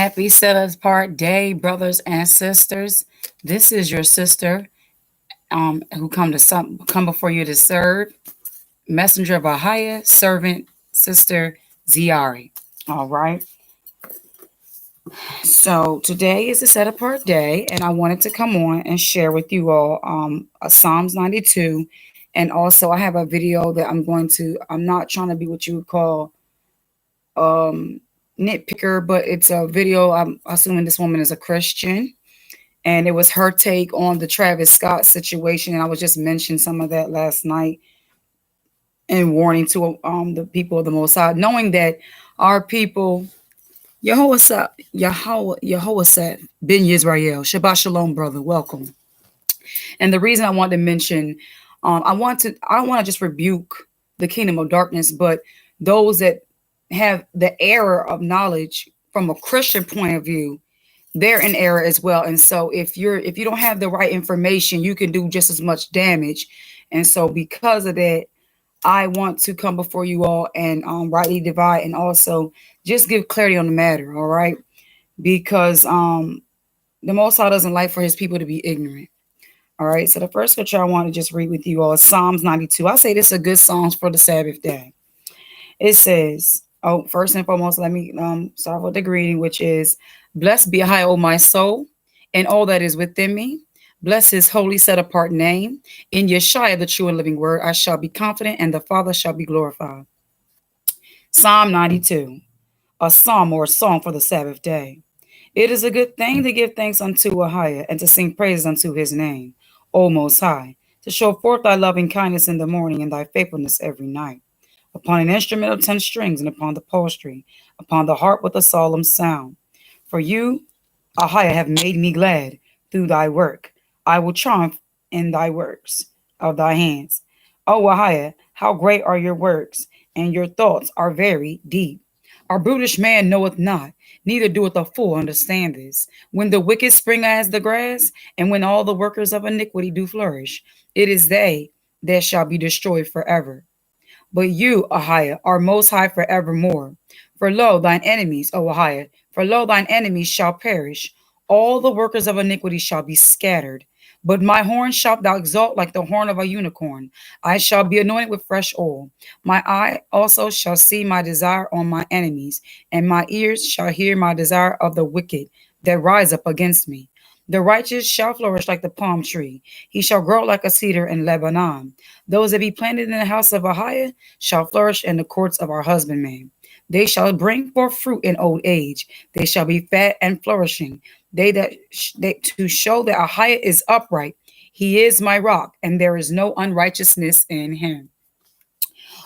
Happy set apart day, brothers and sisters. This is your sister, who come before you to serve, messenger of Ahaya, servant, sister Ziari. All right. So today is a set apart day, and I wanted to come on and share with you all a Psalms 92, and also I have a video that I'm going to. I'm not trying to be what you would call um, nitpicker, but it's a video. I'm assuming this woman is a Christian, and it was her take on the Travis Scott situation. And I was just mentioning some of that last night and warning to the people of the Most High, knowing that our people, Yehoshaphat Ben Yisrael, Shabbat Shalom, brother, welcome. And the reason I wanted to mention, I don't want to just rebuke the kingdom of darkness, but those that have the error of knowledge from a Christian point of view, they're in error as well. And so if you don't have the right information, you can do just as much damage. And so because of that, I want to come before you all and rightly divide and also just give clarity on the matter. All right, because the Most High doesn't like for His people to be ignorant. All right. So the first scripture I want to just read with you all is Psalms 92. I say this is a good Psalms for the Sabbath day. It says, oh, first and foremost, let me start with the greeting, which is, "Blessed be Yahweh, O my soul, and all that is within me. Bless His holy set apart name. In Yeshua, the true and living word, I shall be confident, and the Father shall be glorified." Psalm 92, a psalm or a song for the Sabbath day. It is a good thing to give thanks unto Ahia and to sing praises unto His name, O Most High, to show forth thy loving kindness in the morning and thy faithfulness every night. Upon an instrument of 10 strings and upon the upholstery, upon the harp with a solemn sound. For you, Ahia, have made me glad through thy work. I will triumph in thy works of thy hands. O Ahia, how great are your works, and your thoughts are very deep. Our brutish man knoweth not, neither doeth a fool understand this. When the wicked spring as the grass, and when all the workers of iniquity do flourish, it is they that shall be destroyed forever. But you, Ahia, are most high forevermore. For lo, thine enemies, O Ahia, for lo, thine enemies shall perish. All the workers of iniquity shall be scattered. But my horn shalt thou exalt like the horn of a unicorn. I shall be anointed with fresh oil. My eye also shall see my desire on my enemies, and my ears shall hear my desire of the wicked that rise up against me. The righteous shall flourish like the palm tree. He shall grow like a cedar in Lebanon. Those that be planted in the house of Ahiah shall flourish in the courts of our husbandman. They shall bring forth fruit in old age. They shall be fat and flourishing. They to show that Ahiah is upright. He is my rock, and there is no unrighteousness in him.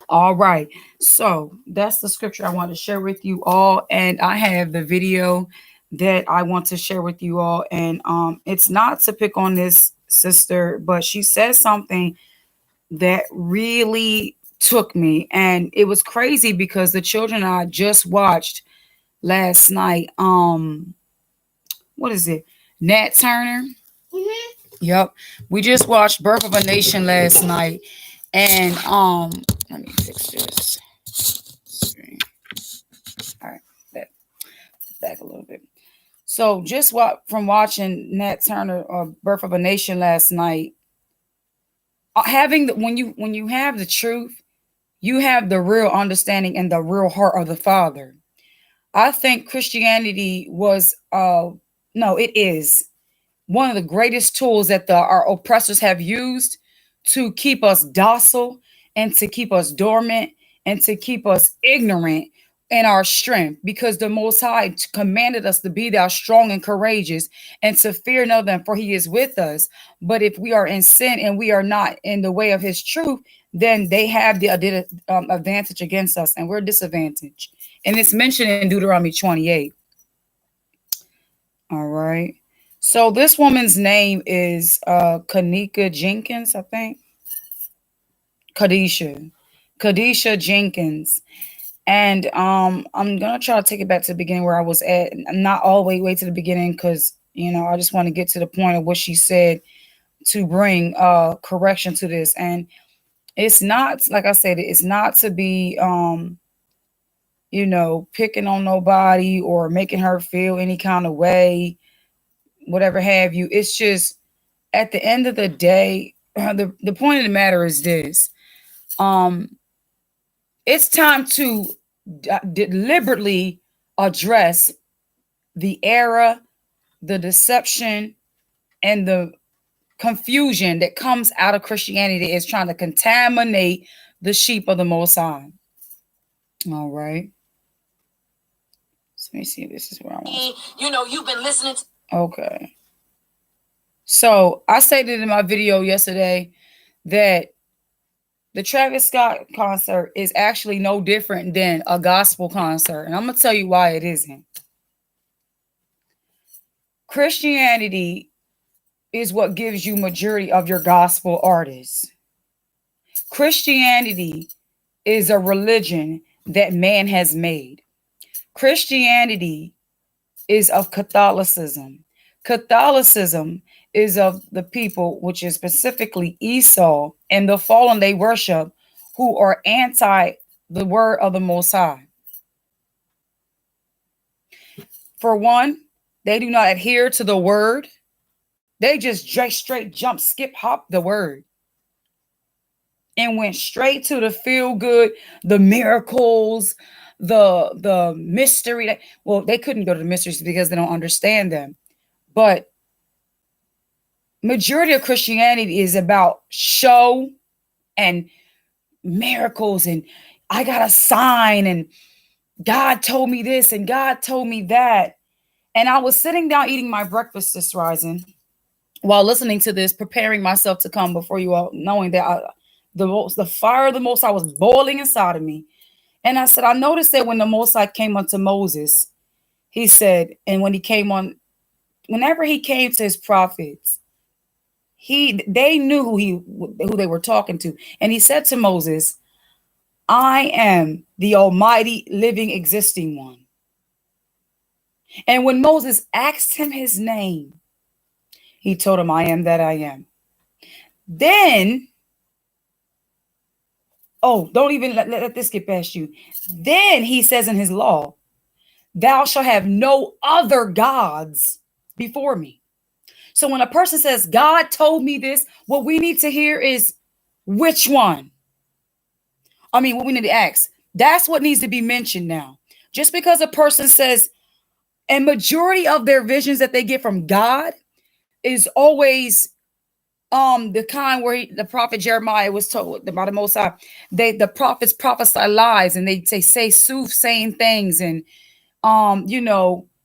All right. So that's the scripture I want to share with you all. And I have the video that I want to share with you all. And it's not to pick on this sister, but she says something that really took me. And it was crazy because the children I just watched last night, what is it? Nat Turner. Yep. We just watched Birth of a Nation last night. And let me fix this. All right, back a little bit. So just from watching Nat Turner Birth of a Nation last night, having when you have the truth, you have the real understanding and the real heart of the Father. I think Christianity was no, it is one of the greatest tools that our oppressors have used to keep us docile and to keep us dormant and to keep us ignorant in our strength, because the Most High commanded us to be thou strong and courageous and to fear no them, for He is with us. But if we are in sin and we are not in the way of His truth, then they have the advantage against us, and we're disadvantaged. And it's mentioned in Deuteronomy 28. All right. So this woman's name is Kanika Jenkins, I think. Kadisha Jenkins. And I'm gonna try to take it back to the beginning where I was at. Not all the way to the beginning, because I just want to get to the point of what she said to bring correction to this. And it's not, like I said, it's not to be picking on nobody or making her feel any kind of way, whatever have you. It's just at the end of the day, the point of the matter is this. It's time to deliberately address the error, the deception, and the confusion that comes out of Christianity is trying to contaminate the sheep of the Most High. All right. So let me see if this is where I want. You've been listening to. Okay. So I stated in my video yesterday that the Travis Scott concert is actually no different than a gospel concert. And I'm going to tell you why it isn't. Christianity is what gives you majority of your gospel artists. Christianity is a religion that man has made. Christianity is of Catholicism. Catholicism is of the people, which is specifically Esau and the fallen they worship, who are anti the word of the Most High. For one, they do not adhere to the word. They just straight jump, skip, hop the word and went straight to the feel good, the miracles, the mystery. Well, they couldn't go to the mysteries because they don't understand them. But majority of Christianity is about show and miracles, and I got a sign, and God told me this, and God told me that. And I was sitting down eating my breakfast this rising while listening to this, preparing myself to come before you all, knowing that the fire of the Most High was boiling inside of me. And I said, I noticed that when the Most High came unto Moses, he said, and whenever he came to his prophets, they knew who they were talking to. And he said to Moses, I am the almighty living existing one. And when Moses asked him his name, he told him, I am that I am. Then, don't even let this get past you. Then he says in his law, thou shalt have no other gods before me. So when a person says, God told me this, what we need to hear is which one? What we need to ask. That's what needs to be mentioned now. Just because a person says, and majority of their visions that they get from God is always the kind where the prophet Jeremiah was told by the Most High. The prophets prophesy lies, and they say soothsaying things, and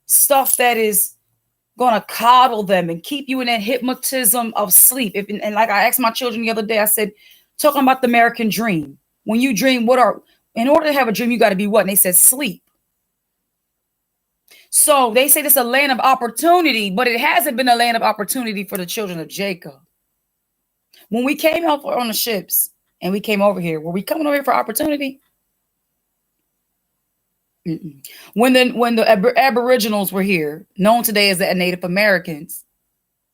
stuff that is gonna coddle them and keep you in that hypnotism of sleep. And like I asked my children the other day, I said, talking about the American dream. When you dream, in order to have a dream, you got to be what? And they said sleep. So they say this is a land of opportunity, but it hasn't been a land of opportunity for the children of Jacob. When we came out on the ships and we came over here, were we coming over here for opportunity? Mm-mm. When the Aboriginals were here, known today as the Native Americans,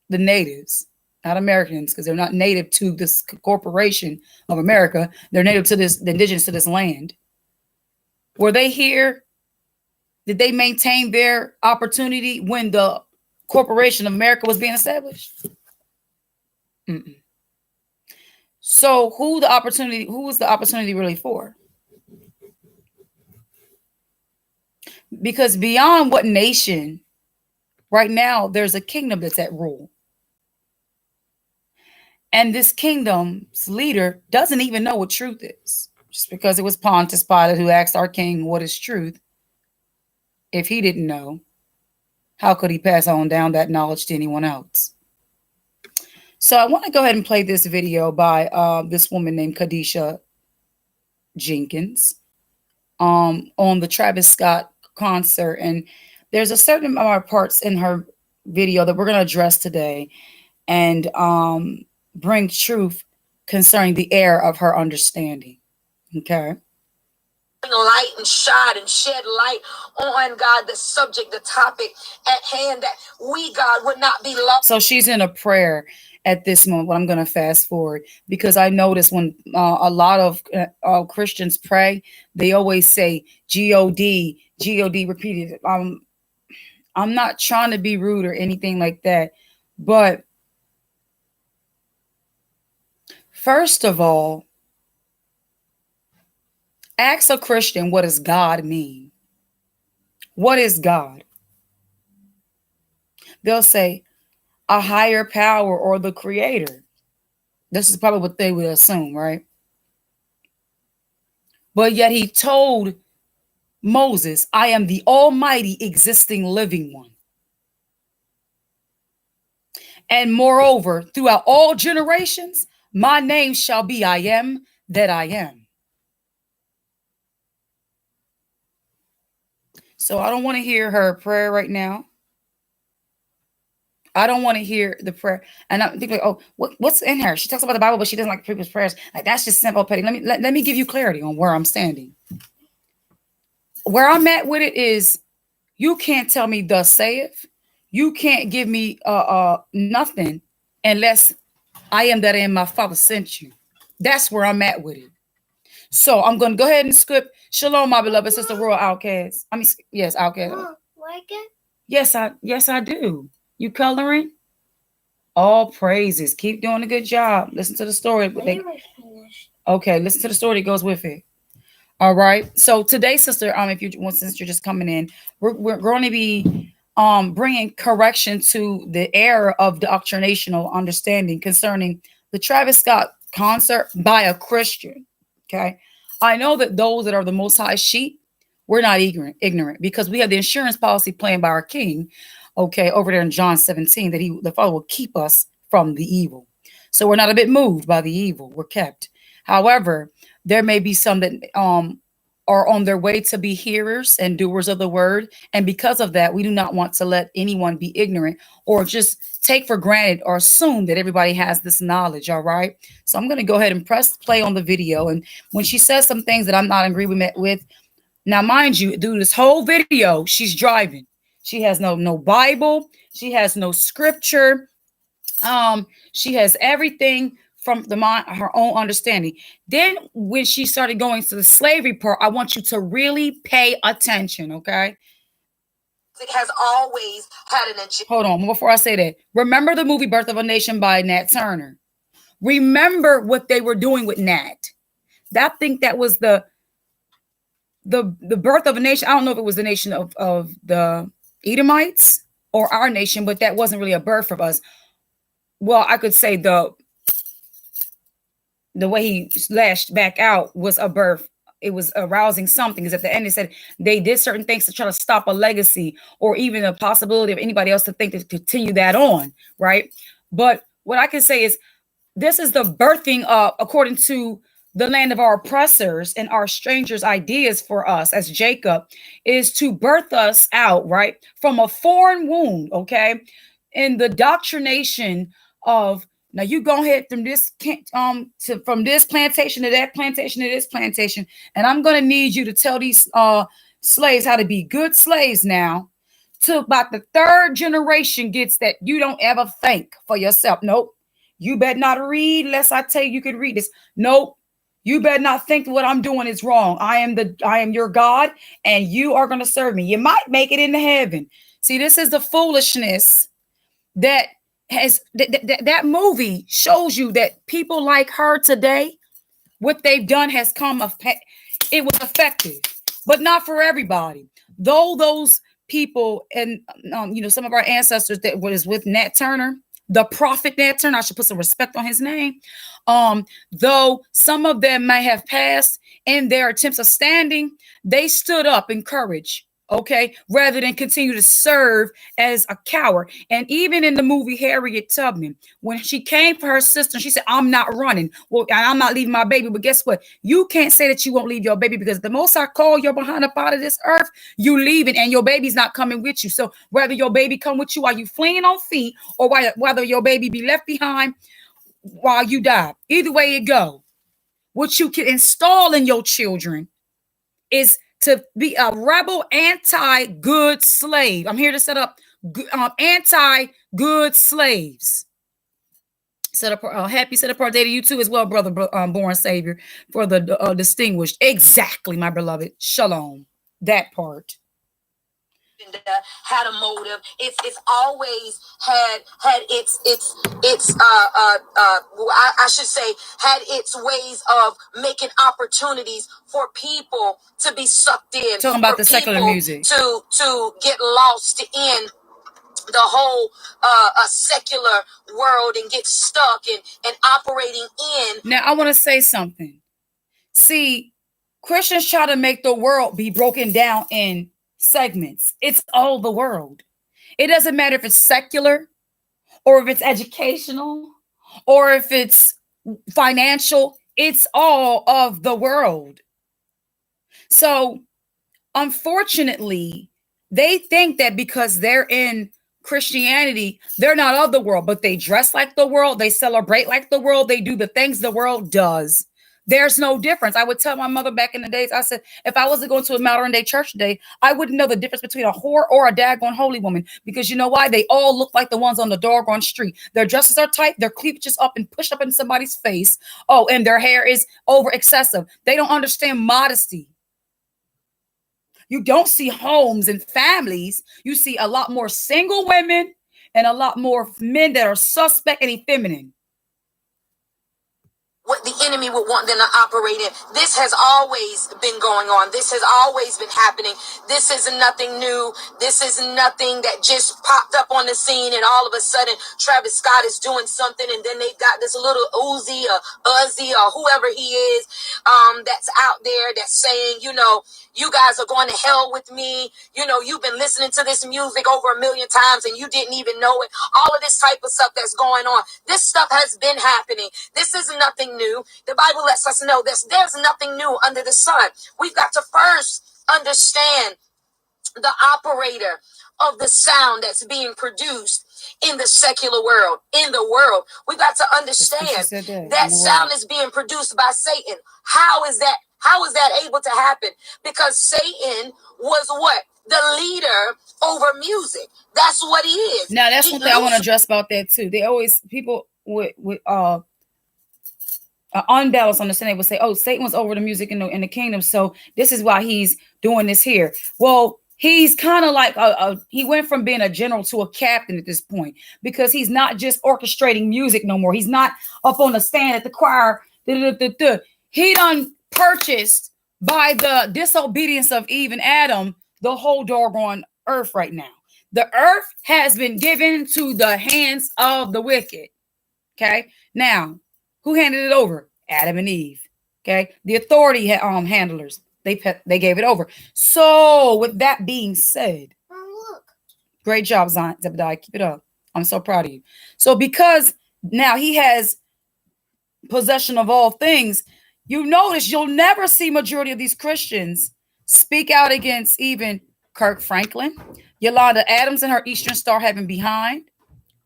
the natives, not Americans, because they're not native to this corporation of America. They're native to the indigenous to this land. Were they here? Did they maintain their opportunity when the corporation of America was being established? Mm-mm. So who was the opportunity really for? Because beyond what nation, right now, there's a kingdom that's at rule. And this kingdom's leader doesn't even know what truth is. Just because it was Pontius Pilate who asked our king, what is truth? If he didn't know, how could he pass on down that knowledge to anyone else? So I want to go ahead and play this video by this woman named Kadisha Jenkins on the Travis Scott concert. And there's a certain amount of parts in her video that we're going to address today and bring truth concerning the error of her understanding. Okay. light and shine and shed light on, God, the subject, the topic at hand, that we, God, would not be lost. So she's in a prayer at this moment. But I'm going to fast forward because I notice when a lot of Christians pray, they always say God, God repeated. I'm not trying to be rude or anything like that, but first of all, ask a Christian, what does God mean? What is God? They'll say a higher power or the creator. This is probably what they would assume, right? But yet he told Moses, I am the almighty existing living one. And moreover, throughout all generations, my name shall be I am that I am. So I don't want to hear her prayer right now. I don't want to hear the prayer. And I'm thinking, oh, what's in her? She talks about the Bible, but she doesn't like people's prayers. Like, that's just simple, petty. Let me give you clarity on where I'm standing. Where I'm at with it is, you can't tell me thus saith. You can't give me nothing unless I am that I am, my Father sent you. That's where I'm at with it. So I'm going to go ahead and skip. Shalom, my beloved sister, Royal Outcast. I mean, yes, Outcast. Like it? Yes, I do. You coloring? All praises. Keep doing a good job. Listen to the story. Okay, listen to the story that goes with it. All right. So today, sister, since you're just coming in, we're going to be bringing correction to the error of doctrinational understanding concerning the Travis Scott concert by a Christian. Okay. I know that those that are the Most High sheep, we're not ignorant because we have the insurance policy planned by our King, okay, over there in John 17, that the Father will keep us from the evil. So we're not a bit moved by the evil. We're kept. However, there may be some that are on their way to be hearers and doers of the word. And because of that, we do not want to let anyone be ignorant or just take for granted or assume that everybody has this knowledge. All right. So I'm going to go ahead and press play on the video. And when she says some things that I'm not in agreement with, now, mind you, through this whole video, she's driving. She has no Bible. She has no scripture. She has everything from her own understanding. Then when she started going to the slavery part, I want you to really pay attention, okay? It has always had an agenda. Hold on, before I say that, remember the movie Birth of a Nation by Nat Turner. Remember what they were doing with Nat. I think that was the birth of a nation. I don't know if it was the nation of the Edomites or our nation, but that wasn't really a birth of us. Well, I could say the way he lashed back out was a birth. It was arousing something, because at the end it said they did certain things to try to stop a legacy or even a possibility of anybody else to think to continue that on, right? But what I can say is this is the birthing of, according to the land of our oppressors and our strangers' ideas for us as Jacob, is to birth us out, right, from a foreign womb, okay, in the doctrination of, now you go ahead from this from this plantation to that plantation to this plantation, and I'm going to need you to tell these slaves how to be good slaves now. Till about the third generation gets that you don't ever think for yourself. Nope. You better not read unless I tell you can read this. Nope. You better not think what I'm doing is wrong. I am your God, and you are going to serve me. You might make it into heaven. See, this is the foolishness that has that movie shows you, that people like her today, what they've done has come of it was effective, but not for everybody. Though those people and some of our ancestors that was with Nat Turner, the prophet Nat Turner, I should put some respect on his name. Though some of them may have passed in their attempts of standing, they stood up in courage, okay, rather than continue to serve as a coward. And even in the movie Harriet Tubman, when she came for her sister, she said, I'm not running. Well, I'm not leaving my baby. But guess what? You can't say that you won't leave your baby, because the most I call your behind up out of this earth, you leaving, and your baby's not coming with you. So whether your baby come with you while you fleeing on feet, or whether your baby be left behind while you die, either way it go, what you can install in your children is to be a rebel, anti-good slave. I'm here to set up anti-good slaves. Set up happy set apart day to you too as well, brother born savior, for the distinguished. Exactly, my beloved. Shalom. That part. Had a motive. It's always had its I should say had its ways of making opportunities for people to be sucked in. Talking about the secular music to get lost in the whole a secular world and get stuck and operating in. Now I want to say something. See, Christians try to make the world be broken down in segments. It's all the world. It doesn't matter if it's secular or if it's educational or if it's financial. It's all of the world. So unfortunately, they think that because they're in Christianity, they're not of the world, but they dress like the world, they celebrate like the world, they do the things the world does. There's no difference. I would tell my mother back in the days, I said, if I wasn't going to a modern day church today, I wouldn't know the difference between a whore or a daggone holy woman. Because you know why? They all look like the ones on the doggone street. Their dresses are tight, their cleavages up and pushed up in somebody's face. Oh, and their hair is over excessive. They don't understand modesty. You don't see homes and families. You see a lot more single women and a lot more men that are suspect and effeminate. What the enemy would want them to operate in. This has always been going on. This has always been happening. This is nothing new. This is nothing that just popped up on the scene and all of a sudden Travis Scott is doing something and then they've got this little Uzi or Uzzy or whoever he is that's out there that's saying, you know, you guys are going to hell with me. You know, you've been listening to this music over 1 million times and you didn't even know it. All of this type of stuff that's going on. This stuff has been happening. This is nothing new. The Bible lets us know this. There's nothing new under the sun. We've got to first understand the operator of the sound that's being produced in the secular world, in the world. We've got to understand that sound is being produced by Satan. How is that able to happen? Because Satan was what? The leader over music. That's what he is. Now, that's one thing I want to address about that too. They always, people with unbalanced understanding would say, oh, Satan was over the music in the kingdom, so this is why he's doing this here. Well, he's kind of like he went from being a general to a captain at this point, because he's not just orchestrating music no more. He's not up on the stand at the choir. He done purchased, by the disobedience of Eve and Adam, the whole doggone earth right now. The earth has been given to the hands of the wicked. Okay, now who handed it over? Adam and Eve. Okay, the authority handlers. They gave it over. So with that being said, look, great job, Zebediah. Keep it up. I'm so proud of you. So because now he has possession of all things, you notice you'll never see majority of these Christians speak out against even Kirk Franklin, Yolanda Adams and her Eastern Star Heaven Behind.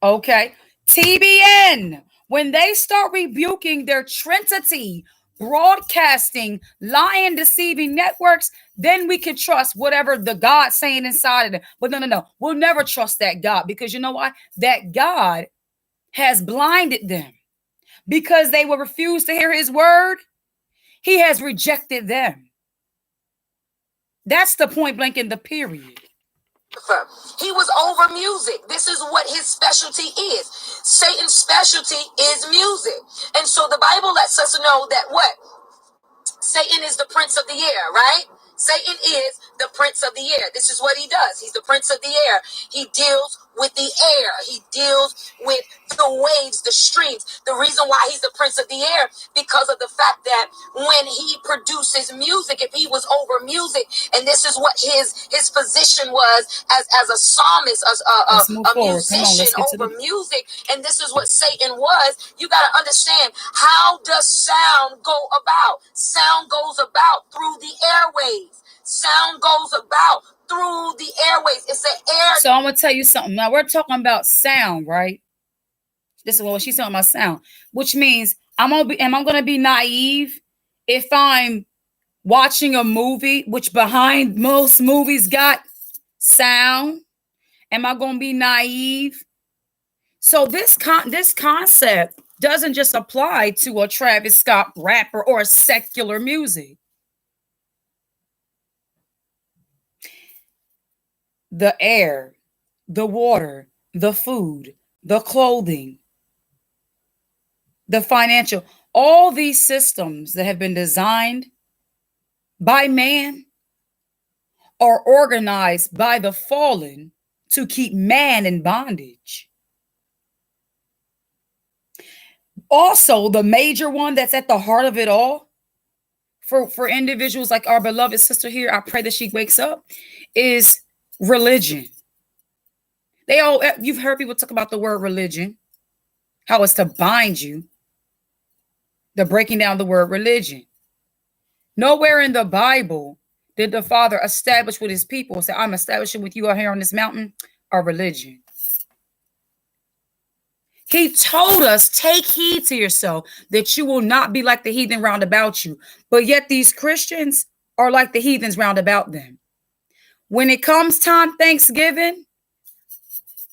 Okay, TBN. When they start rebuking their Trinity broadcasting, lying, deceiving networks, then we can trust whatever the God saying inside of them. But no. We'll never trust that God, because you know why? That God has blinded them because they will refuse to hear his word. He has rejected them. That's the point blank in the period. He was over music. This is what his specialty is. Satan's specialty is music. And so the Bible lets us know that what? Satan is the prince of the air, right? Satan is the prince of the air. This is what he does. He's the prince of the air. He deals with the air. He deals with the waves, the streams. The reason why he's the prince of the air, because of the fact that when he produces music, if he was over music, and this is what his position was as a psalmist, a musician over music, and this is what Satan was. You got to understand, how does sound go about? Sound goes about through the airwaves. Sound goes about through the airways. It's an air. So I'm gonna tell you something. Now we're talking about sound, right? This is what she's talking about, sound, which means am I gonna be naive if I'm watching a movie, which behind most movies got sound. Am I going to be naive? So this concept doesn't just apply to a Travis Scott rapper or a secular music. The air, the water, the food, the clothing, the financial, all these systems that have been designed by man are organized by the fallen to keep man in bondage. Also, the major one that's at the heart of it all, for individuals like our beloved sister here, I pray that she wakes up, is religion. You've heard people talk about the word religion, how it's to bind you. They're breaking down the word religion. Nowhere in the Bible did the Father establish with his people, say, I'm establishing with you out here on this mountain a religion. He told us, take heed to yourself that you will not be like the heathen round about you. But yet these Christians are like the heathens round about them. When it comes time Thanksgiving,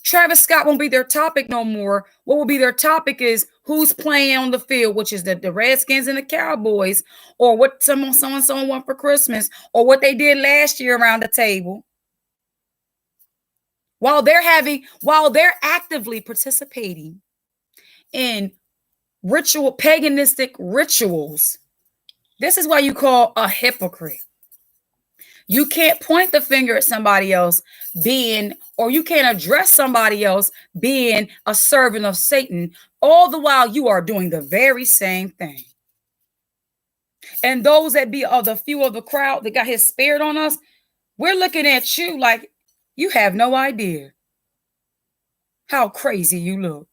Travis Scott won't be their topic no more. What will be their topic is who's playing on the field, which is the Redskins and the Cowboys, or what someone want for Christmas, or what they did last year around the table. While they're actively participating in paganistic rituals. This is why you call a hypocrite. You can't point the finger at somebody else or you can't address somebody else being a servant of Satan, all the while you are doing the very same thing. And those that be of the few of the crowd that got his spirit on us, we're looking at you like you have no idea how crazy you look.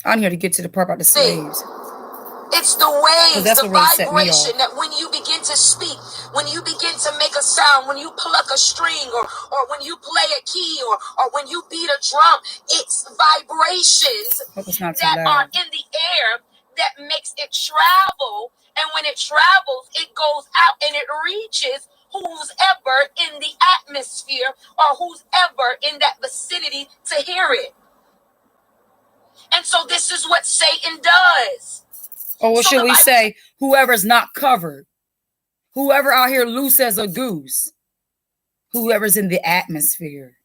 I'm here to get to the part about the slaves. It's the waves, the vibration that when you begin to speak, when you begin to make a sound, when you pluck a string or when you play a key or when you beat a drum, it's vibrations that are in the air that makes it travel. And when it travels, it goes out and it reaches who's ever in the atmosphere or who's ever in that vicinity to hear it. And so this is what Satan does. Or what should we say? Whoever's not covered. Whoever out here loose as a goose. Whoever's in the atmosphere.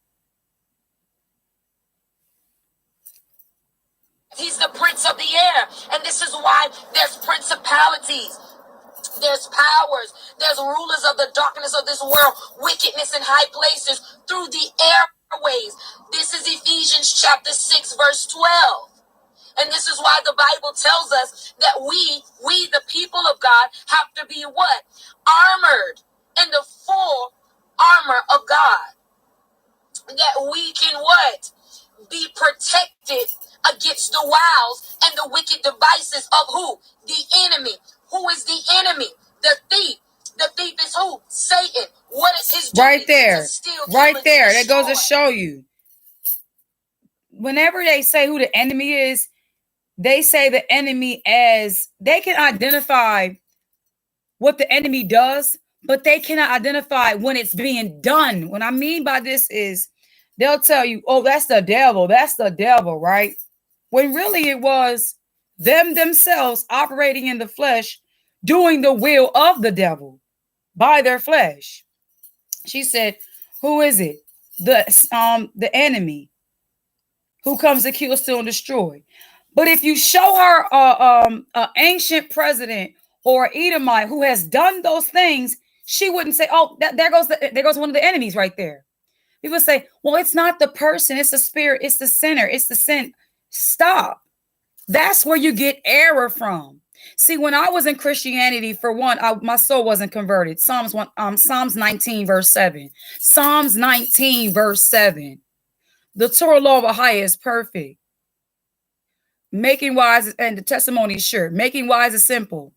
He's the prince of the air. And this is why there's principalities. There's powers. There's rulers of the darkness of this world. Wickedness in high places through the airways. This is Ephesians chapter 6 verse 12. And this is why the Bible tells us that we the people of God, have to be what? Armored in the full armor of God. That we can what? Be protected against the wiles and the wicked devices of who? The enemy. Who is the enemy? The thief. The thief is who? Satan. What is his duty? Right there. Right there. That goes to show you. Whenever they say who the enemy is, they say the enemy as they can identify what the enemy does, but they cannot identify when it's being done. What I mean by this is they'll tell you, oh, that's the devil, right? When really it was them themselves operating in the flesh, doing the will of the devil by their flesh. She said, who is it? The enemy who comes to kill, steal, and destroy. But if you show her an ancient president or Edomite who has done those things, she wouldn't say, "Oh, there goes one of the enemies right there." People say, "Well, it's not the person; it's the spirit, it's the sinner, it's the sin." Stop. That's where you get error from. See, when I was in Christianity, for one, my soul wasn't converted. Psalms 19 verse 7. Psalms 19 verse 7. The Torah law of Ahia is perfect. Making wise, and the testimony is sure. Making wise is simple.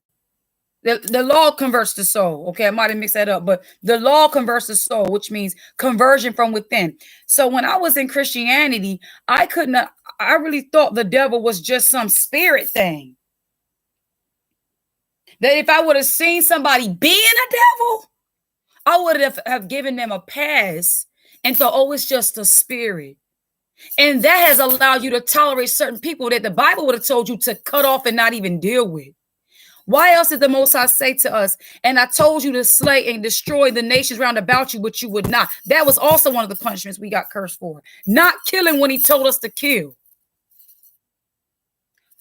The law converts the soul. Okay, I might have mixed that up, but the law converts the soul, which means conversion from within. So when I was in Christianity, I really thought the devil was just some spirit thing. That if I would have seen somebody being a devil, I would have given them a pass and thought, oh, it's just a spirit. And that has allowed you to tolerate certain people that the Bible would have told you to cut off and not even deal with. Why else did the Most High say to us, and I told you to slay and destroy the nations round about you, but you would not? That was also one of the punishments we got cursed for. Not killing when he told us to kill.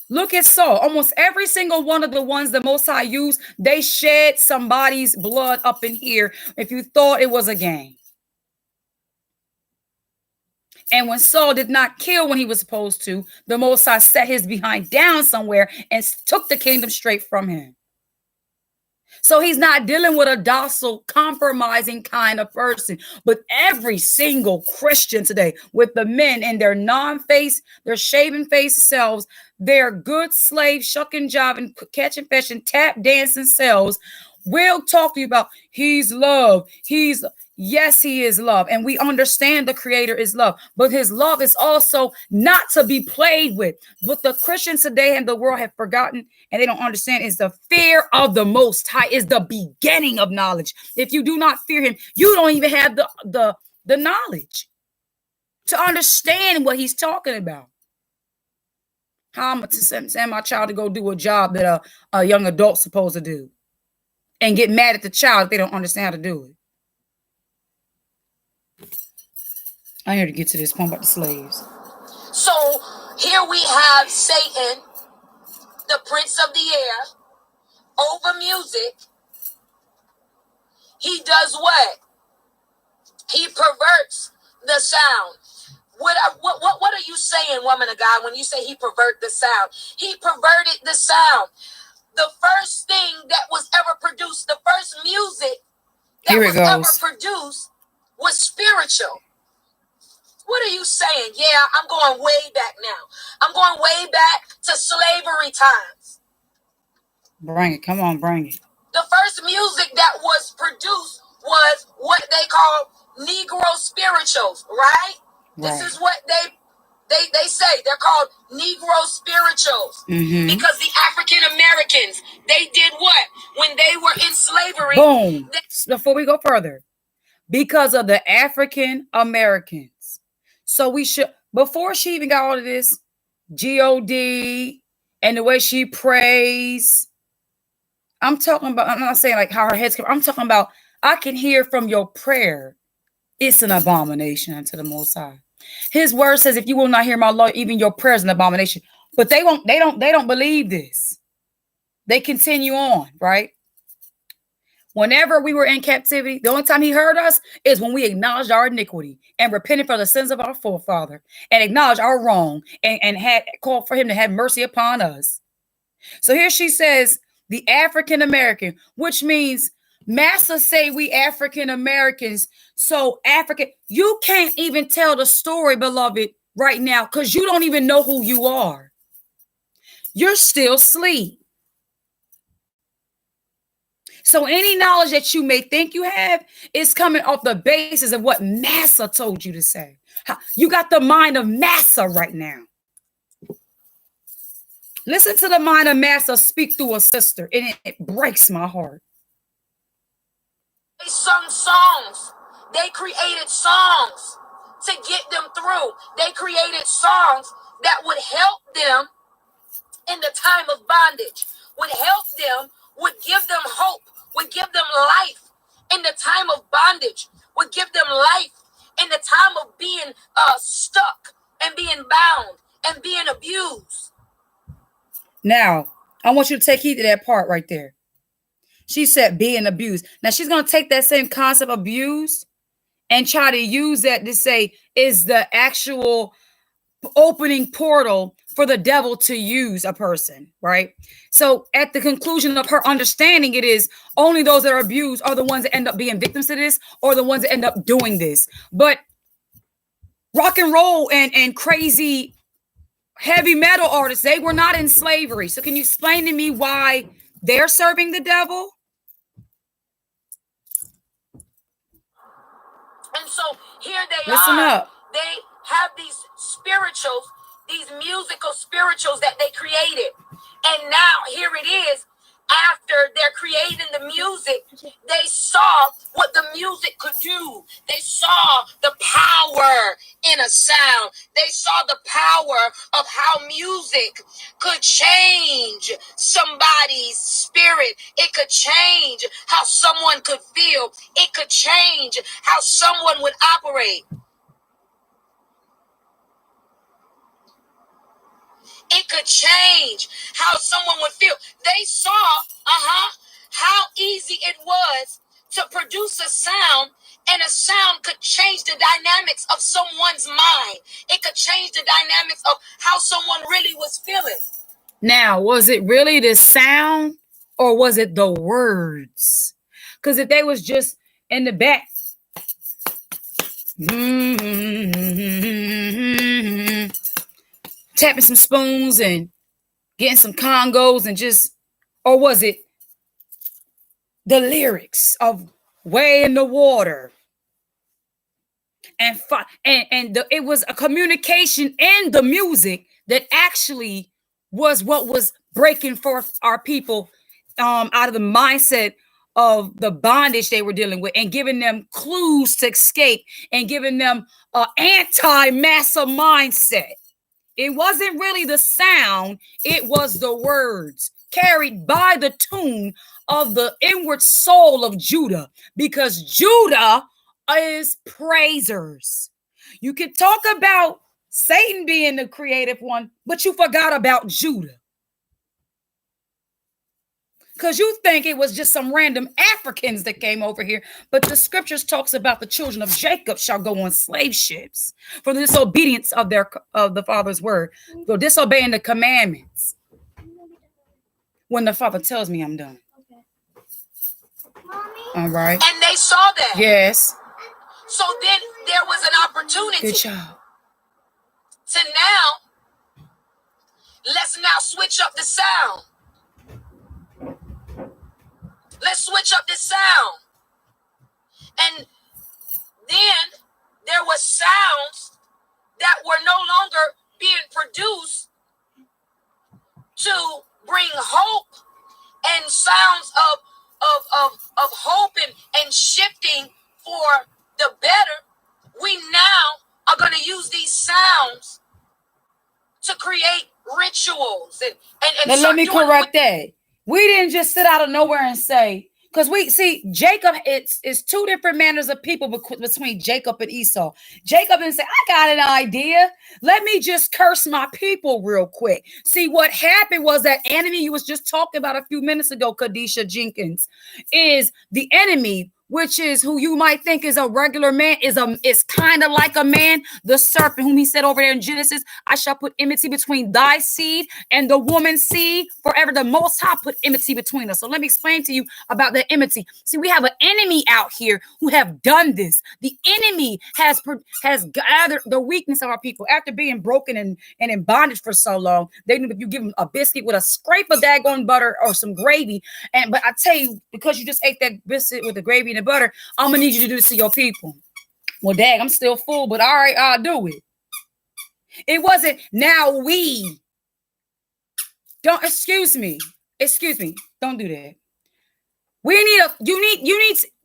Look at Saul. Almost every single one of the ones the Most High used, they shed somebody's blood up in here if you thought it was a game. And when Saul did not kill when he was supposed to, the Most High set his behind down somewhere and took the kingdom straight from him. So he's not dealing with a docile, compromising kind of person. But every single Christian today, with the men in their non-face, their shaven face selves, their good slave, shucking job and catching fish and tap dancing selves, will talk to you about he's love. Yes, he is love. And we understand the Creator is love. But his love is also not to be played with. What the Christians today and the world have forgotten and they don't understand is the fear of the Most High is the beginning of knowledge. If you do not fear him, you don't even have the knowledge to understand what he's talking about. How am I to send my child to go do a job that a young adult's supposed to do and get mad at the child if they don't understand how to do it? I'm here to get to this point about the slaves. So here we have Satan, the prince of the air, over music. He does what? He perverts the sound. What are you saying, woman of God, when you say he perverted the sound? He perverted the sound. The first thing that was ever produced, the first music that was ever produced was spiritual. What are you saying? Yeah, I'm going way back now. I'm going way back to slavery times. Bring it. Come on, bring it. The first music that was produced was what they call Negro spirituals, right? This is what they say. They're called Negro spirituals. Because the African Americans, they did what? When they were in slavery. Boom. Before we go further, because of the African Americans. So we should, before she even got all of this, G-O-D, and the way she prays, I'm talking about, I'm not saying like how her head's, I'm talking about, I can hear from your prayer, it's an abomination unto the Most High. His word says, if you will not hear my law, even your prayer is an abomination. But they don't believe this. They continue on, right? Whenever we were in captivity, the only time he heard us is when we acknowledged our iniquity and repented for the sins of our forefather and acknowledged our wrong and had called for him to have mercy upon us. So here she says, the African American, which means Massa say we African Americans. So African, you can't even tell the story, beloved, right now, because you don't even know who you are. You're still asleep. So any knowledge that you may think you have is coming off the basis of what Massa told you to say. You got the mind of Massa right now. Listen to the mind of Massa speak through a sister, and it breaks my heart. They sung songs. They created songs to get them through. They created songs that would help them in the time of bondage, would help them, would give them hope, would give them life in the time of bondage, would give them life in the time of being stuck and being bound and being abused. Now, I want you to take heed to that part right there. She said being abused. Now, she's going to take that same concept abused and try to use that to say is the actual opening portal for the devil to use a person, right? So at the conclusion of her understanding, it is only those that are abused are the ones that end up being victims to this or the ones that end up doing this. But rock and roll and crazy heavy metal artists, they were not in slavery. So can you explain to me why they're serving the devil? And so here they Listen are. up. They have these spirituals, these musical spirituals that they created. And now here it is after music, they saw what the music could do. They saw the power in a sound. They saw the power of how music could change somebody's spirit. It could change how someone could feel. It could change how someone would operate. It could change how someone would feel. They saw, how easy it was to produce a sound, and a sound could change the dynamics of someone's mind. It could change the dynamics of how someone really was feeling. Now, was it really the sound or was it the words? Because if they was just in the back, tapping some spoons and getting some congos and just, or was it the lyrics of Way in the Water? And it was a communication in the music that actually was what was breaking forth our people out of the mindset of the bondage they were dealing with, and giving them clues to escape, and giving them an anti-massa mindset. It wasn't really the sound, it was the words carried by the tune of the inward soul of Judah, because Judah is praisers. You can talk about Satan being the creative one, but you forgot about Judah. Because you think it was just some random Africans that came over here. But the scriptures talks about the children of Jacob shall go on slave ships for the disobedience of the Father's word, for disobeying the commandments. When the Father tells me I'm done. Okay. Mommy? All right. And they saw that. Yes. So then there was an opportunity. Good job. To now, let's now switch up the sound. Let's switch up the sound. And then there were sounds that were no longer being produced to bring hope, and sounds of hope and shifting for the better. We now are going to use these sounds to create rituals and now let me correct that. We didn't just sit out of nowhere and say, because we see Jacob, it's two different manners of people between Jacob and Esau. Jacob didn't say, I got an idea. Let me just curse my people real quick. See, what happened was that enemy you was just talking about a few minutes ago, Kadisha Jenkins, is the enemy, which is who you might think is a regular man, is kind of like a man, the serpent whom he said over there in Genesis, I shall put enmity between thy seed and the woman's seed forever. The Most High put enmity between us. So let me explain to you about the enmity. See, we have an enemy out here who have done this. The enemy has gathered the weakness of our people after being broken and in bondage for so long. They knew if you give them a biscuit with a scrape of daggone butter or some gravy, but I tell you, because you just ate that biscuit with the gravy and the butter, I'm gonna need you to do this to your people. Well, dang, I'm still full, but all right, I'll do it. It wasn't now we. Don't excuse me, don't do that.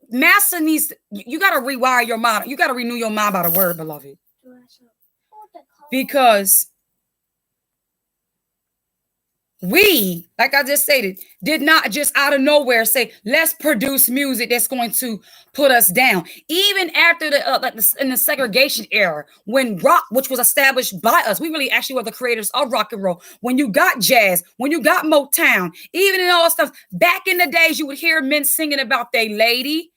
Master needs, you got to rewire your mind. You got to renew your mind by the word, beloved. Because we, like I just stated, did not just out of nowhere say, let's produce music that's going to put us down. Even after in the segregation era, when rock, which was established by us, we really actually were the creators of rock and roll. When you got jazz, when you got Motown, even in all that stuff, back in the days, you would hear men singing about their lady,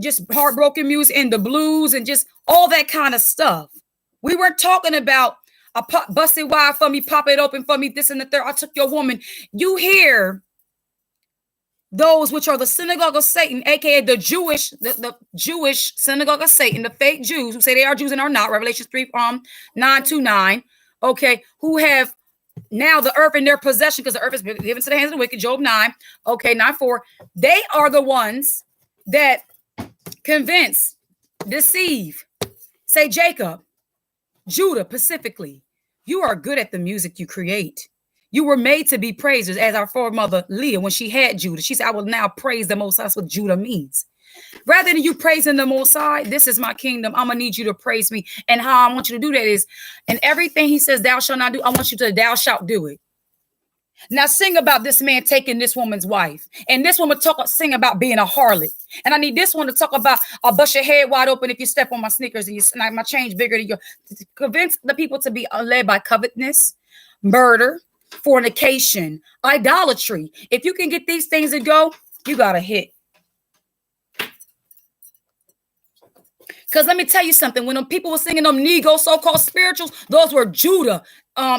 just heartbroken music and the blues and just all that kind of stuff. We weren't talking about busted wide for me, pop it open for me, this and the third. I took your woman. You hear those which are the synagogue of Satan, aka the Jewish synagogue of Satan, the fake Jews who say they are Jews and are not. Revelation 3:9-9. Okay, who have now the earth in their possession because the earth is given to the hands of the wicked. Job 9. Okay, 9:4. They are the ones that convince, deceive. Say Jacob, Judah, specifically. You are good at the music you create. You were made to be praisers, as our foremother Leah, when she had Judah, she said, I will now praise the Most High. That's what Judah means. Rather than you praising the Most High, this is my kingdom. I'm going to need you to praise me. And how I want you to do that is, and everything he says, thou shalt not do, I want you to, thou shalt do it. Now sing about this man taking this woman's wife. And this woman sing about being a harlot. And I need this one to talk about, I'll bust your head wide open if you step on my sneakers and my change bigger than your, to convince the people to be led by covetousness, murder, fornication, idolatry. If you can get these things to go, you got a hit. Because let me tell you something. When people were singing them Negro so-called spirituals, those were Judah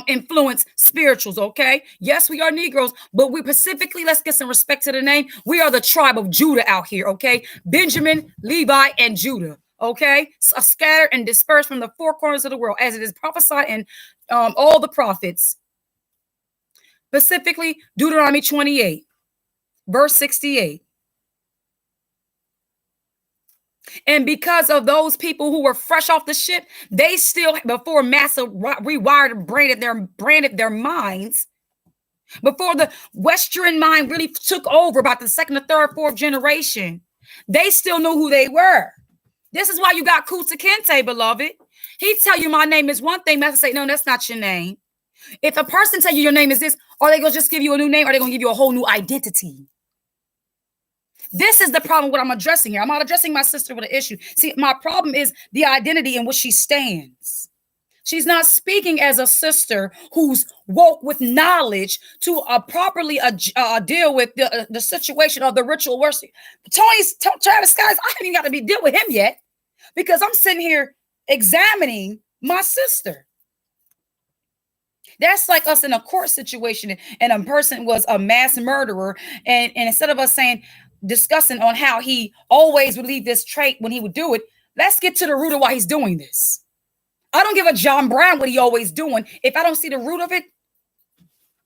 influenced spirituals, okay? Yes, we are Negroes, but we specifically, let's get some respect to the name. We are the tribe of Judah out here, okay? Benjamin, Levi, and Judah, okay? So scattered and dispersed from the four corners of the world, as it is prophesied in all the prophets. Specifically, Deuteronomy 28, verse 68. And because of those people who were fresh off the ship, they still, before Massa rewired, branded their minds, before the Western mind really took over about the second, the third, fourth generation, they still knew who they were. This is why you got Kunta Kinte, beloved. He tell you my name is one thing, Massa say, no, that's not your name. If a person tell you your name is this, are they going to just give you a new name, or are they going to give you a whole new identity? This is the problem what I'm addressing here. I'm not addressing my sister with an issue. See, my problem is the identity in which she stands. She's not speaking as a sister who's woke with knowledge to properly deal with the situation of the ritual worship. Travis Scott, I haven't even got to deal with him yet, because I'm sitting here examining my sister. That's like us in a court situation, and a person was a mass murderer, and instead of us discussing on how he always would leave this trait when he would do it, let's get to the root of why he's doing this. I don't give a John Brown what he always doing. If I don't see the root of it,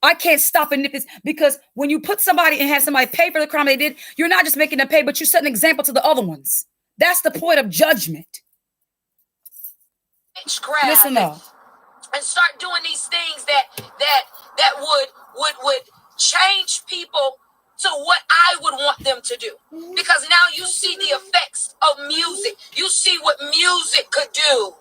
I can't stop and nip this, because when you put somebody and have somebody pay for the crime they did, you're not just making them pay, but you set an example to the other ones. That's the point of judgment. Listen up. And start doing these things that would change people to what I would want them to do. Because now you see the effects of music. You see what music could do.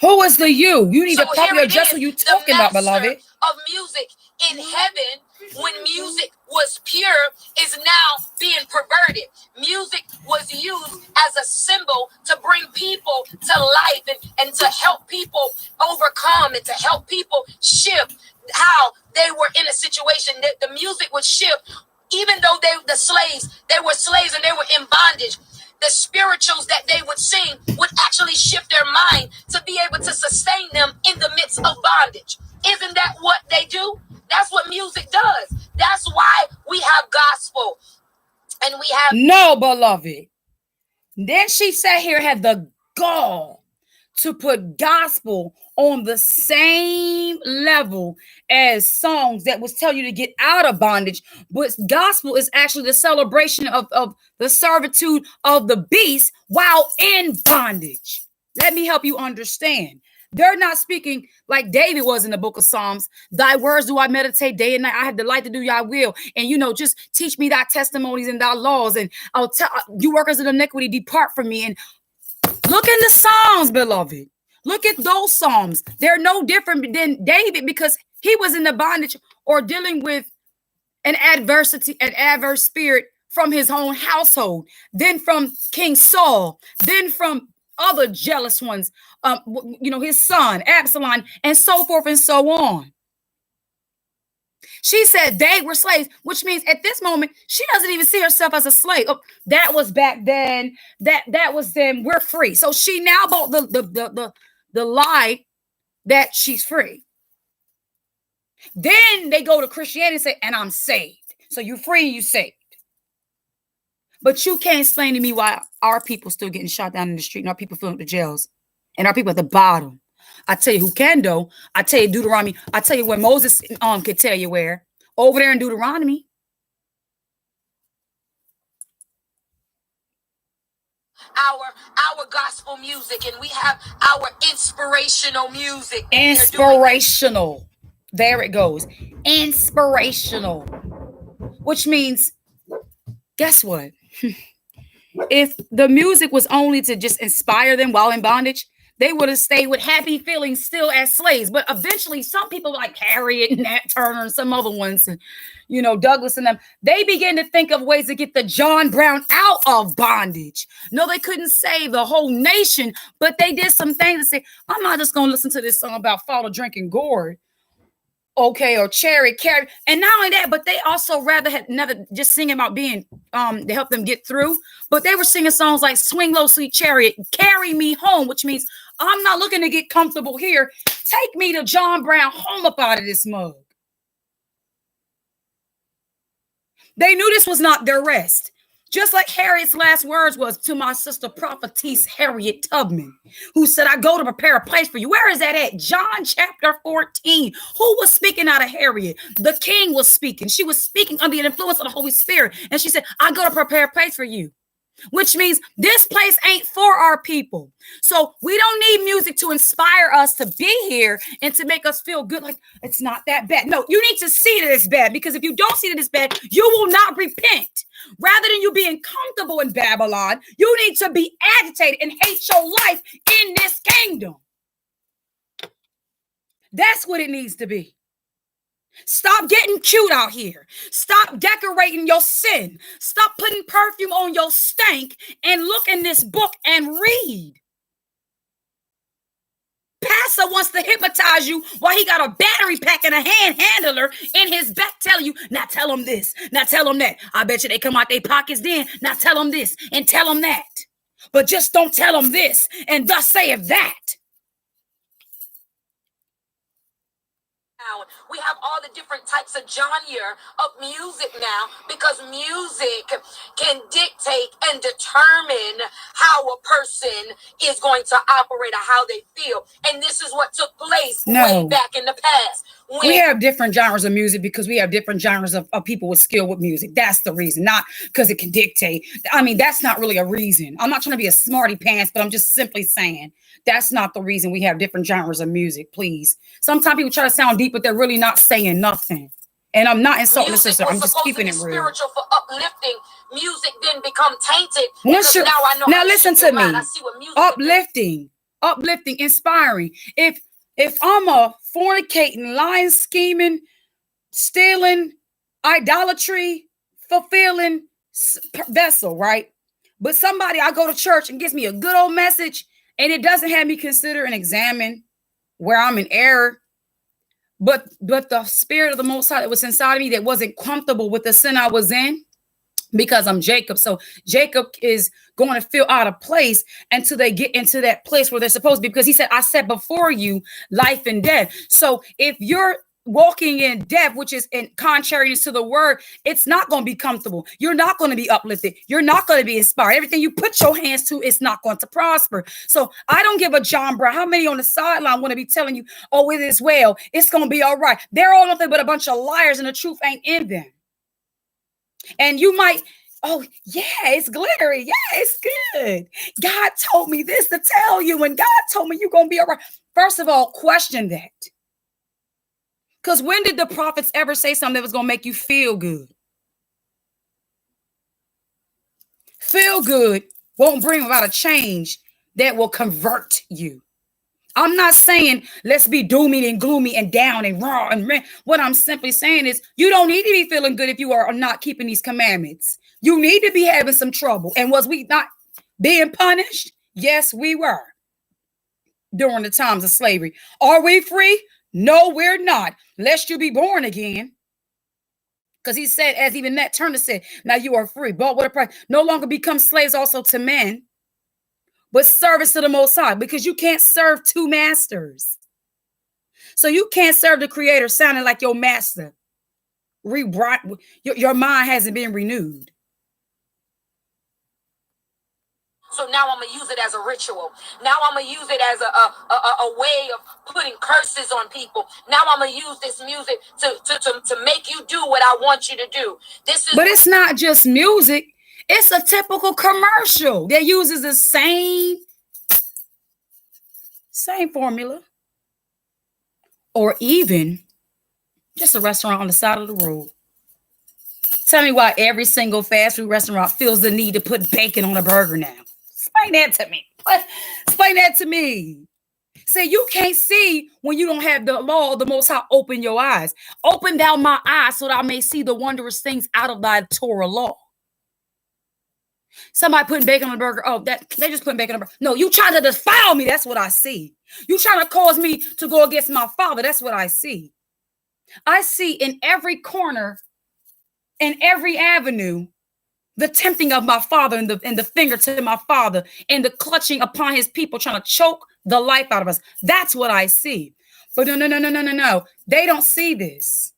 Who is the you? You need to properly address who you talking about, beloved. Of music in heaven, when music was pure, is now being perverted. Music was used as a symbol to bring people to life and to help people overcome and to help people shift how they were in a situation. That the music would shift, even though they were slaves and they were in bondage. The spirituals that they would sing would actually shift their mind to be able to sustain them in the midst of bondage. Isn't that what they do? That's what music does. That's why we have gospel. And we have... No, beloved. Then she sat here, had the gall to put gospel on the same level as songs that was tell you to get out of bondage. But gospel is actually the celebration of the servitude of the beast while in bondage. Let me help you understand. They're not speaking like David was in the book of Psalms. Thy words do I meditate day and night. I have delight to do thy will. And, just teach me thy testimonies and thy laws. And I'll tell you workers of iniquity, depart from me. And look in the Psalms, beloved. Look at those Psalms. They're no different than David, because he was in the bondage or dealing with an adverse spirit from his own household, then from King Saul, then from other jealous ones, his son, Absalom, and so forth and so on. She said they were slaves, which means at this moment, she doesn't even see herself as a slave. Oh, that was back then. That was then. We're free. So she now bought the lie that she's free. Then they go to Christianity and say, and I'm saved. So you're free and you saved. But you can't explain to me why our people still getting shot down in the street and our people filling up the jails and our people at the bottom. I tell you who can, though. I tell you Deuteronomy. I tell you where Moses could tell you where. Over there in Deuteronomy. Our gospel music, and we have our inspirational music. Inspirational. There it goes. Inspirational. Which means, guess what? If the music was only to just inspire them while in bondage, they would have stayed with happy feelings still as slaves. But eventually, some people like Harriet and Nat Turner and some other ones, and Douglas and them, they began to think of ways to get the John Brown out of bondage. No, they couldn't save the whole nation, but they did some things to say, I'm not just going to listen to this song about father drinking gourd. Okay, or cherry, carrot, and not only that, but they also rather had never just singing about being to help them get through, but they were singing songs like "Swing Low, Sweet Chariot," "Carry Me Home," which means I'm not looking to get comfortable here. Take me to John Brown, home up out of this mug. They knew this was not their rest. Just like Harriet's last words was to my sister prophetess Harriet Tubman, who said, I go to prepare a place for you. Where is that at? John chapter 14. Who was speaking out of Harriet? The king was speaking. She was speaking under the influence of the Holy Spirit. And she said, I go to prepare a place for you. Which means this place ain't for our people. So we don't need music to inspire us to be here and to make us feel good. Like it's not that bad. No, you need to see that it's bad, because if you don't see that it's bad, you will not repent. Rather than you being comfortable in Babylon, you need to be agitated and hate your life in this kingdom. That's what it needs to be. Stop getting cute out here. Stop decorating your sin. Stop putting perfume on your stank and look in this book and read. Pastor wants to hypnotize you while he got a battery pack and a hand handler in his back telling you, now tell them this, now tell them that. I bet you they come out their pockets then, now tell them this and tell them that. But just don't tell them this and thus saith that. We have all the different types of genre of music now, because music can dictate and determine how a person is going to operate or how they feel. And this is what took place way back in the past. We have different genres of music because we have different genres of people with skill with music. That's the reason, not because it can dictate. I mean, that's not really a reason. I'm not trying to be a smarty pants, but I'm just simply saying that's not the reason we have different genres of music, please. Sometimes people try to sound deep, but they're really not saying nothing. And I'm not insulting the sister. I'm just keeping it real. Spiritual for uplifting. Music then become tainted. Now listen to me. Uplifting, inspiring. If I'm a fornicating, lying, scheming, stealing, idolatry, fulfilling vessel, right? But somebody, I go to church and gives me a good old message, and it doesn't have me consider and examine where I'm in error. But the spirit of the Most High that was inside of me that wasn't comfortable with the sin I was in, because I'm Jacob. So Jacob is going to feel out of place until they get into that place where they're supposed to be, because he said, I set before you life and death. So if you're walking in death, which is in contrariness to the word, it's not going to be comfortable. You're not going to be uplifted. You're not going to be inspired. Everything you put your hands to is not going to prosper. So I don't give a John Brown. How many on the sideline want to be telling you, oh, it is well, it's going to be all right? They're all nothing but a bunch of liars, and the truth ain't in them. And you might, oh, yeah, it's glittery. Yeah, it's good. God told me this to tell you, and God told me you're going to be all right. First of all, question that. Because when did the prophets ever say something that was going to make you feel good? Feel good won't bring about a change that will convert you. I'm not saying let's be doomy and gloomy and down and raw and what I'm simply saying is you don't need to be feeling good if you are not keeping these commandments. You need to be having some trouble. And was we not being punished? Yes, we were during the times of slavery. Are we free? No, we're not. Lest you be born again. Because he said, as even Nat Turner said, now you are free. But what a price. No longer become slaves also to men, but service to the Most High, because you can't serve two masters. So you can't serve the Creator sounding like your master. Your mind hasn't been renewed. So now I'm going to use it as a ritual. Now I'm going to use it as a way of putting curses on people. Now I'm going to use this music to make you do what I want you to do. But it's not just music. It's a typical commercial that uses the same formula. Or even Just a restaurant on the side of the road. Tell me why every single fast food restaurant feels the need to put bacon on a burger now. Explain that to me. Explain that to me. See, you can't see when you don't have the law of the Most High open your eyes. Open down my eyes so that I may see the wondrous things out of thy Torah law. Somebody putting bacon on a burger. Oh, that they just putting bacon on a burger. No, you trying to defile me. That's what I see. You trying to cause me to go against my father. That's what I see. I see in every corner, in every avenue, the tempting of my father and the finger to my father and the clutching upon his people, trying to choke the life out of us. That's what I see. But no. They don't see this.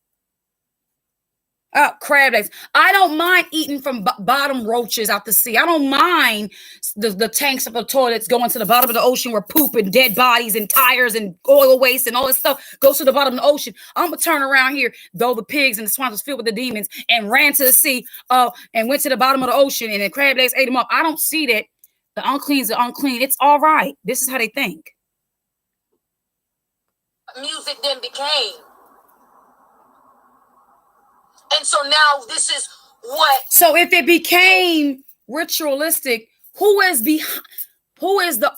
Crab legs. I don't mind eating from bottom roaches out the sea. I don't mind the tanks of the toilets going to the bottom of the ocean where poop and dead bodies and tires and oil waste and all this stuff goes to the bottom of the ocean. I'm going to turn around here, though the pigs and the swamps was filled with the demons, and ran to the sea and went to the bottom of the ocean, and then crab legs ate them up. I don't see that. The uncleans are unclean. It's all right. This is how they think. Music then became. And so now this is what. So if it became ritualistic, who is the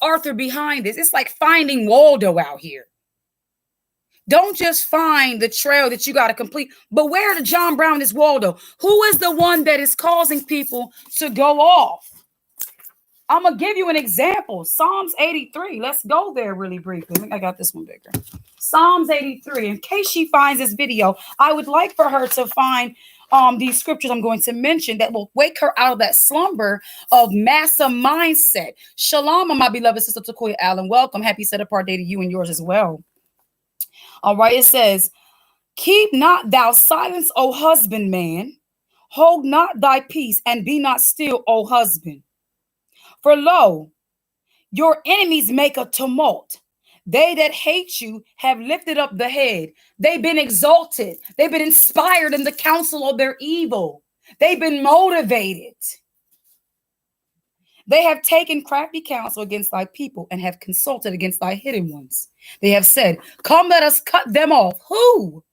author behind this? It's like finding Waldo out here. Don't just find the trail that you got to complete, but where the John Brown is Waldo? Who is the one that is causing people to go off? I'm going to give you an example. Psalms 83. Let's go there really briefly. I got this one bigger. Psalms 83. In case she finds this video, I would like for her to find these scriptures I'm going to mention that will wake her out of that slumber of massa mindset. Shalom, my beloved sister Takoya Allen. Welcome. Happy set apart day to you and yours as well. All right. It says, keep not thou silence, O husbandman. Hold not thy peace and be not still, O husband. For lo, your enemies make a tumult. They that hate you have lifted up the head. They've been exalted. They've been inspired in the counsel of their evil. They've been motivated. They have taken crafty counsel against thy people and have consulted against thy hidden ones. They have said, come, let us cut them off. Who?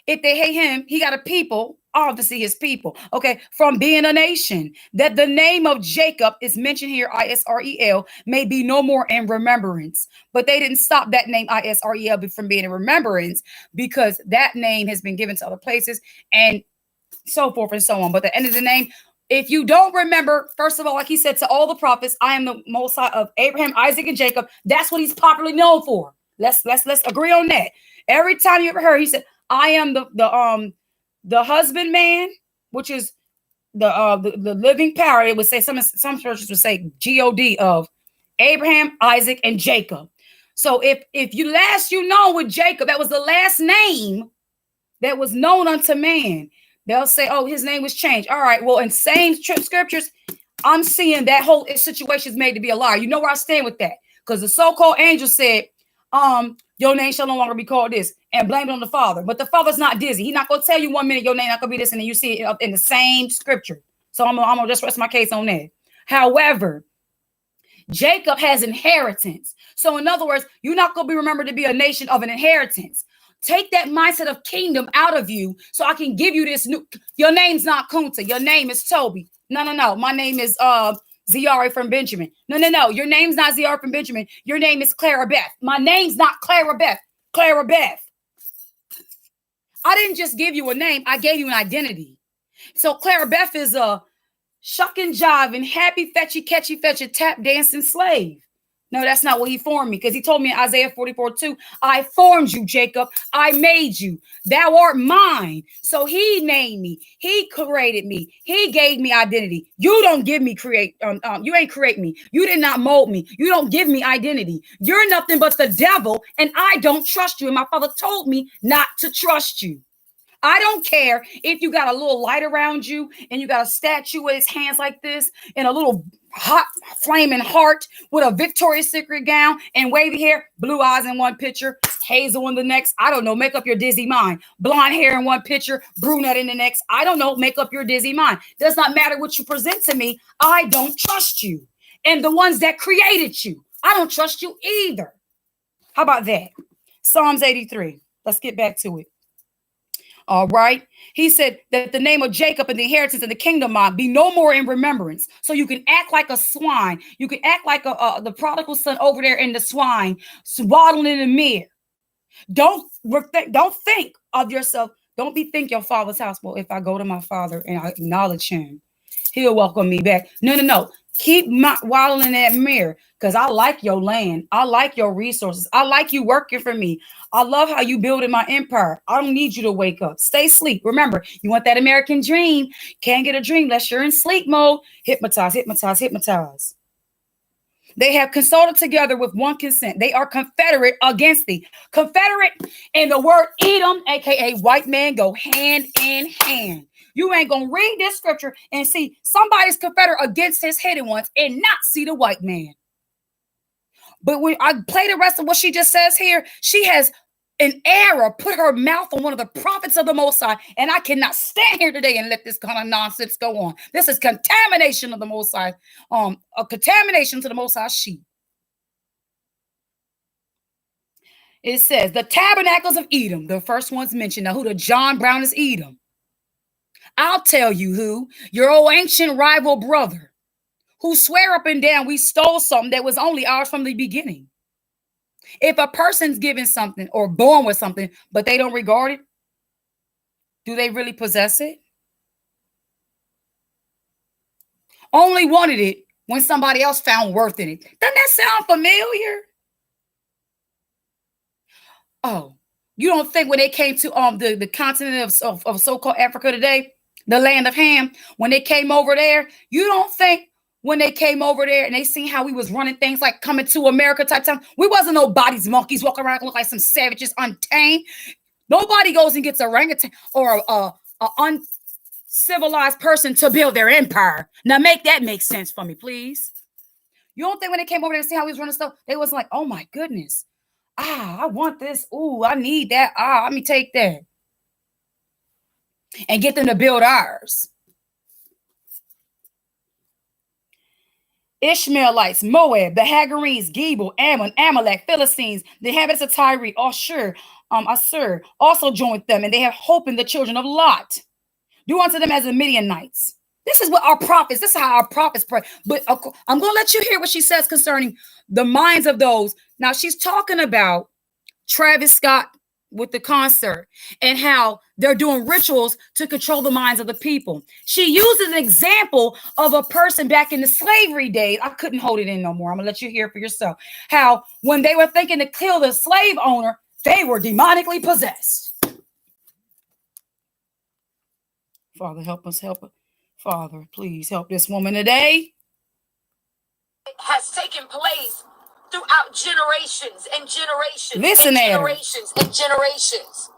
If they hate him, he got a people. Obviously his people, okay, from being a nation, that the name of Jacob is mentioned here, Israel, may be no more in remembrance. But they didn't stop that name Israel from being in remembrance, because that name has been given to other places and so forth and so on. But the end of the name, if you don't remember, first of all, like he said to all the prophets, I am the Most High of Abraham, Isaac, and Jacob. That's what he's popularly known for. Let's agree on that. Every time you ever heard, he said, I am the husbandman, which is the living power. It would say some churches would say God of Abraham, Isaac, and Jacob. So if you know with Jacob, that was the last name that was known unto man. They'll say, oh, his name was changed. All right. Well, in same scriptures, I'm seeing that whole situation is made to be a lie. You know where I stand with that? Because the so-called angel said, your name shall no longer be called this, and blamed on the father. But the father's not dizzy. He's not going to tell you 1 minute your name not going to be this, and then you see it in the same scripture. So I'm going to just rest my case on that. However, Jacob has inheritance. So in other words, you're not going to be remembered to be a nation of an inheritance. Take that mindset of kingdom out of you so I can give you this new. Your name's not Kunta. Your name is Toby. No. My name is Ziari from Benjamin. No. Your name's not Ziari from Benjamin. Your name is Clara Beth. My name's not Clara Beth. Clara Beth. I didn't just give you a name. I gave you an identity. So Clara Beth is a shucking, jiving, happy, fetchy, catchy, fetchy, tap dancing slave. No, that's not what he formed me, because he told me in Isaiah 44:2, I formed you, Jacob. I made you. Thou art mine. So he named me. He created me. He gave me identity. You don't give me you ain't create me. You did not mold me. You don't give me identity. You're nothing but the devil, and I don't trust you. And my father told me not to trust you. I don't care if you got a little light around you and you got a statue with his hands like this and a little hot flaming heart with a Victoria's Secret gown and wavy hair, blue eyes in one picture, hazel in the next. I don't know. Make up your dizzy mind. Blonde hair in one picture, brunette in the next. I don't know. Make up your dizzy mind. Does not matter what you present to me. I don't trust you. And the ones that created you, I don't trust you either. How about that? Psalms 83. Let's get back to it. All right. He said that the name of Jacob and the inheritance and the kingdom might be no more in remembrance. So you can act like a swine. You can act like the prodigal son over there in the swine, swaddling in the mirror. Don't think of yourself. Don't think your father's house. Well, if I go to my father and I acknowledge him, he'll welcome me back. No. Keep waddling in that mirror, because I like your land. I like your resources. I like you working for me. I love how you building my empire. I don't need you to wake up. Stay asleep. Remember, you want that American dream. Can't get a dream unless you're in sleep mode. Hypnotize. They have consulted together with one consent. They are confederate against thee. Confederate and the word Edom, aka white man, go hand in hand. You ain't gonna read this scripture and see somebody's confederate against his hidden ones and not see the white man. But when I play the rest of what she just says here, she has an error put her mouth on one of the prophets of the Most High, and I cannot stand here today and let this kind of nonsense go on. This is contamination of the Most High, a contamination to the Most High sheep. It says the tabernacles of Edom, the first one's mentioned. Now, who the John Brown is Edom? I'll tell you who, your old ancient rival brother, who swear up and down we stole something that was only ours from the beginning. If a person's given something or born with something, but they don't regard it, do they really possess it? Only wanted it when somebody else found worth in it. Doesn't that sound familiar? Oh, you don't think when they came to the continent of so-called Africa today, the land of Ham, when they came over there, you don't think when they came over there and they seen how we was running things like coming to America type time, we wasn't no bodies monkeys walking around look like some savages untamed. Nobody goes and gets a orangutan or a uncivilized person to build their empire. Now make that make sense for me, please. You don't think when they came over there to see how we was running stuff, they wasn't like, oh my goodness. I want this. Ooh, I need that. Let me take that. And get them to build ours. Ishmaelites, Moab, the Hagarenes, Gebal, Ammon, Amalek, Philistines, the inhabitants of Tyre, Ashur, also joined them, and they have hope in the children of Lot. Do unto them as the Midianites. This is what our prophets, this is how our prophets pray. But I'm going to let you hear what she says concerning the minds of those. Now, she's talking about Travis Scott with the concert and how they're doing rituals to control the minds of the people. She uses an example of a person back in the slavery days. I couldn't hold it in no more. I'm going to let you hear it for yourself. How when they were thinking to kill the slave owner, they were demonically possessed. Father, help us, help us. Father, please help this woman today. It has taken place throughout generations and generations. Listen, and generations and generations.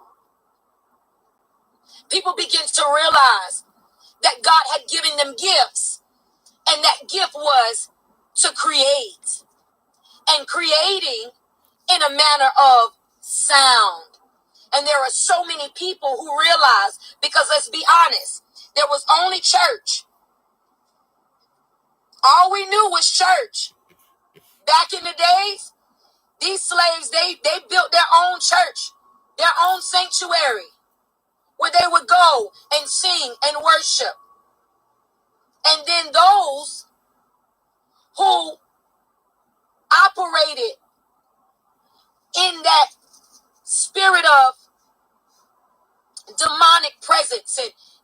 People begin to realize that God had given them gifts, and that gift was to create, and creating in a manner of sound. And there are so many people who realize, because let's be honest, there was only church. All we knew was church. Back in the days, these slaves, they built their own church, their own sanctuary, where they would go and sing and worship. And then those who operated in that spirit of demonic presence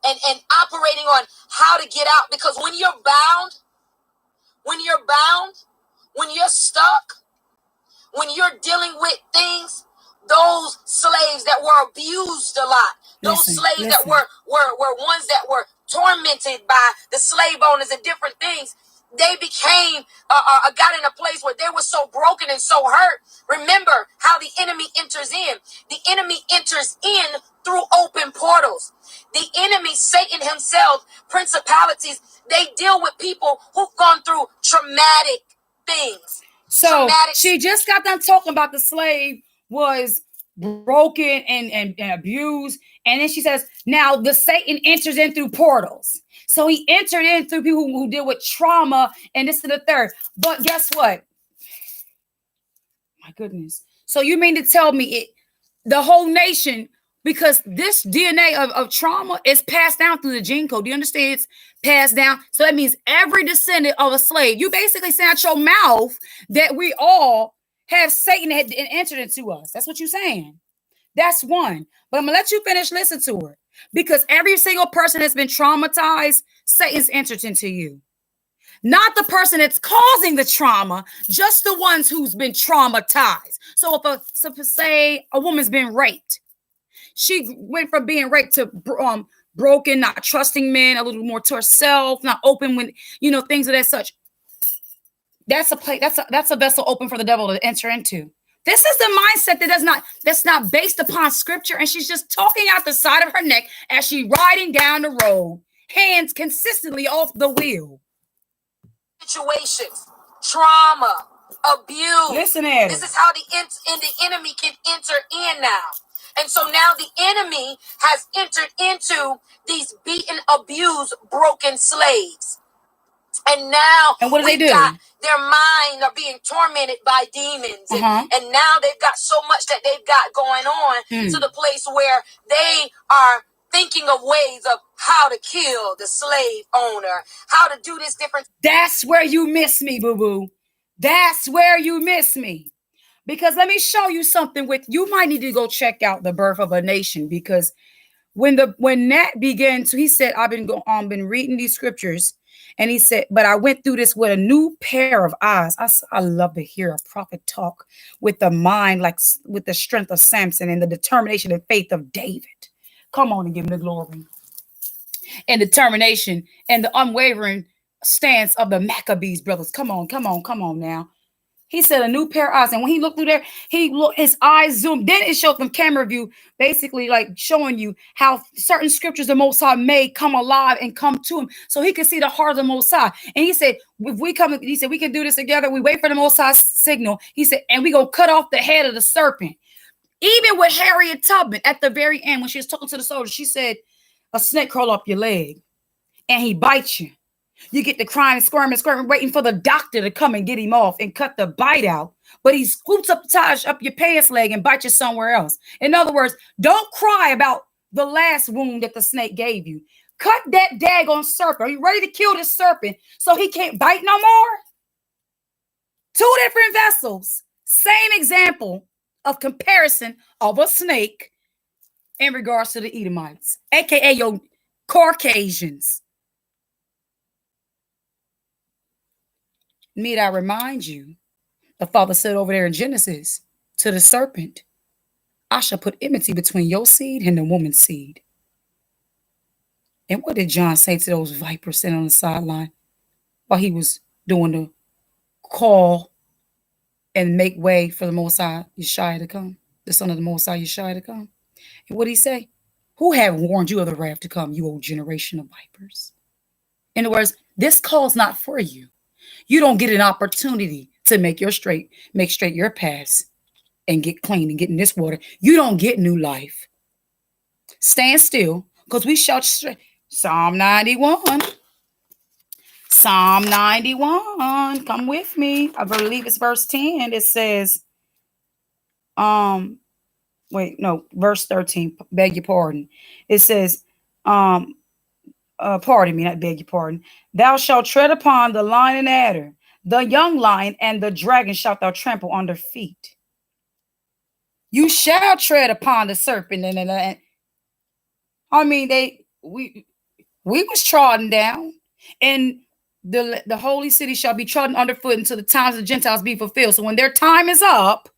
and operating on how to get out, because when you're bound, when you're stuck, when you're dealing with things, those slaves that were abused a lot, those slaves that were ones that were tormented by the slave owners and different things, they became got in a place where they were so broken and so hurt. Remember how the enemy enters in. The enemy enters in through open portals. The enemy, Satan himself, principalities, they deal with people who've gone through traumatic things. So she just got done talking about the slave was broken and abused. And then she says, now the Satan enters in through portals. So he entered in through people who deal with trauma and this and the third. But guess what? My goodness. So you mean to tell me the whole nation because this DNA of trauma is passed down through the gene code. Do you understand? It's passed down. So that means every descendant of a slave, you basically say out your mouth that we all have Satan had entered into us. That's what you're saying. That's one. But I'm going to let you finish listening to her. Because every single person that's been traumatized, Satan's entered into you. Not the person that's causing the trauma, just the ones who's been traumatized. So say a woman's been raped, she went from being raped to broken, not trusting men, a little more to herself, not open when, things of that such. That's a place, that's a vessel open for the devil to enter into. This is the mindset that's not based upon scripture, and she's just talking out the side of her neck as she's riding down the road, hands consistently off the wheel. Situations, trauma, abuse. Listen at it. This is how the enemy can enter in now. And so now the enemy has entered into these beaten, abused, broken slaves. And now what do they do? Their mind are being tormented by demons. And now they've got so much that they've got going on to the place where they are thinking of ways of how to kill the slave owner, how to do this different. That's where you miss me, boo-boo. That's where you miss me. Because let me show you something you might need to go check out The Birth of a Nation, because when Nat began to, he said, I've been reading these scriptures, and he said, but I went through this with a new pair of eyes. I love to hear a prophet talk with the mind, like with the strength of Samson and the determination and faith of David. Come on and give him the glory. And determination and the unwavering stance of the Maccabees brothers. Come on now. He said a new pair of eyes. And when he looked through there, his eyes zoomed. Then it showed them camera view, basically like showing you how certain scriptures the Most High may come alive and come to him. So he could see the heart of the Most High. And he said, we can do this together. We wait for the Most High signal. He said, and we go cut off the head of the serpent. Even with Harriet Tubman at the very end, when she was talking to the soldier, she said, a snake crawl up your leg and he bites you. You get to crying and squirming, waiting for the doctor to come and get him off and cut the bite out. But he scoops up your pants leg and bites you somewhere else. In other words, don't cry about the last wound that the snake gave you. Cut that daggone serpent. Are you ready to kill this serpent so he can't bite no more? Two different vessels. Same example of comparison of a snake in regards to the Edomites, aka your Caucasians. Need I remind you, the Father said over there in Genesis to the serpent, I shall put enmity between your seed and the woman's seed. And what did John say to those vipers sitting on the sideline while he was doing the call and make way for the Most High Yeshua to come, the Son of the Most High Yeshua to come? And what did he say? Who have warned you of the wrath to come, you old generation of vipers? In other words, this call's not for you. You don't get an opportunity to make straight your paths and get clean and get in this water. You don't get new life. Stand still, because we shout straight. Psalm 91. Psalm 91. Come with me. I believe it's verse 10. It says, verse 13. Beg your pardon. It says, pardon me, not beg your pardon. Thou shalt tread upon the lion and adder, the young lion and the dragon shalt thou trample under feet. You shall tread upon the serpent. And I mean, we was trodden down, and the holy city shall be trodden underfoot until the times of the Gentiles be fulfilled. So when their time is up,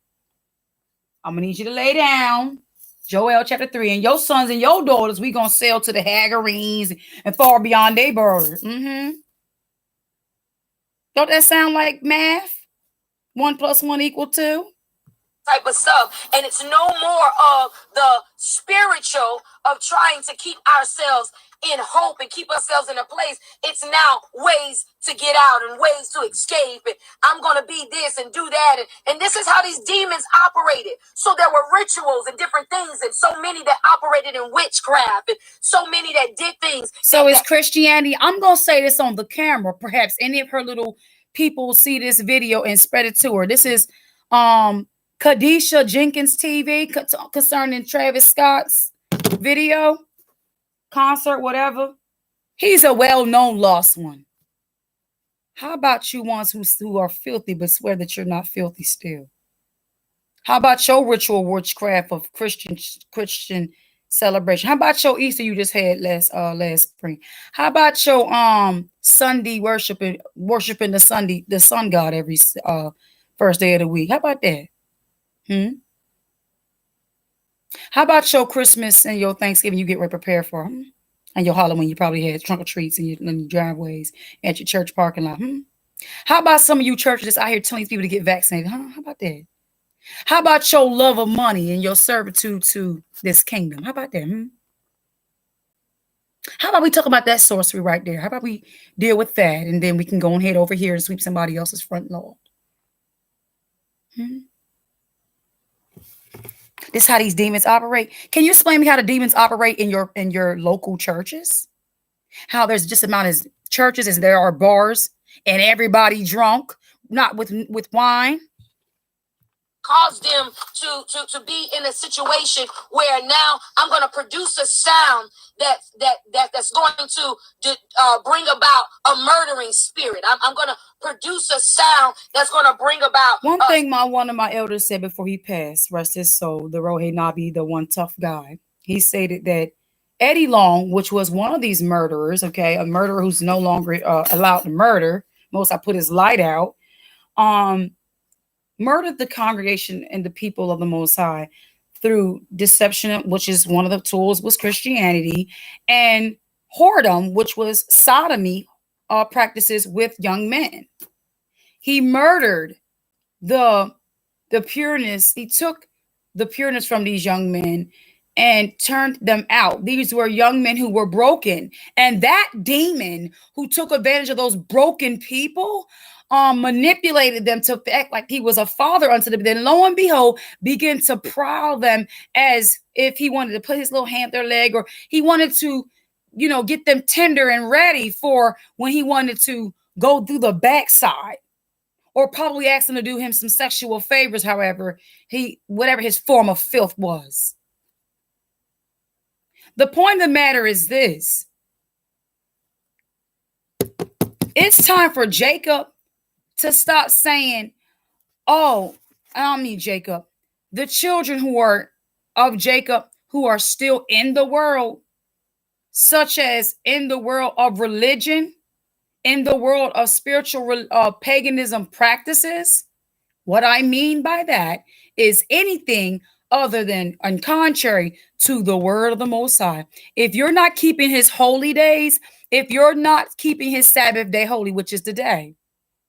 I'm gonna need you to lay down. Joel chapter 3, and your sons and your daughters, we gonna sell to the Hagarenes and far beyond their borders. Don't that sound like math? 1 + 1 = 2. Type of stuff. And it's no more of the spiritual of trying to keep ourselves in hope and keep ourselves in a place. It's now ways to get out and ways to escape. And I'm going to be this and do that. And this is how these demons operated. So there were rituals and different things, and so many that operated in witchcraft, and so many that did things. So is Christianity, I'm going to say this on the camera. Perhaps any of her little people will see this video and spread it to her. This is Kadisha Jenkins TV concerning Travis Scott's video, concert, whatever. He's a well-known lost one. How about you ones who are filthy but swear that you're not filthy still? How about your ritual witchcraft of Christian celebration? How about your Easter you just had last spring? How about your Sunday worshiping the sun god every first day of the week? How about that? How about your Christmas and your Thanksgiving you get ready prepared for? And your Halloween you probably had trunk or treats in your driveways at your church parking lot. How about some of you churches out here telling people to get vaccinated? How about that? How about your love of money and your servitude to this kingdom? How about that? How about we talk about that sorcery right there? How about we deal with that, and then we can go and head over here and sweep somebody else's front lawn? This is how these demons operate. Can you explain me how the demons operate in your local churches? How there's just amount of churches as there are bars and everybody drunk, not with wine. Cause them to be in a situation where now I'm going to produce a sound that's going to bring about a murdering spirit. I'm going to produce a sound that's going to bring about one thing. One of my elders said before he passed, rest his soul, the Rohe Nabi, the one tough guy. He stated that Eddie Long, which was one of these murderers, okay, a murderer who's no longer allowed to murder. Most I put his light out. Murdered the congregation and the people of the Most High through deception, which is one of the tools was Christianity, and whoredom, which was sodomy practices with young men. He murdered the pureness. He took the pureness from these young men and turned them out. These were young men who were broken. And that demon who took advantage of those broken people manipulated them to act like he was a father unto them. Then lo and behold, began to prowl them as if he wanted to put his little hand their leg, or he wanted to, get them tender and ready for when he wanted to go through the backside, or probably ask them to do him some sexual favors. However, whatever his form of filth was. The point of the matter is this. It's time for Jacob to stop saying, oh, I don't mean Jacob. The children who are of Jacob who are still in the world, such as in the world of religion, in the world of spiritual paganism practices. What I mean by that is anything other than and contrary to the word of the Most High. If you're not keeping his holy days, if you're not keeping his Sabbath day holy, which is today,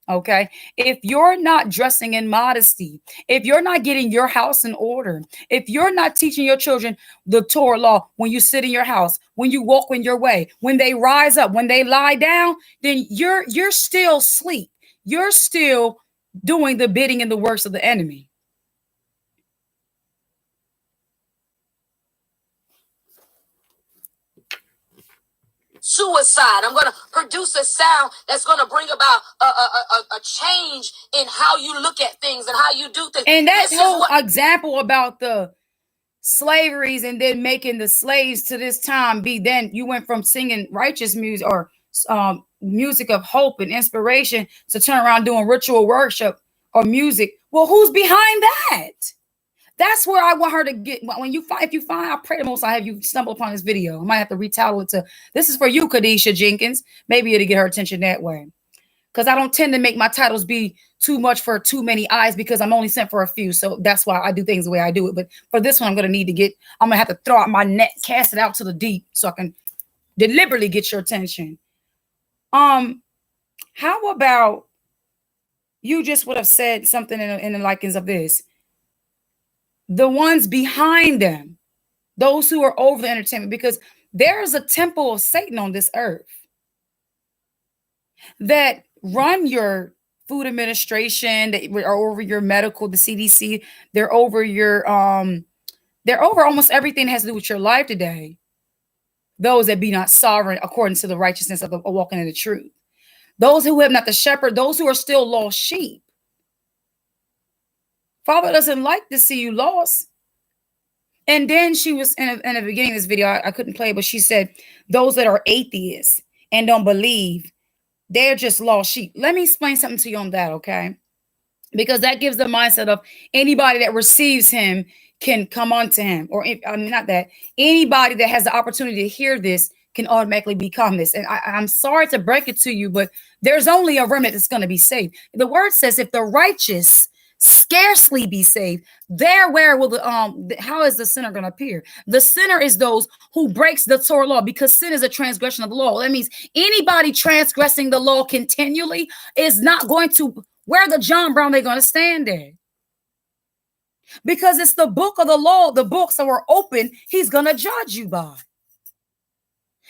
okay, if you're not dressing in modesty, if you're not getting your house in order, if you're not teaching your children the Torah law when you sit in your house, when you walk in your way, when they rise up, when they lie down, then you're still asleep. You're still doing the bidding and the works of the enemy. Suicide. I'm going to produce a sound that's going to bring about a change in how you look at things and how you do things. And that whole example about the slaveries and then making the slaves to this time be, then you went from singing righteous music or music of hope and inspiration to turn around doing ritual worship or music. Well, who's behind that? That's where I want her to get. When you find, if you find, I pray the Most I have you stumble upon this video. I might have to retitle it to, this is for you, Kadisha Jenkins. Maybe it'll get her attention that way. Because I don't tend to make my titles be too much for too many eyes, because I'm only sent for a few. So that's why I do things the way I do it. But for this one, I'm going to have to throw out my net, cast it out to the deep so I can deliberately get your attention. How about you just would have said something in the likings of this? The ones behind them, those who are over the entertainment, because there is a temple of Satan on this earth that run your food administration, that are over your medical, the CDC, they're over your they're over almost everything that has to do with your life today. Those that be not sovereign according to the righteousness of walking in the truth. Those who have not the shepherd, those who are still lost sheep. Father doesn't like to see you lost. And then she was in the beginning of this video, I couldn't play it, but she said, those that are atheists and don't believe, they're just lost sheep. Let me explain something to you on that, okay? Because that gives the mindset of anybody that receives him can come onto him. Or, I mean, not that. Anybody that has the opportunity to hear this can automatically become this. And I'm sorry to break it to you, but there's only a remnant that's going to be saved. The word says, if the righteous scarcely be saved, where will how is the sinner going to appear? The sinner is those who breaks the Torah law, because sin is a transgression of the law. That means anybody transgressing the law continually is not going to, where the John Brown they're going to stand at, because it's the book of the law, the books that were open, he's going to judge you by.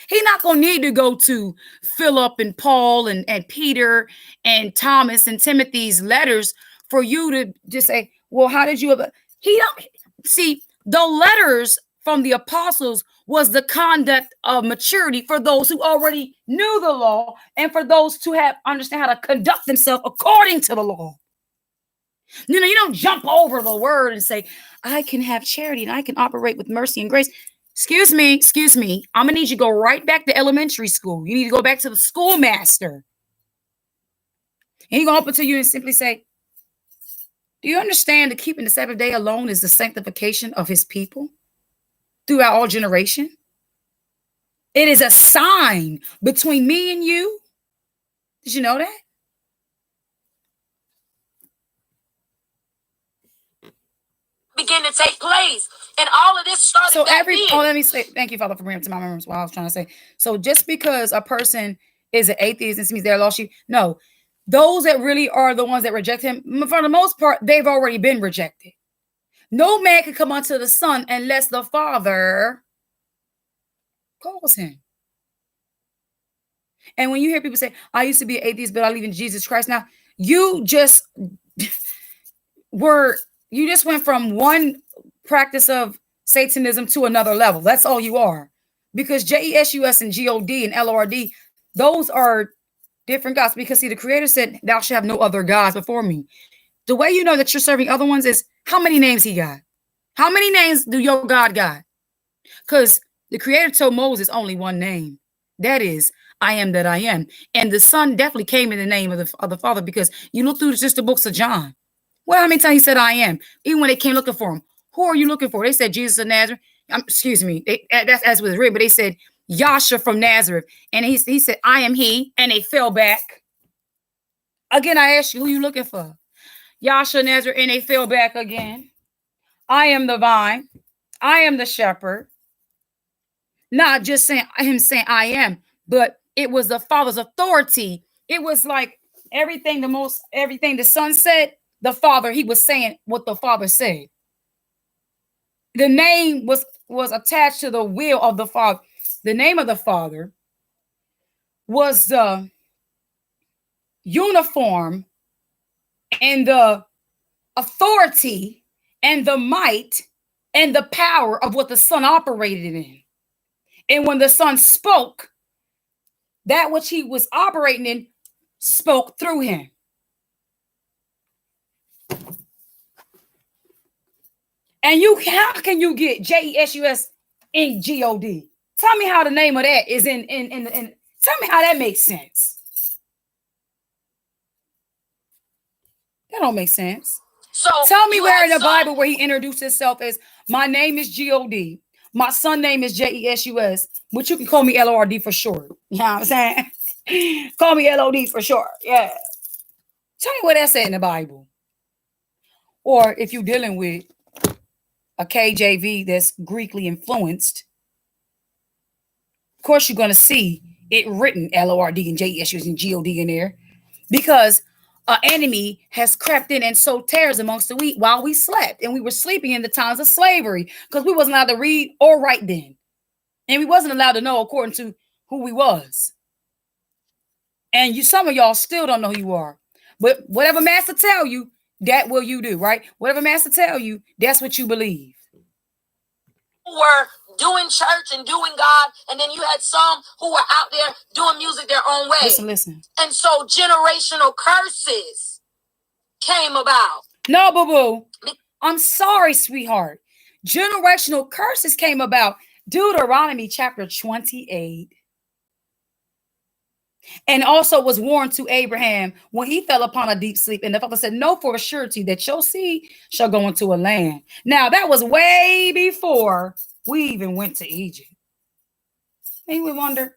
He's not going to need to go to Philip and Paul and Peter and Thomas and Timothy's letters for you to just say, well, how did you? He don't see the letters from the apostles was the conduct of maturity for those who already knew the law and for those who have understand how to conduct themselves according to the law. You know, you don't jump over the word and say, I can have charity and I can operate with mercy and grace. Excuse me. I'm gonna need you to go right back to elementary school. You need to go back to the schoolmaster. And he's gonna open to you and simply say, do you understand that keeping the Sabbath day alone is the sanctification of his people throughout all generation? It is a sign between me and you. Did you know that? Begin to take place. And all of this started So back then. let me say, thank you, Father, for bringing it to my remembrance what I was trying to say. So just because a person is an atheist, this means they're lost sheep. No, those that really are the ones that reject him, for the most part, they've already been rejected. No man can come unto the Son unless the Father calls him. And when you hear people say, I used to be an atheist, but I believe in Jesus Christ now, you just went from one practice of Satanism to another level. That's all you are. Because Jesus and God and Lord, those are different gods. Because see, the Creator said, thou shalt have no other gods before me. The way you know that you're serving other ones is how many names he got. How many names do your God got? Because the Creator told Moses only one name. That is, I am that I am. And the Son definitely came in the name of the Father, because you look through just the books of John. Well, how many times he said I am? Even when they came looking for him. Who are you looking for? They said Jesus of Nazareth. Excuse me. That's as was written, but they said Yasha from Nazareth. And he said, I am he. And they fell back. Again, I asked you, who you looking for? Yasha Nazareth. And they fell back again. I am the vine. I am the shepherd. Not just saying I am, but it was the Father's authority. It was like everything the Son said, the Father, he was saying what the Father said. The name was attached to the will of the Father. The name of the Father was the uniform and the authority and the might and the power of what the Son operated in. And when the Son spoke, that which he was operating in spoke through him. And how can you get Jesus in God? Tell me how the name of that is in tell me how that makes sense. That don't make sense. So tell me where in the Bible where he introduced himself as, my name is God. My son name is Jesus, but you can call me LORD for short. You know what I'm saying? Call me LOD for short. Yeah. Tell me where that's at in the Bible. Or if you're dealing with a KJV that's Greekly influenced, of course you're going to see it written LORD and Jesus and God in there, because an enemy has crept in and sowed tares amongst the wheat while we slept. And we were sleeping in the times of slavery because we wasn't allowed to read or write then. And we wasn't allowed to know according to who we was. And some of y'all still don't know who you are. But whatever master tell you, that will you do, right? Whatever master tell you, that's what you believe. Were doing church and doing God, and then you had some who were out there doing music their own way. Listen. And so generational curses came about. No, boo-boo. I'm sorry, sweetheart. Generational curses came about. Deuteronomy chapter 28. And also was warned to Abraham when he fell upon a deep sleep. And the Father said, know for a surety that your seed shall go into a land. Now, that was way before we even went to Egypt. And we wonder.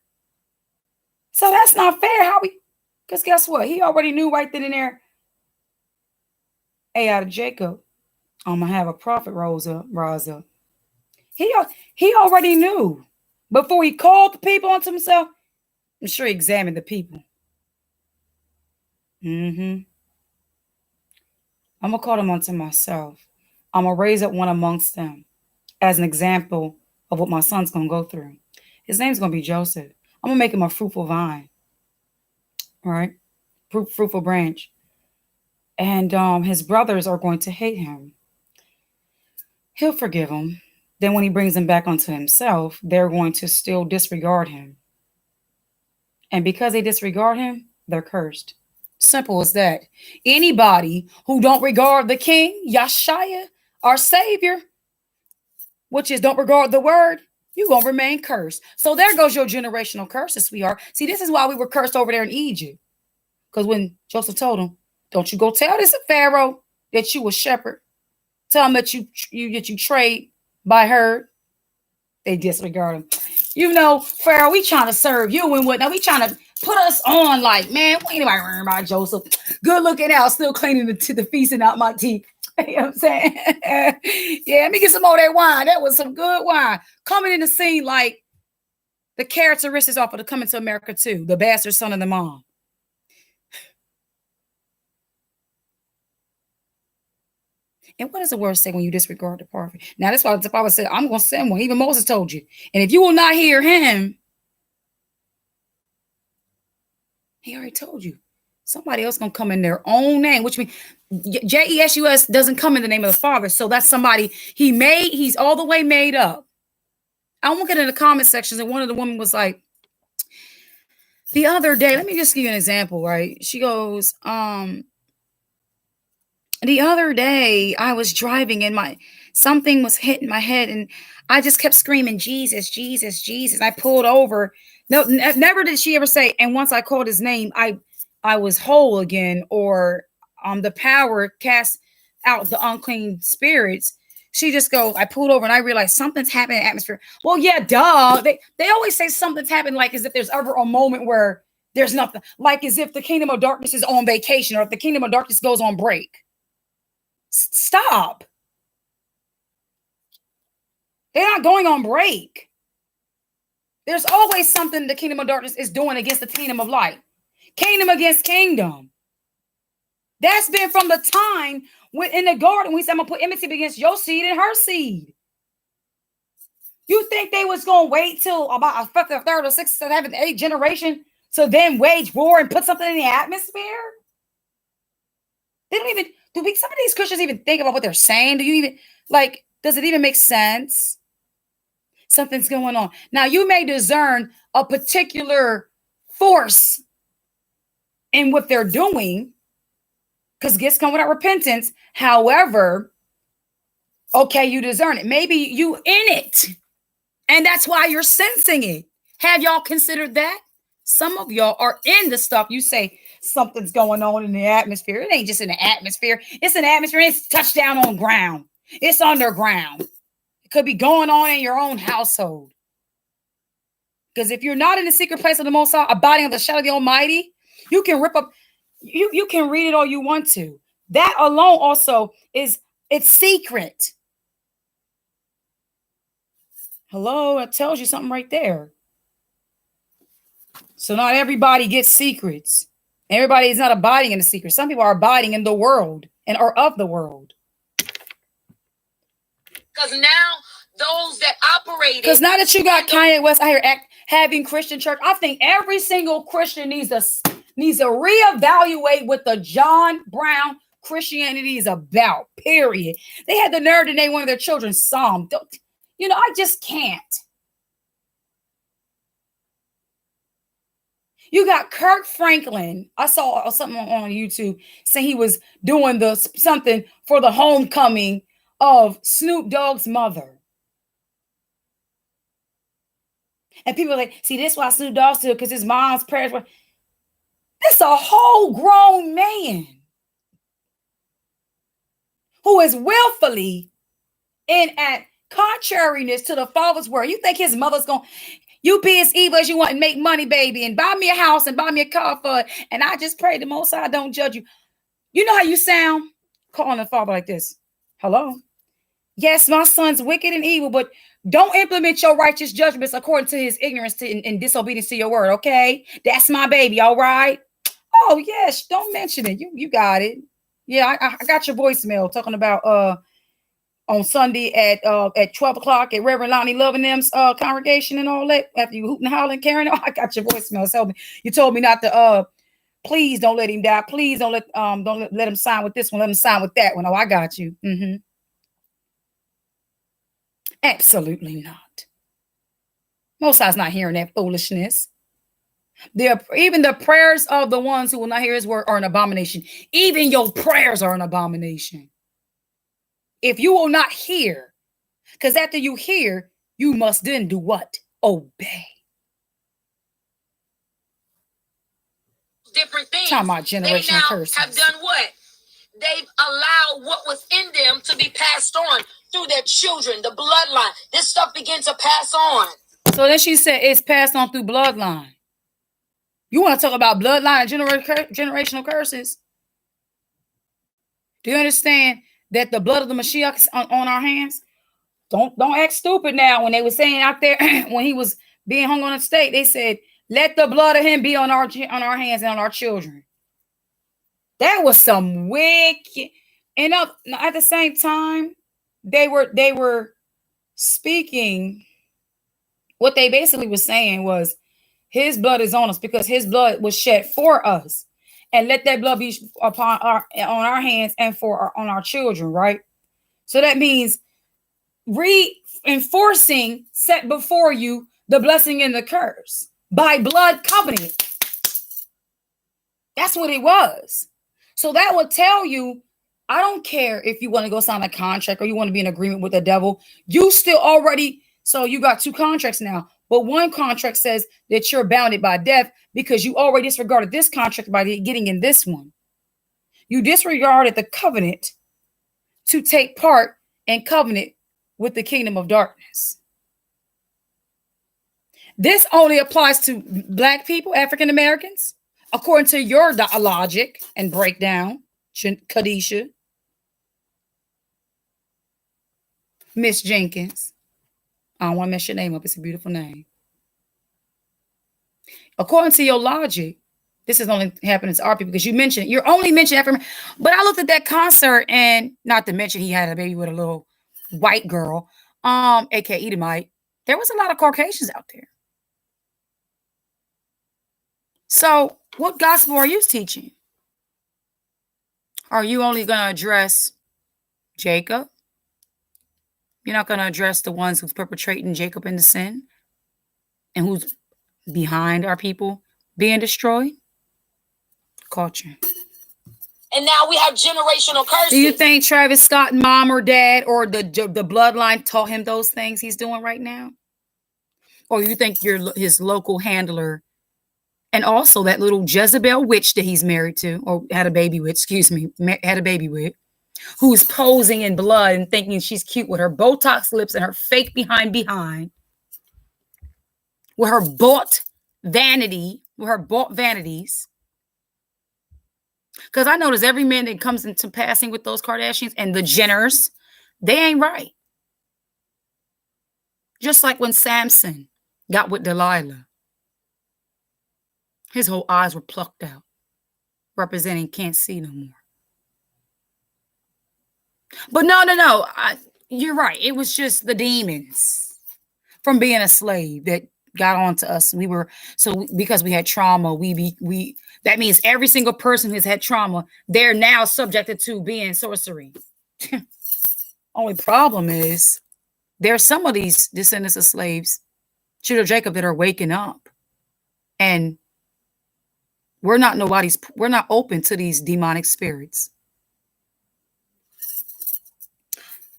So that's not fair. How we, because guess what? He already knew right then and there. Hey, out of Jacob, I'm going to have a prophet rise up. He already knew. Before he called the people unto himself, I'm sure he examined the people. I'm going to call them unto myself. I'm going to raise up one amongst them as an example of what my son's going to go through. His name's going to be Joseph. I'm going to make him a fruitful vine. All right? Fruitful branch. And his brothers are going to hate him. He'll forgive them. Then when he brings them back unto himself, they're going to still disregard him. And because they disregard him, they're cursed. Simple as that. Anybody who don't regard the King, Yeshua, our Savior, which is don't regard the word, you're going to remain cursed. So there goes your generational curses, sweetheart. See, this is why we were cursed over there in Egypt. Because when Joseph told him, don't you go tell this Pharaoh that you a shepherd. Tell him that you trade by herd. They disregard him. You know, Pharaoh, we trying to serve you and whatnot. We trying to put us on like, man, we ain't nobody worrying about Joseph. Good looking out, still cleaning the feasting out my teeth. You know what I'm saying? Yeah, let me get some more of that wine. That was some good wine. Coming in the scene like the characteristics off of the Coming to America too. The bastard son of the mom. And what does the word say when you disregard the prophet? Now, that's why the Bible said, I'm going to send one. Even Moses told you. And if you will not hear him, he already told you. Somebody else going to come in their own name, which means Jesus doesn't come in the name of the Father. So that's somebody he's all the way made up. I won't get in the comment sections. And one of the women was like, the other day, let me just give you an example, right? She goes, the other day I was driving and something was hitting my head and I just kept screaming, Jesus, Jesus, Jesus. I pulled over. No, never did she ever say, and once I called his name, I was whole again, or the power cast out the unclean spirits. She just goes, I pulled over and I realized something's happening in the atmosphere. Well, yeah, duh. They always say something's happened, like as if there's ever a moment where there's nothing, like as if the kingdom of darkness is on vacation or if the kingdom of darkness goes on break. Stop. They're not going on break. There's always something the kingdom of darkness is doing against the kingdom of light. Kingdom against kingdom. That's been from the time when in the garden we said, I'm going to put enmity against your seed and her seed. You think they was going to wait till about a fifth or third or sixth or seventh, eighth generation to then wage war and put something in the atmosphere? They don't even, some of these Christians even think about what they're saying? Does it even make sense? Something's going on. Now, you may discern a particular force in what they're doing because gifts come without repentance. However, okay, you discern it. Maybe you in it, and that's why you're sensing it. Have y'all considered that? Some of y'all are in the stuff you say something's going on in the atmosphere. It ain't just in the atmosphere. It's an atmosphere. It's touched down on ground. It's underground. It could be going on in your own household. Because if you're not in the secret place of the Most High, abiding under the shadow of the Almighty, you can rip up, you can read it all you want to. That alone also it's secret. Hello, it tells you something right there. So not everybody gets secrets. Everybody is not abiding in the secret. Some people are abiding in the world and are of the world. Because now those that operate. Because now that you got Kanye West out here having Christian church, I think every single Christian needs to reevaluate what the John Brown Christianity is about, period. They had the nerve to name one of their children Psalm. I just can't. You got Kirk Franklin. I saw something on YouTube saying he was doing something for the homecoming of Snoop Dogg's mother. And people are like, see, this is why Snoop Dogg stood, because his mom's prayers were. This a whole grown man who is willfully in at contrariness to the Father's word. You think his mother's going, you be as evil as you want and make money, baby, and buy me a house and buy me a car for it. And I just pray the Most High don't judge you. You know how you sound calling the Father like this. Hello? Yes, my son's wicked and evil, but don't implement your righteous judgments according to his ignorance and disobedience to your word, okay? That's my baby, all right? Oh, yes, don't mention it. You got it. Yeah, I got your voicemail talking about on Sunday at 12 o'clock at Reverend Lonnie Loving them's congregation and all that. After you hooting and hollering, Karen, I got your voicemail. So you told me not to please don't let him die. Please don't let him sign with this one. Let him sign with that one. Oh, I got you. Absolutely not. Most High's not hearing that foolishness. Even the prayers of the ones who will not hear his word are an abomination. Even your prayers are an abomination. If you will not hear, because after you hear, you must then do what? Obey. Different things. Talking about generational they now curses. have done what? They've allowed what was in them to be passed on through their children, the bloodline. This stuff begins to pass on. So then she said it's passed on through bloodline. You want to talk about bloodline and generational curses? Do you understand that the blood of the Mashiach is on our hands? Don't act stupid now. When they were saying out there, when he was being hung on a stake, they said, let the blood of him be on our hands and on our children. That was some wicked. And at the same time, they were speaking. What they basically were saying was, his blood is on us because his blood was shed for us. And let that blood be on our hands and on our children, right? So that means reinforcing set before you the blessing and the curse by blood covenant. That's what it was. So that would tell you, I don't care if you want to go sign a contract or you want to be in agreement with the devil. You still already, so you got two contracts now. But one contract says that you're bounded by death because you already disregarded this contract by getting in this one. You disregarded the covenant to take part in covenant with the kingdom of darkness. This only applies to Black people, African Americans, according to your logic and breakdown, Kadisha. Miss Jenkins. I don't want to mess your name up. It's a beautiful name. According to your logic, this is only happening to our people because you're only mentioning African. But I looked at that concert, and not to mention he had a baby with a little white girl, aka Edomite. There was a lot of Caucasians out there. So what gospel are you teaching? Are you only going to address Jacob? You're not going to address the ones who's perpetrating Jacob into sin and who's behind our people being destroyed? Culture. And now we have generational curses. Do you think Travis Scott, mom or dad, or the bloodline taught him those things he's doing right now? Or you think you're his local handler, and also that little Jezebel witch that he's married to, or had a baby with, who's posing in blood and thinking she's cute with her Botox lips and her fake behind, with her bought vanities. Because I notice every man that comes into passing with those Kardashians and the Jenners, they ain't right. Just like when Samson got with Delilah. His whole eyes were plucked out, representing can't see no more. But no. You're right. It was just the demons from being a slave that got onto us. Because we had trauma, that means every single person who's had trauma, they're now subjected to being sorcery. Only problem is there's some of these descendants of slaves, children of Jacob, that are waking up, and we're not open to these demonic spirits.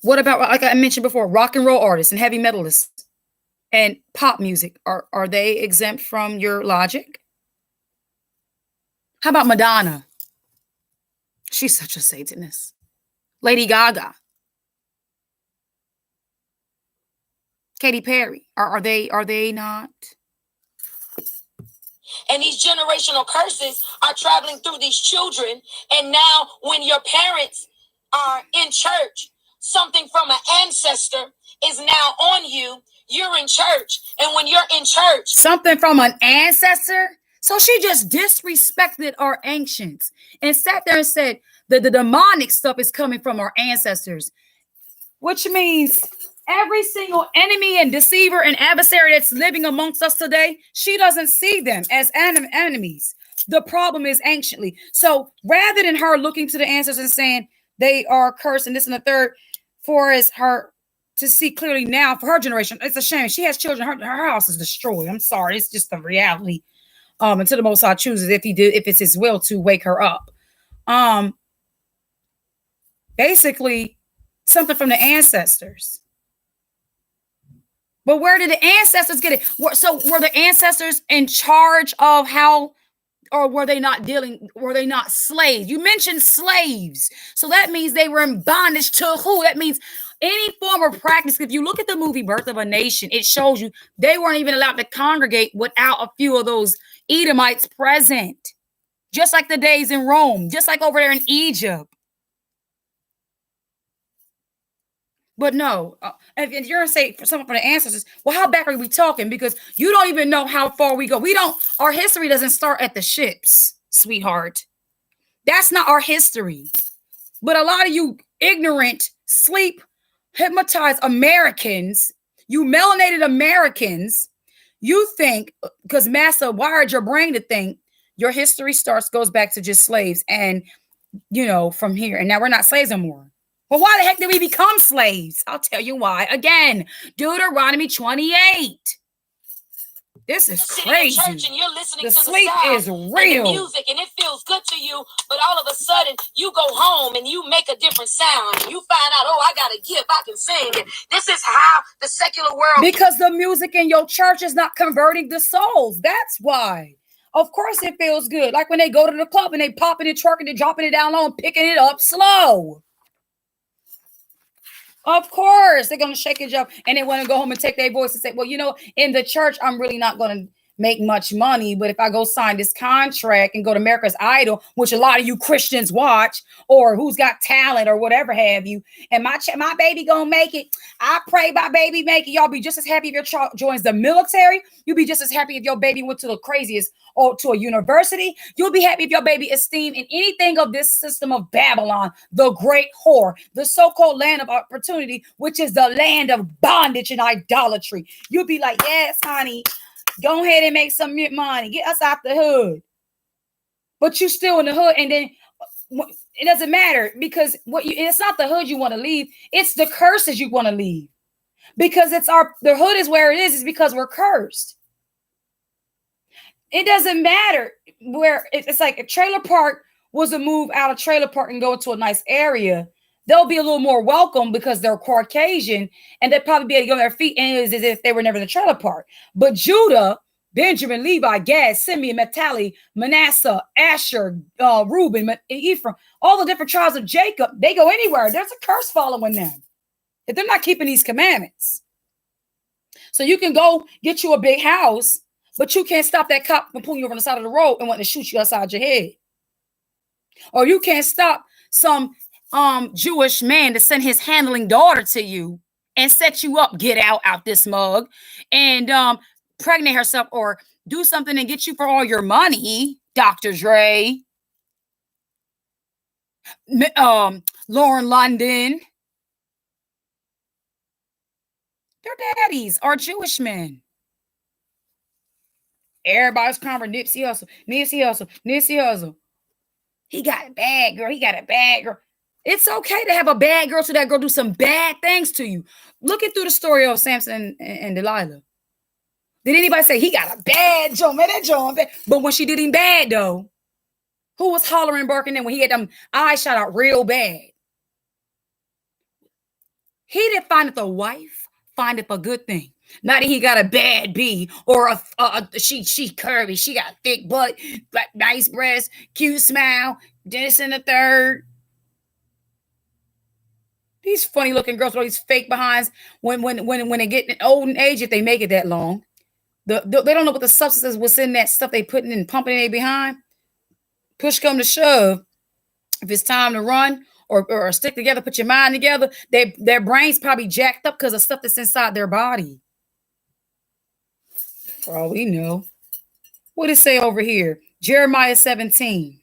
What about, like I mentioned before, rock and roll artists and heavy metalists and pop music? Are they exempt from your logic? How about Madonna? She's such a Satanist. Lady Gaga. Katy Perry. Are they not? And these generational curses are traveling through these children. And now when your parents are in church, something from an ancestor is now on you. You're in church. And when you're in church, something from an ancestor? So she just disrespected our ancients and sat there and said that the demonic stuff is coming from our ancestors, which means every single enemy and deceiver and adversary that's living amongst us today, she doesn't see them as enemies. The problem is anciently. So rather than her looking to the ancestors and saying they are cursed and this and the third, for as her to see clearly now for her generation, it's a shame. She has children. Her house is destroyed. I'm sorry. It's just the reality. Until the Most High chooses, if it's his will to wake her up. Basically something from the ancestors. But where did the ancestors get it? So were the ancestors in charge of how, or were they not slaves? You mentioned slaves. So that means they were in bondage to who? That means any form of practice. If you look at the movie Birth of a Nation, it shows you they weren't even allowed to congregate without a few of those Edomites present. Just like the days in Rome, just like over there in Egypt. But no, if you're going to say for something for the ancestors, well, how back are we talking? Because you don't even know how far we go. Our history doesn't start at the ships, sweetheart. That's not our history. But a lot of you ignorant, sleep, hypnotized Americans, you melanated Americans, you think, because Massa wired your brain to think your history goes back to just slaves and, from here. And now we're not slaves anymore. Well, why the heck did we become slaves? I'll tell you why. Again, Deuteronomy 28. This is crazy. Church and you're listening the to sleep the is real. and the music, and it feels good to you. But all of a sudden, you go home and you make a different sound. You find out, I got a gift. I can sing. And this is how the secular world. Because the music in your church is not converting the souls. That's why. Of course, it feels good. Like when they go to the club and they popping it, twerking it, dropping it down low, and picking it up slow. Of course, they're going to shake it up and they want to go home and take their voice and say, well, in the church, I'm really not going to make much money. But if I go sign this contract and go to America's Idol, which a lot of you Christians watch, or Who's Got Talent or whatever have you, and my baby going to make it. I pray my baby make it. Y'all be just as happy if your child joins the military. You'll be just as happy if your baby went to the craziest or to a university. You'll be happy if your baby is esteemed in anything of this system of Babylon, the great whore, the so-called land of opportunity, which is the land of bondage and idolatry. You'll be like, yes, honey, go ahead and make some money. Get us out the hood. But you still in the hood, and then it doesn't matter because it's not the hood you want to leave. It's the curses you want to leave. Because the hood is where it is because we're cursed. It doesn't matter where it's like a trailer park was a move out of trailer park and go into a nice area. They'll be a little more welcome because they're Caucasian and they'd probably be able to get on their feet and as if they were never in the trailer park. But Judah, Benjamin, Levi, Gad, Simeon, Naphtali, Manasseh, Asher, Reuben, Ephraim, all the different tribes of Jacob, they go anywhere. There's a curse following them if they're not keeping these commandments. So you can go get you a big house, but you can't stop that cop from pulling you over on the side of the road and wanting to shoot you outside your head. Or you can't stop some Jewish man to send his handling daughter to you and set you up, get out this mug, and pregnate herself or do something and get you for all your money, Dr. Dre, Lauren London. Their daddies are Jewish men. Everybody's crying for Nipsey Hussle. He got a bad girl. It's okay to have a bad girl so that girl do some bad things to you. Looking through the story of Samson and Delilah. Did anybody say he got a bad joint? Man, that joint bad. But when she did him bad, though, who was hollering, barking then when he had them eyes shot out real bad? He that findeth a wife findeth a good thing. Not that he got a bad B or she curvy, she got thick butt, nice breasts, cute smile, this and the third. These funny looking girls with all these fake behinds when they get in old age, if they make it that long, they don't know what the substances was in that stuff they putting in pumping in their behind. Push come to shove, if it's time to run or stick together, put your mind together, their brains probably jacked up because of stuff that's inside their body. For all we know. What does it say over here? Jeremiah 17.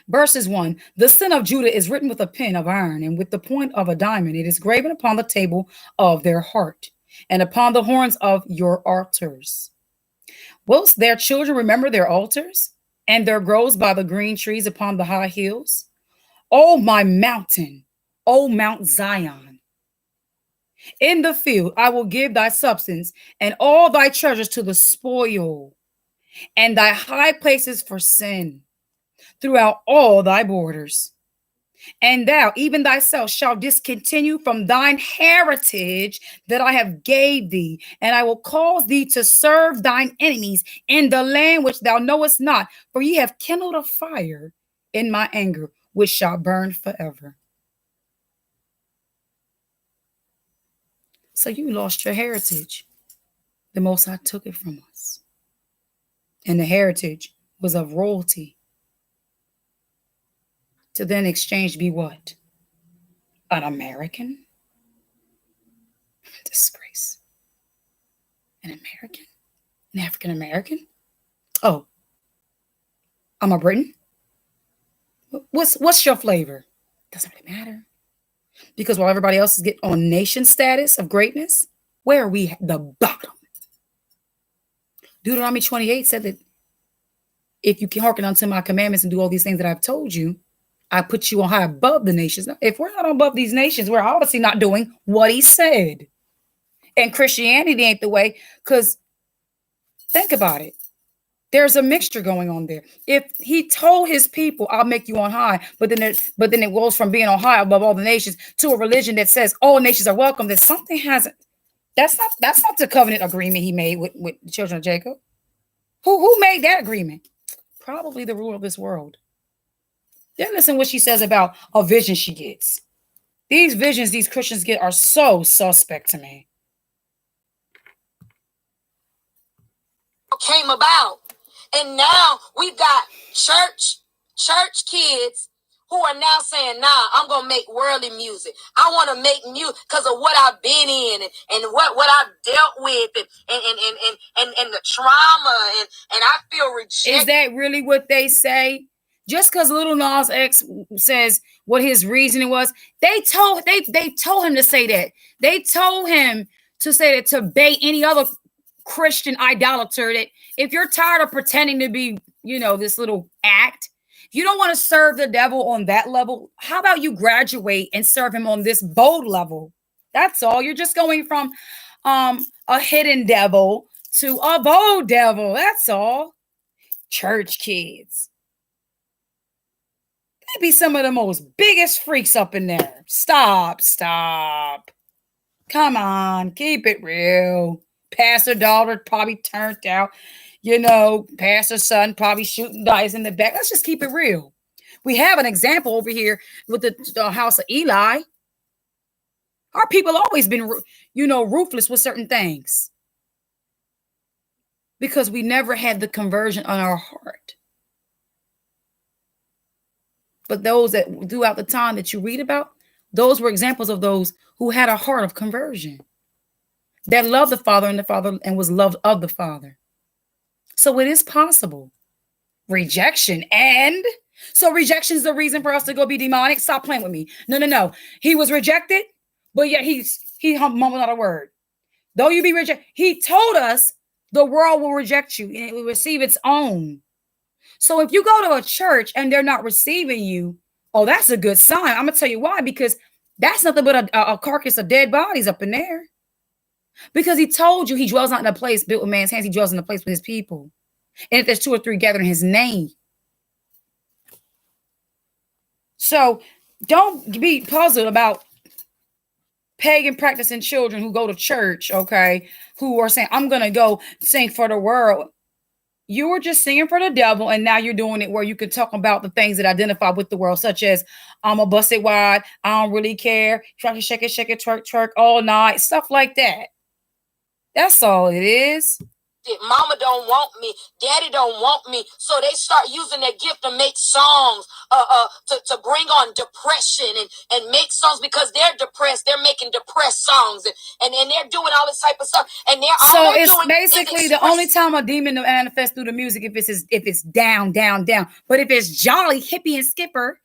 Verses 1. The sin of Judah is written with a pen of iron, and with the point of a diamond. It is graven upon the table of their heart, and upon the horns of your altars. Whilst their children remember their altars, and their groves by the green trees upon the high hills. O my mountain, O Mount Zion. In the field I will give thy substance, and all thy treasures to the spoil, and thy high places for sin, throughout all thy borders. And thou, even thyself, shalt discontinue from thine heritage that I have gave thee, and I will cause thee to serve thine enemies in the land which thou knowest not, for ye have kindled a fire in my anger, which shall burn forever. So you lost your heritage. The Most High took it from us. And the heritage was of royalty. To then exchange be what? An American? Disgrace. An American? An African American? Oh, I'm a Briton? What's your flavor? Doesn't really matter. Because while everybody else is getting on nation status of greatness, where are we at the bottom? Deuteronomy 28 said that if you can hearken unto my commandments and do all these things that I've told you, I put you on high above the nations. Now, if we're not above these nations, we're obviously not doing what he said. And Christianity ain't the way, because think about it. There's a mixture going on there. If he told his people, I'll make you on high, but then it goes from being on high above all the nations to a religion that says all nations are welcome, that something hasn't. That's not the covenant agreement he made with the children of Jacob. Who made that agreement? Probably the ruler of this world. Then listen what she says about a vision she gets. These visions these Christians get are so suspect to me. Came about. And now we've got church kids who are now saying, nah, I'm going to make worldly music. I want to make music because of what I've been in and what I've dealt with and the trauma and I feel rejected. Is that really what they say? Just because Little Nas X says what his reasoning was, they told him to say that. They told him to say that to bait any other Christian idolater, that if you're tired of pretending to be, this little act, if you don't want to serve the devil on that level, how about you graduate and serve him on this bold level? That's all. You're just going from a hidden devil to a bold devil. That's all. Church kids. They be some of the most biggest freaks up in there. Stop. Come on, keep it real. Pastor daughter probably turned out, pastor son probably shooting dice in the back. Let's just keep it real. We have an example over here with the house of Eli. Our people always been, ruthless with certain things because we never had the conversion on our heart. But those that throughout the time that you read about, those were examples of those who had a heart of conversion, that loved the Father and was loved of the Father. So it is possible. Rejection. And so rejection is the reason for us to go be demonic. Stop playing with me. No. He was rejected, but yet he mumbled not a word. Though you be rejected, he told us the world will reject you and it will receive its own. So if you go to a church and they're not receiving you, oh, that's a good sign. I'm going to tell you why, because that's nothing but a carcass of dead bodies up in there. Because he told you he dwells not in a place built with man's hands. He dwells in a place with his people. And if there's 2 or 3 gathered in his name. So don't be puzzled about pagan practicing children who go to church, okay, who are saying, I'm going to go sing for the world. You were just singing for the devil, and now you're doing it where you can talk about the things that identify with the world, such as I'm a bust it wide, I don't really care, try to shake it, twerk, twerk all night, stuff like that. That's all it is. Mama don't want me, daddy don't want me, so they start using their gift to make songs to bring on depression and make songs because they're depressed. They're making depressed songs and they're doing all this type of stuff, and so it's basically the only time a demon manifests through the music if it's down, but if it's jolly, hippie, and skipper,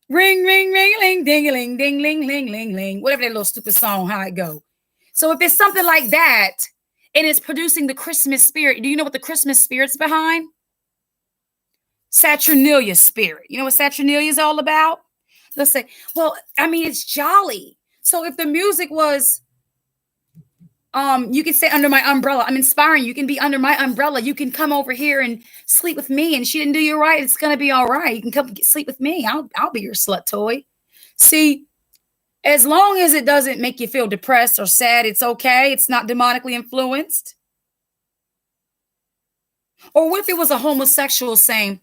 ring ring ring ling ding ling ding ling ling ling ling, whatever that little stupid song, how it go. So if it's something like that, it is producing the Christmas spirit. Do you know what the Christmas spirit's behind? Saturnalia spirit. You know what Saturnalia is all about? They'll say, well, I mean, it's jolly. So if the music was, you can say under my umbrella, I'm inspiring. You can be under my umbrella. You can come over here and sleep with me. And she didn't do you right. It's going to be all right. You can come sleep with me. I'll be your slut toy. See, as long as it doesn't make you feel depressed or sad, it's okay. It's not demonically influenced. Or what if it was a homosexual saying,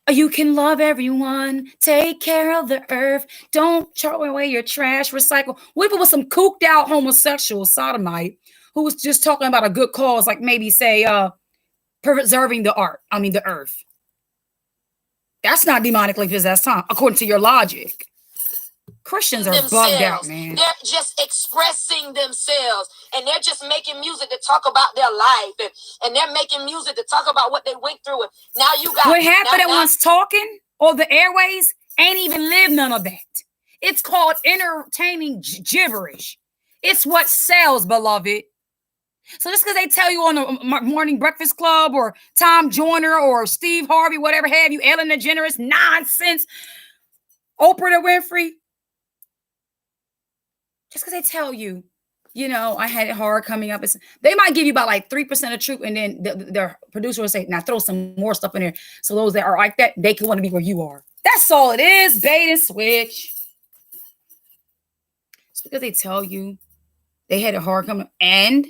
you can love everyone, take care of the earth, don't throw away your trash, recycle. What if it was some cooked out homosexual sodomite who was just talking about a good cause, like maybe say preserving the earth? That's not demonically possessed, huh? According to your logic. Christians are bugged out, man. They're just expressing themselves, and they're just making music to talk about their life, and they're making music to talk about what they went through. And now you got what half of the ones talking or the airways ain't even lived none of that. It's called entertaining gibberish. It's what sells, beloved. So just because they tell you on the Morning Breakfast Club or Tom Joyner or Steve Harvey, whatever have you, Ellen DeGeneres, nonsense, Oprah Winfrey. Just because they tell you, I had it hard coming up. They might give you about like 3% of truth, and then the producer will say, now throw some more stuff in there. So those that are like that, they can want to be where you are. That's all it is, bait and switch. Just because they tell you they had it hard coming, and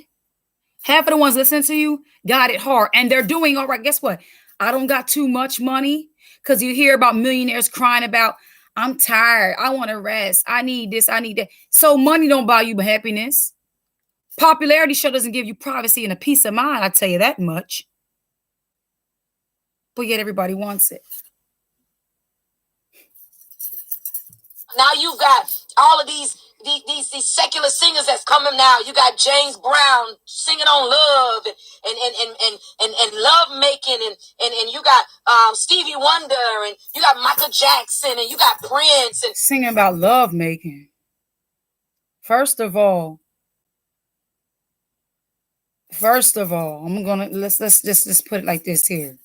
half of the ones listening to you got it hard, and they're doing all right. Guess what? I don't got too much money, because you hear about millionaires crying about, I'm tired. I want to rest. I need this. I need that. So money don't buy you happiness. Popularity sure doesn't give you privacy and a peace of mind. I tell you that much. But yet everybody wants it. Now you've got all of these secular singers that's coming now. You got James Brown singing on love and love making, and you got Stevie Wonder, and you got Michael Jackson, and you got Prince, and singing about love making. First of all, I'm gonna let's just put it like this here.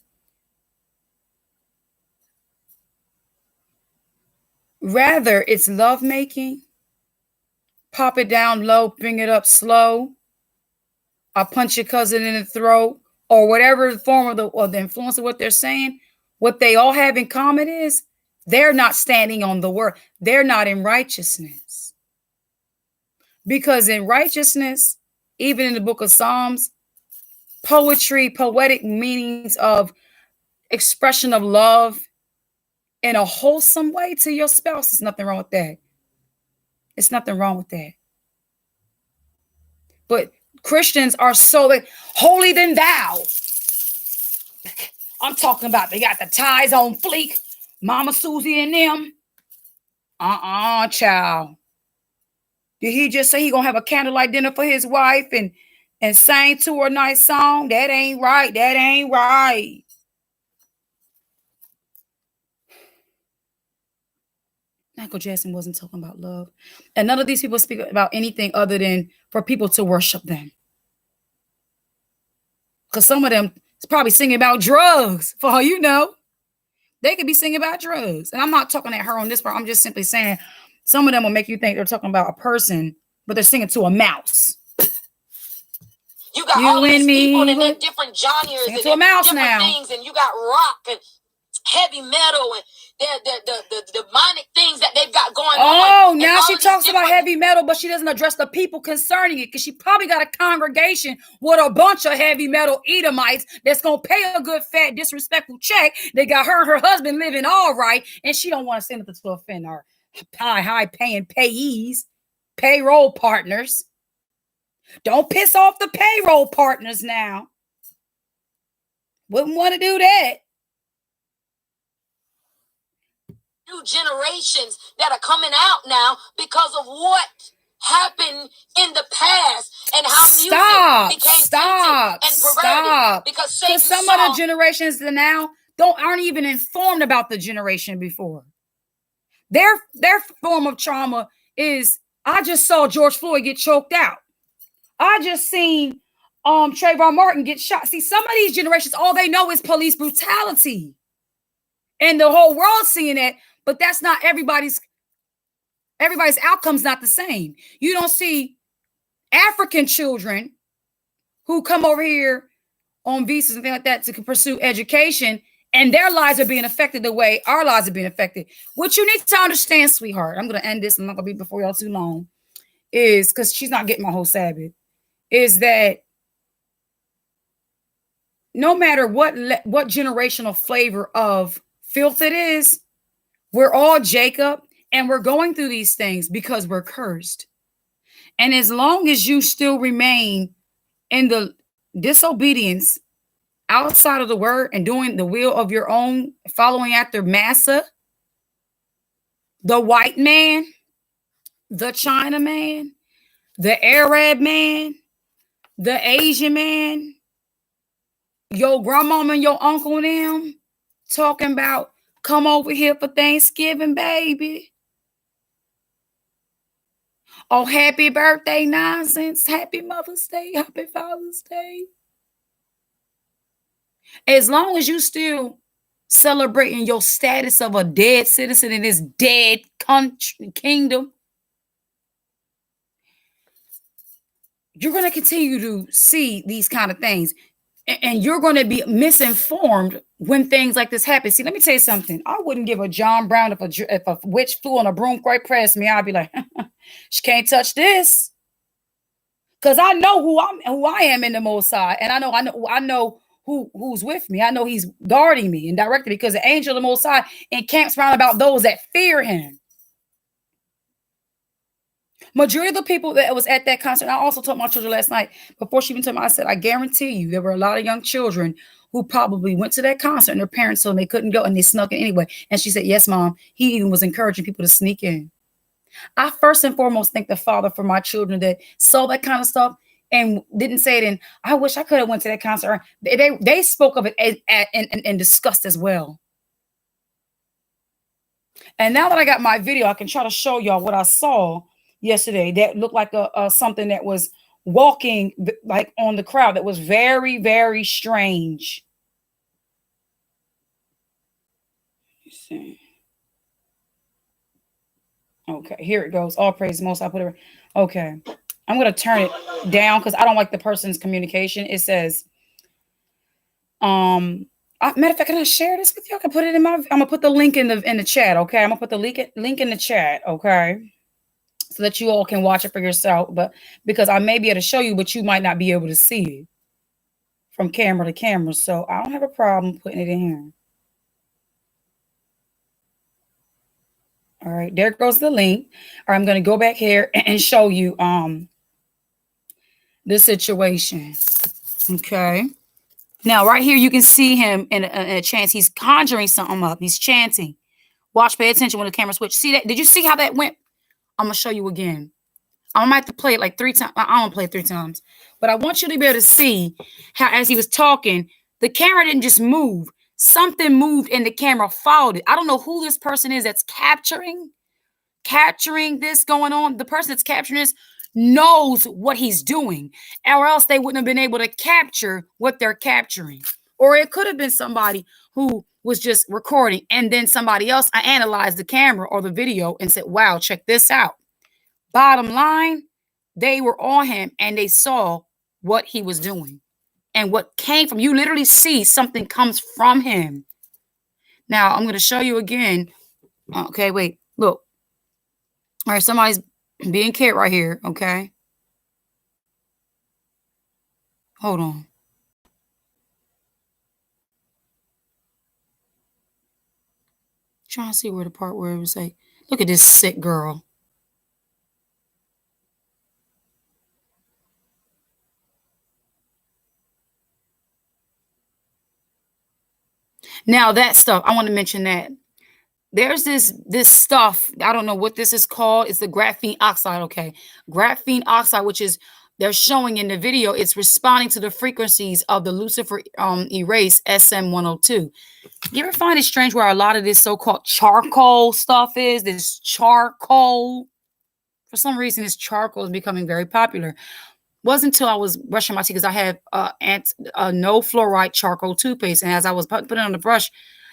Rather, it's love making. Pop it down low, bring it up slow. I'll punch your cousin in the throat, or whatever form of the influence of what they're saying. What they all have in common is they're not standing on the word. They're not in righteousness. Because in righteousness, even in the book of Psalms, poetic meanings of expression of love in a wholesome way to your spouse, there's nothing wrong with that. It's nothing wrong with that. But Christians are so like, holy than thou. I'm talking about they got the ties on fleek. Mama Susie and them. Child. Did he just say he gonna have a candlelight dinner for his wife and sing to her a nice song? That ain't right. That ain't right. Michael Jackson wasn't talking about love. And none of these people speak about anything other than for people to worship them. Because some of them is probably singing about drugs, for all you know. They could be singing about drugs. And I'm not talking at her on this part. I'm just simply saying some of them will make you think they're talking about a person, but they're singing to a mouse. You got all these people in their different genres and to a mouse different now. Things, and you got rock and heavy metal, and the demonic things that they've got going on. Oh, now she talks about heavy metal, but she doesn't address the people concerning it, because she probably got a congregation with a bunch of heavy metal Edomites that's going to pay a good, fat, disrespectful check. They got her and her husband living all right, and she don't want to send it to offend her high-paying payees, payroll partners. Don't piss off the payroll partners now. Wouldn't want to do that. New generations that are coming out now because of what happened in the past and how music became tainted and perverted. Because some of the generations that now aren't even informed about the generation before. Their form of trauma is, I just saw George Floyd get choked out. I just seen Trayvon Martin get shot. See, some of these generations, all they know is police brutality. And the whole world's seeing it, but that's not everybody's outcome's not the same. You don't see African children who come over here on visas and things like that to pursue education, and their lives are being affected the way our lives are being affected. What you need to understand, sweetheart, I'm going to end this, I'm not going to be before y'all too long, is because she's not getting my whole Sabbath, is that no matter what generational flavor of filth it is, we're all Jacob, and we're going through these things because we're cursed. And as long as you still remain in the disobedience outside of the word and doing the will of your own, following after Massa, the white man, the China man, the Arab man, the Asian man, your grandmama and your uncle and them talking about, come over here for Thanksgiving, baby. Oh, happy birthday nonsense. Happy Mother's Day. Happy Father's Day. As long as you still celebrating your status of a dead citizen in this dead country, kingdom, you're going to continue to see these kind of things. And you're going to be misinformed when things like this happen. See, let me tell you something. I wouldn't give a John Brown if a witch flew on a broom quite pressed me. I'd be like, she can't touch this, because I know who I am in the Most High, and I know who's with me. I know He's guarding me and directing me, because the angel of the Most High encamps round about those that fear Him. Majority of the people that was at that concert, I also told my children last night, before she even told me, I said, I guarantee you there were a lot of young children who probably went to that concert and their parents told them they couldn't go and they snuck in anyway. And she said, yes, Mom. He even was encouraging people to sneak in. I first and foremost thank the Father for my children that saw that kind of stuff and didn't say it in, I wish I could have went to that concert. They spoke of it in disgust as well. And now that I got my video, I can try to show y'all what I saw yesterday that looked like something that was walking like on the crowd that was very, very strange. Let's see. Okay, here it goes. All praise most. I put it. Okay, I'm gonna turn it down because I don't like the person's communication. It says, matter of fact, can I share this with you? I can put it in I'm gonna put the link in the chat. Okay, I'm gonna put the link in the chat. Okay. So that you all can watch it for yourself, but because I may be able to show you, but you might not be able to see it from camera to camera. So I don't have a problem putting it in here. All right, there goes the link. All right, I'm going to go back here and show you the situation. Okay. Now, right here, you can see him in a chant. He's conjuring something up. He's chanting. Watch, pay attention when the camera switch. See that? Did you see how that went? I'm going to show you again. I might have to play it like 3 times. I don't play it 3 times. But I want you to be able to see how, as he was talking, the camera didn't just move. Something moved and the camera followed it. I don't know who this person is that's capturing this going on. The person that's capturing this knows what he's doing, or else they wouldn't have been able to capture what they're capturing. Or it could have been somebody who was just recording, and then somebody else analyzed the camera or the video and said, wow, check this out. Bottom line, they were on him and they saw what he was doing and what came from. You literally see something comes from him. Now I'm going to show you again. Okay, wait, look. All right, somebody's being carried right here. Okay. Hold on. Trying to see where the part where it was like, look at this sick girl. Now that stuff, I want to mention that. There's this stuff, I don't know what this is called. It's the graphene oxide, okay? Graphene oxide, which is they're showing in the video, it's responding to the frequencies of the Lucifer erase SM102. You ever find it strange where a lot of this so-called charcoal stuff is? This charcoal. For some reason, this charcoal is becoming very popular. Wasn't until I was brushing my teeth because I have no fluoride charcoal toothpaste. And as I was putting it on the brush,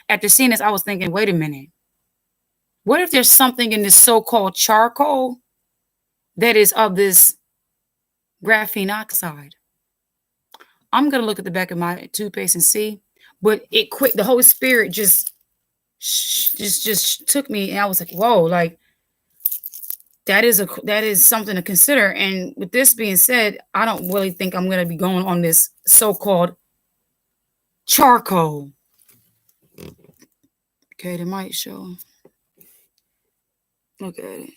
after seeing this, I was thinking, wait a minute. What if there's something in this so-called charcoal that is of this graphene oxide? I'm going to look at the back of my toothpaste and see. But it quit. The Holy Spirit just took me. And I was like, whoa, like, that is something to consider. And with this being said, I don't really think I'm going to be going on this so-called charcoal. Okay, they might show. Look at it.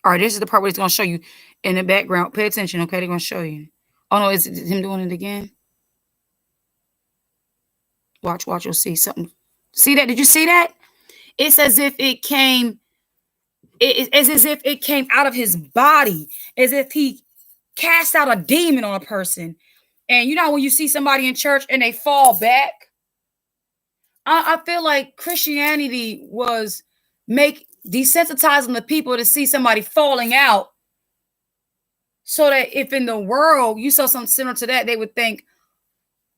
All right, this is the part where it's going to show you in the background. Pay attention, okay? They're going to show you. Oh, no, is it him doing it again? Watch, you'll see something. See that? Did you see that? It's as if it came, it's as if it came out of his body, as if he cast out a demon on a person. And you know when you see somebody in church and they fall back? I feel like Christianity was desensitizing the people to see somebody falling out, so that if in the world you saw something similar to that, they would think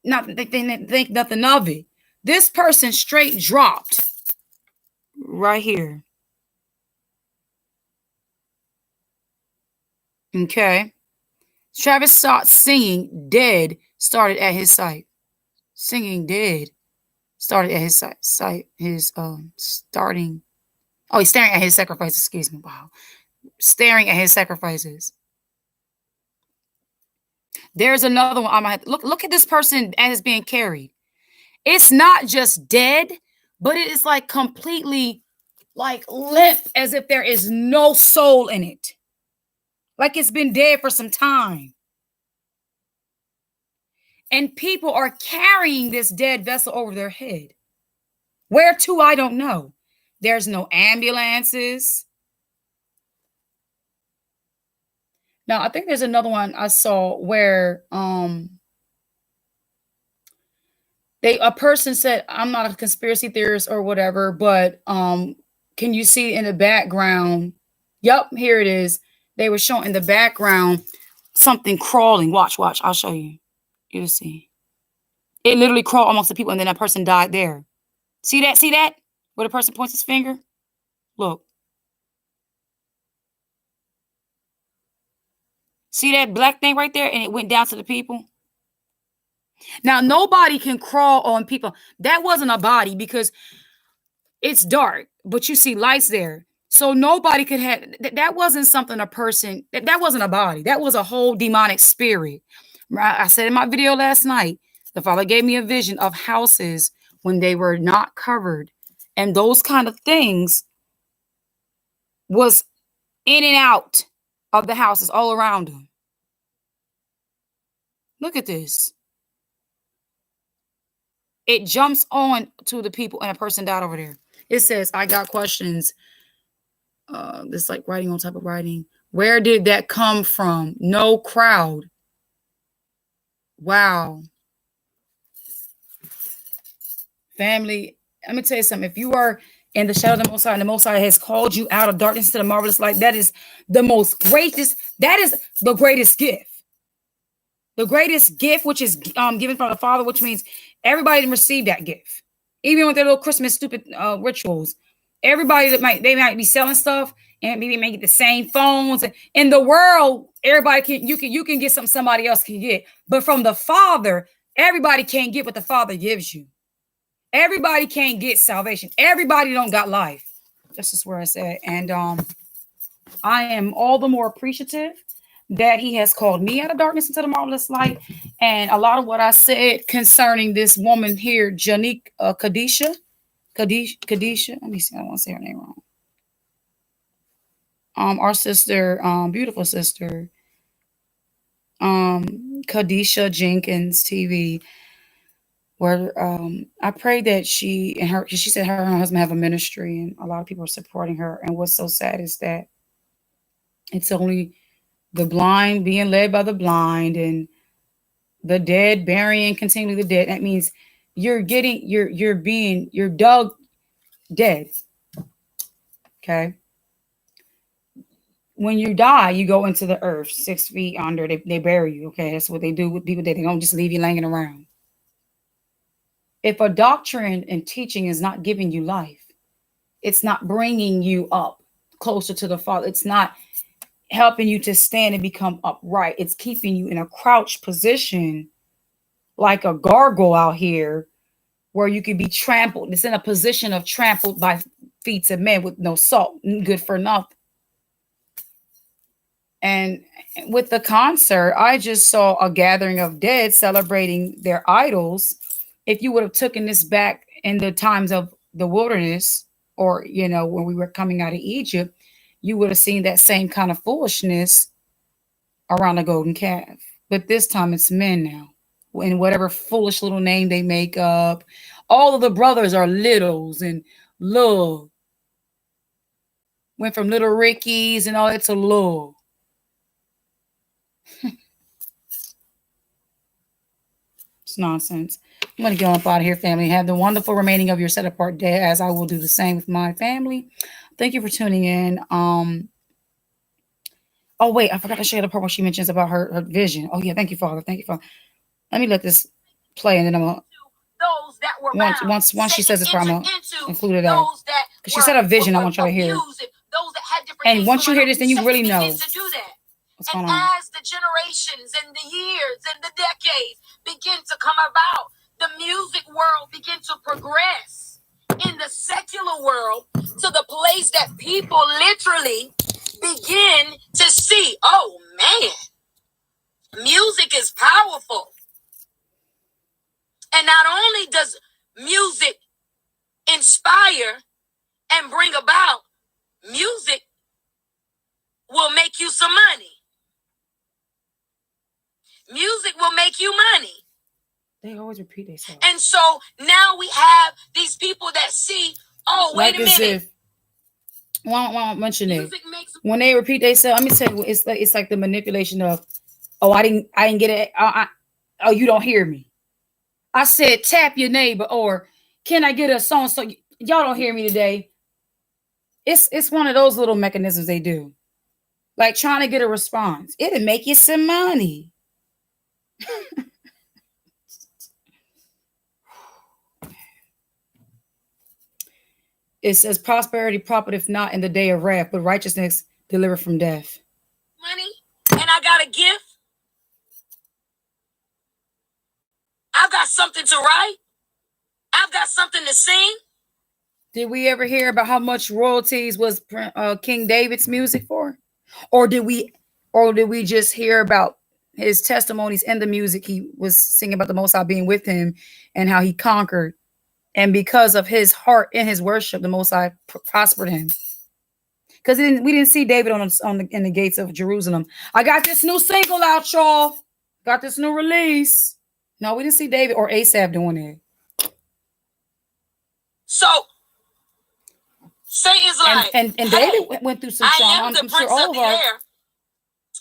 nothing of it. This person straight dropped right here. Okay. Travis starts singing dead, started at his site. Singing dead started at his site. He's staring at his sacrifices. Excuse me. Wow. Staring at his sacrifices. There's another one. I might look at this person as being carried. It's not just dead, but it is like completely like limp, as if there is no soul in it. Like it's been dead for some time. And people are carrying this dead vessel over their head. Where to, I don't know. There's no ambulances. Now, I think there's another one I saw where a person said, I'm not a conspiracy theorist or whatever, but can you see in the background? Yep, here it is. They were showing in the background something crawling. Watch. I'll show you. You'll see. It literally crawled amongst the people, and then that person died there. See that? See that? Where the person points his finger? Look. See that black thing right there? And it went down to the people. Now, nobody can crawl on people. That wasn't a body because it's dark, but you see lights there. So nobody could have, that wasn't something a person, that wasn't a body. That was a whole demonic spirit. I said in my video last night, the Father gave me a vision of houses when they were not covered. And those kind of things was in and out of the houses all around them. Look at this. It jumps on to the people and a person died over there. It says, I got questions. This like writing on top of writing. Where did that come from? No crowd. Wow. Family, let me tell you something. If you are in the shadow of the Most High, and the Most High has called you out of darkness to the marvelous light, that is the most greatest. That is the greatest gift. The greatest gift, which is given from the Father, which means everybody can receive that gift. Even with their little Christmas stupid rituals. Everybody that might be selling stuff and maybe make the same phones. In the world, everybody you can get something somebody else can get. But from the Father, Everybody can't get what the Father gives you. Everybody can't get salvation. Everybody don't got life. This is where I said. And I am all the more appreciative that he has called me out of darkness into the marvelous light. And a lot of what I said concerning this woman here, Janique Kadisha. Let me see, I don't want to say her name wrong. Our sister, beautiful sister, Kadisha Jenkins TV, where I pray that she said her and her husband have a ministry and a lot of people are supporting her. And what's so sad is that it's only the blind being led by the blind and the dead burying continually the dead. That means you're dug dead. Okay. When you die, you go into the earth 6 feet under. They bury you. Okay. That's what they do with people. They don't just leave you laying around. If a doctrine and teaching is not giving you life, it's not bringing you up closer to the Father. It's not helping you to stand and become upright. It's keeping you in a crouched position like a gargoyle out here where you can be trampled. It's in a position of trampled by feet of men with no salt, good for nothing. And with the concert, I just saw a gathering of dead celebrating their idols. If you would have taken this back in the times of the wilderness, or, you know, when we were coming out of Egypt, you would have seen that same kind of foolishness around the golden calf. But this time it's men now. And whatever foolish little name they make up. All of the brothers are littles and love. Went from little Rickies and all that to love. It's nonsense. I'm going to get up out of here, family. Have the wonderful remaining of your set apart day, as I will do the same with my family. Thank you for tuning in. Oh, wait, I forgot to share the part where she mentions about her vision. Oh, yeah, thank you, Father. Thank you, Father. Let me let this play, and then I'm going to... Those that were once she says this, I'm going to include it out. Because she said a vision, I want y'all to hear. Those that had different and once you hear this, then you really know to do that. What's going and on. As the generations and the years and the decades begin to come about, the music world begin to progress in the secular world to the place that people literally begin to see, oh man, music is powerful. And not only does music inspire and bring about, music will make you some money. Music will make you money. They always repeat themselves. And so now we have these people that see, oh, wait like a minute. Won't mention it. When they repeat themselves, let me tell you, it's like the manipulation of, oh, I didn't get it. Oh, you don't hear me. I said, tap your neighbor, or can I get a song so y'all don't hear me today? It's one of those little mechanisms they do. Like trying to get a response. It'll make you some money. It says prosperity profiteth not in the day of wrath, but righteousness delivered from death. Money, and I got a gift. I've got something to write. I've got something to sing. Did we ever hear about how much royalties was King David's music for? Or did we just hear about his testimonies and the music he was singing about the Most High being with him and how he conquered? And because of his heart and his worship, the Most High prospered him. Because we didn't see David in the gates of Jerusalem. I got this new single out, y'all. Got this new release. No, we didn't see David or Asaph doing it. So Satan's like, and David went through some songs. I'm sure all of our.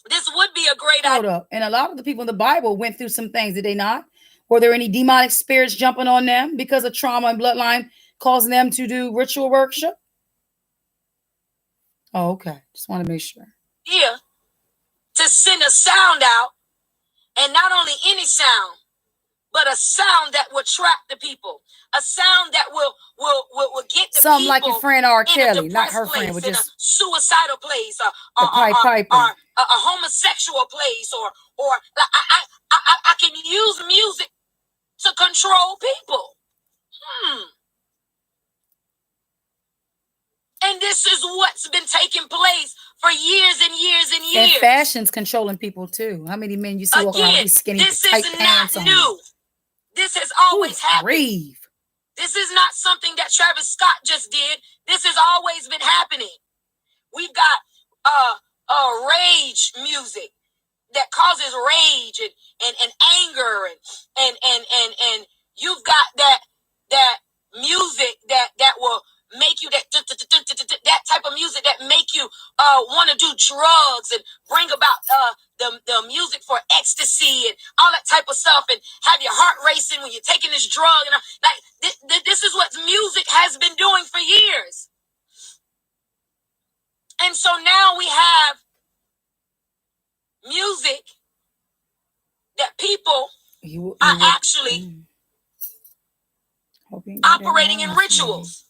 This would be a great idea. Up. And a lot of the people in the Bible went through some things, did they not? Were there any demonic spirits jumping on them because of trauma and bloodline causing them to do ritual worship? Oh, okay. Just want to make sure. Yeah. To send a sound out, and not only any sound, but a sound that will trap the people, a sound that will get the some people like your friend R. Kelly, not her friend, but just a suicidal place, or a homosexual place, or I can use music to control people. And this is what's been taking place for years and years and years. And fashion's controlling people too. How many men you see walking around with these skinny this tight is pants not on? new. This has always happened. Grieve. This is not something that Travis Scott just did. This has always been happening. We've got rage music that causes rage and anger and you've got that music that will make you that type of music that make you want to do drugs and bring about the music for ecstasy and all that type of stuff and have your heart racing when you're taking this drug and like this is what music has been doing for years. And so now we have music that people are actually operating in rituals.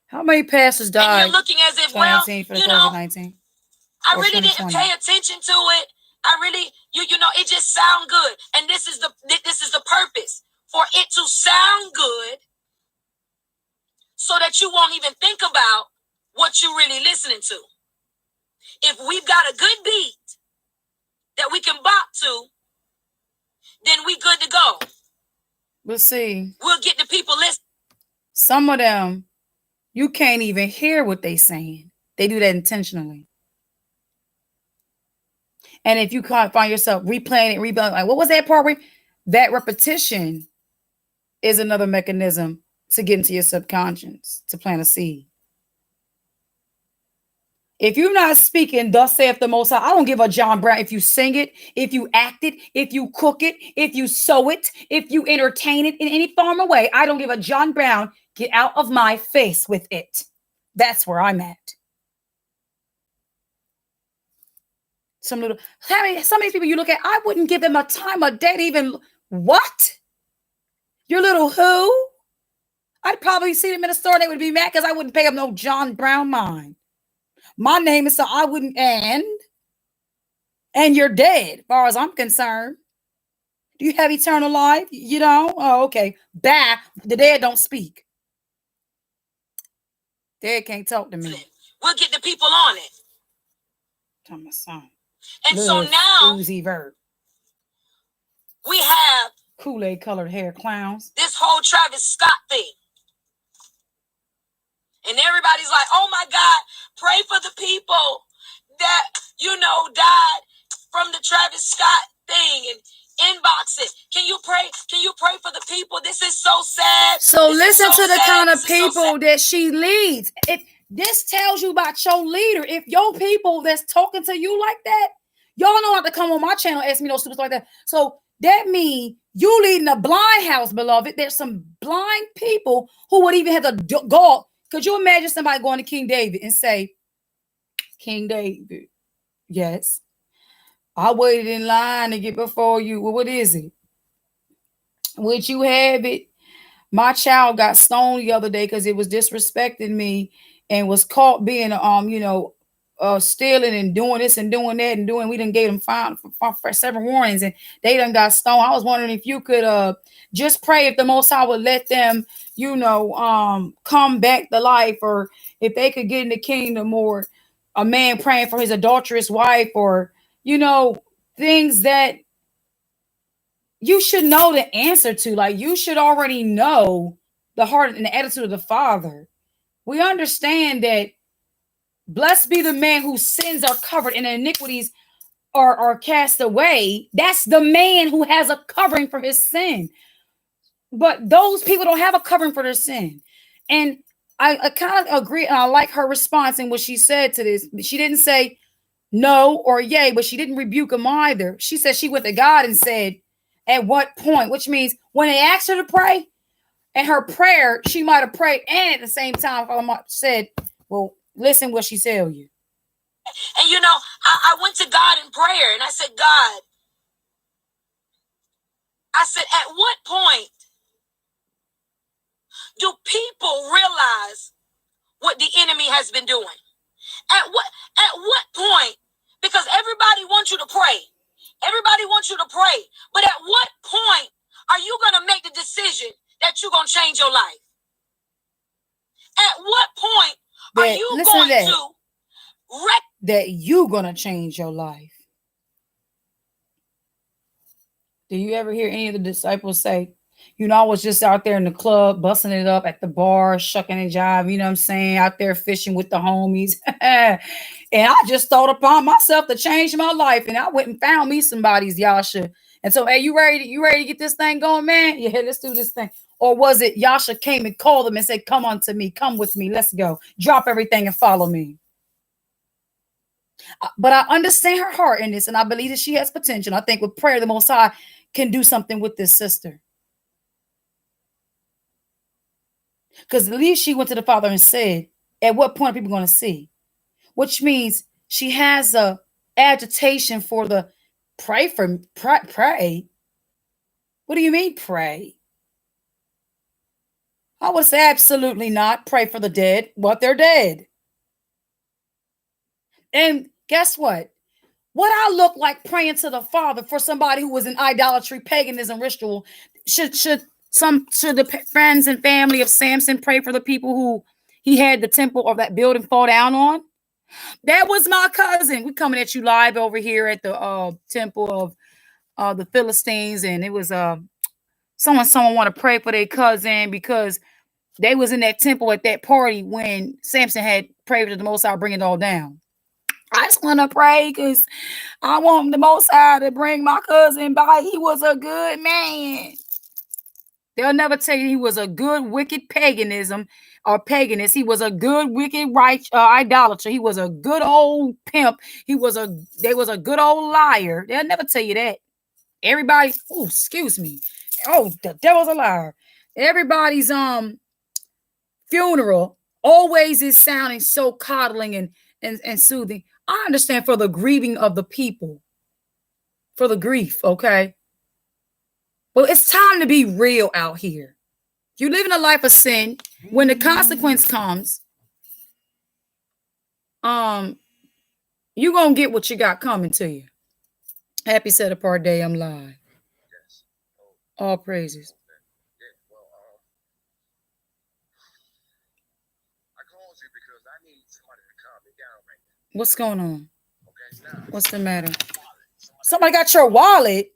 How many pastors died? And you're looking as if, well, you know, COVID-19? I really didn't pay attention to it. I really, you know, it just sound good. And this is the purpose, for it to sound good so that you won't even think about what you're really listening to. If we've got a good beat that we can bop to, then we good to go. We'll see. We'll get the people listening. Some of them, you can't even hear what they saying. They do that intentionally. And if you can't find yourself replaying it, like, what was that part? That repetition is another mechanism to get into your subconscious, to plant a seed. If you're not speaking, thus saith the Most High, I don't give a John Brown if you sing it, if you act it, if you cook it, if you sew it, if you entertain it in any form or way. I don't give a John Brown. Get out of my face with it. That's where I'm at. Some of these people you look at, I wouldn't give them a time of day to even, what? Your little who? I'd probably see them in a store and they would be mad because I wouldn't pay them no John Brown mind. My name is so I wouldn't, and you're dead, as far as I'm concerned. Do you have eternal life? You don't? Oh, okay. Bye. The dead don't speak. Dead can't talk to me. We'll get the people on it. Tell my son. And so now Uzi Vert. We have Kool-Aid colored hair clowns. This whole Travis Scott thing. And everybody's like, oh my God, pray for the people that, you know, died from the Travis Scott thing, and inbox it. Can you pray? Can you pray for the people? This is so sad. So listen to the kind of people that she leads. This tells you about your leader. If your people that's talking to you like that, y'all know not to come on my channel and ask me no stupid stuff like that. So that means you leading a blind house, beloved. There's some blind people who would even have to go. Could you imagine somebody going to King David and say, King David, yes, I waited in line to get before you. Well, what is it? Would you have it? My child got stoned the other day because it was disrespecting me and was caught being, stealing and doing this and doing that and doing. We done gave them fine for several warnings and they done got stoned. I was wondering if you could just pray if the Most High would let them, come back to life, or if they could get in the kingdom, or a man praying for his adulterous wife, or, things that you should know the answer to. Like, you should already know the heart and the attitude of the Father. We understand that blessed be the man whose sins are covered and iniquities are cast away. That's the man who has a covering for his sin. But those people don't have a covering for their sin. And I kind of agree, and I like her response and what she said to this. She didn't say no or yay, but she didn't rebuke him either. She said she went to God and said, at what point? Which means when they asked her to pray, and her prayer, she might have prayed, and at the same time, said, well, listen what she tell you. And I went to God in prayer and I said, God, I said, at what point do people realize what the enemy has been doing? At what point? Because everybody wants you to pray. Everybody wants you to pray. But at what point are you going to make the decision that you're going to change your life? At what point are That, you listen going to that, to that you gonna change your life? Do you ever hear any of the disciples say, you know, I was just out there in the club, busting it up at the bar, shucking and jive, you know what I'm saying, out there fishing with the homies. And I just thought upon myself to change my life. And I went and found me somebody's Yasha. And so, hey, you ready to get this thing going, man? Yeah, let's do this thing. Or was it Yasha came and called them and said, come unto me, come with me, let's go. Drop everything and follow me. But I understand her heart in this, and I believe that she has potential. I think with prayer, the Most High can do something with this sister. Because at least she went to the Father and said, at what point are people going to see? Which means she has a agitation for the pray. Pray. What do you mean pray? I would say absolutely not. Pray for the dead. What? They're dead. And guess what? What I look like praying to the Father for somebody who was in idolatry, paganism, ritual. Should the friends and family of Samson pray for the people who he had the temple or that building fall down on? That was my cousin. We coming at you live over here at the temple of the Philistines, and it was someone want to pray for their cousin because they was in that temple at that party when Samson had prayed to the Most High, bring it all down. I just want to pray because I want the Most High to bring my cousin by. He was a good man. They'll never tell you he was a good, wicked paganism or paganist. He was a good, wicked, right idolater. He was a good old pimp. They was a good old liar. They'll never tell you that. Everybody, oh, excuse me. Oh, the devil's a liar. Everybody's funeral always is sounding so coddling and soothing. I understand for the grieving of the people, for the grief, okay? Well, it's time to be real out here. You're living a life of sin. When the consequence comes, you're gonna get what you got coming to you. Happy set apart day, I'm live. All praises. What's going on? What's the matter? Somebody got your wallet.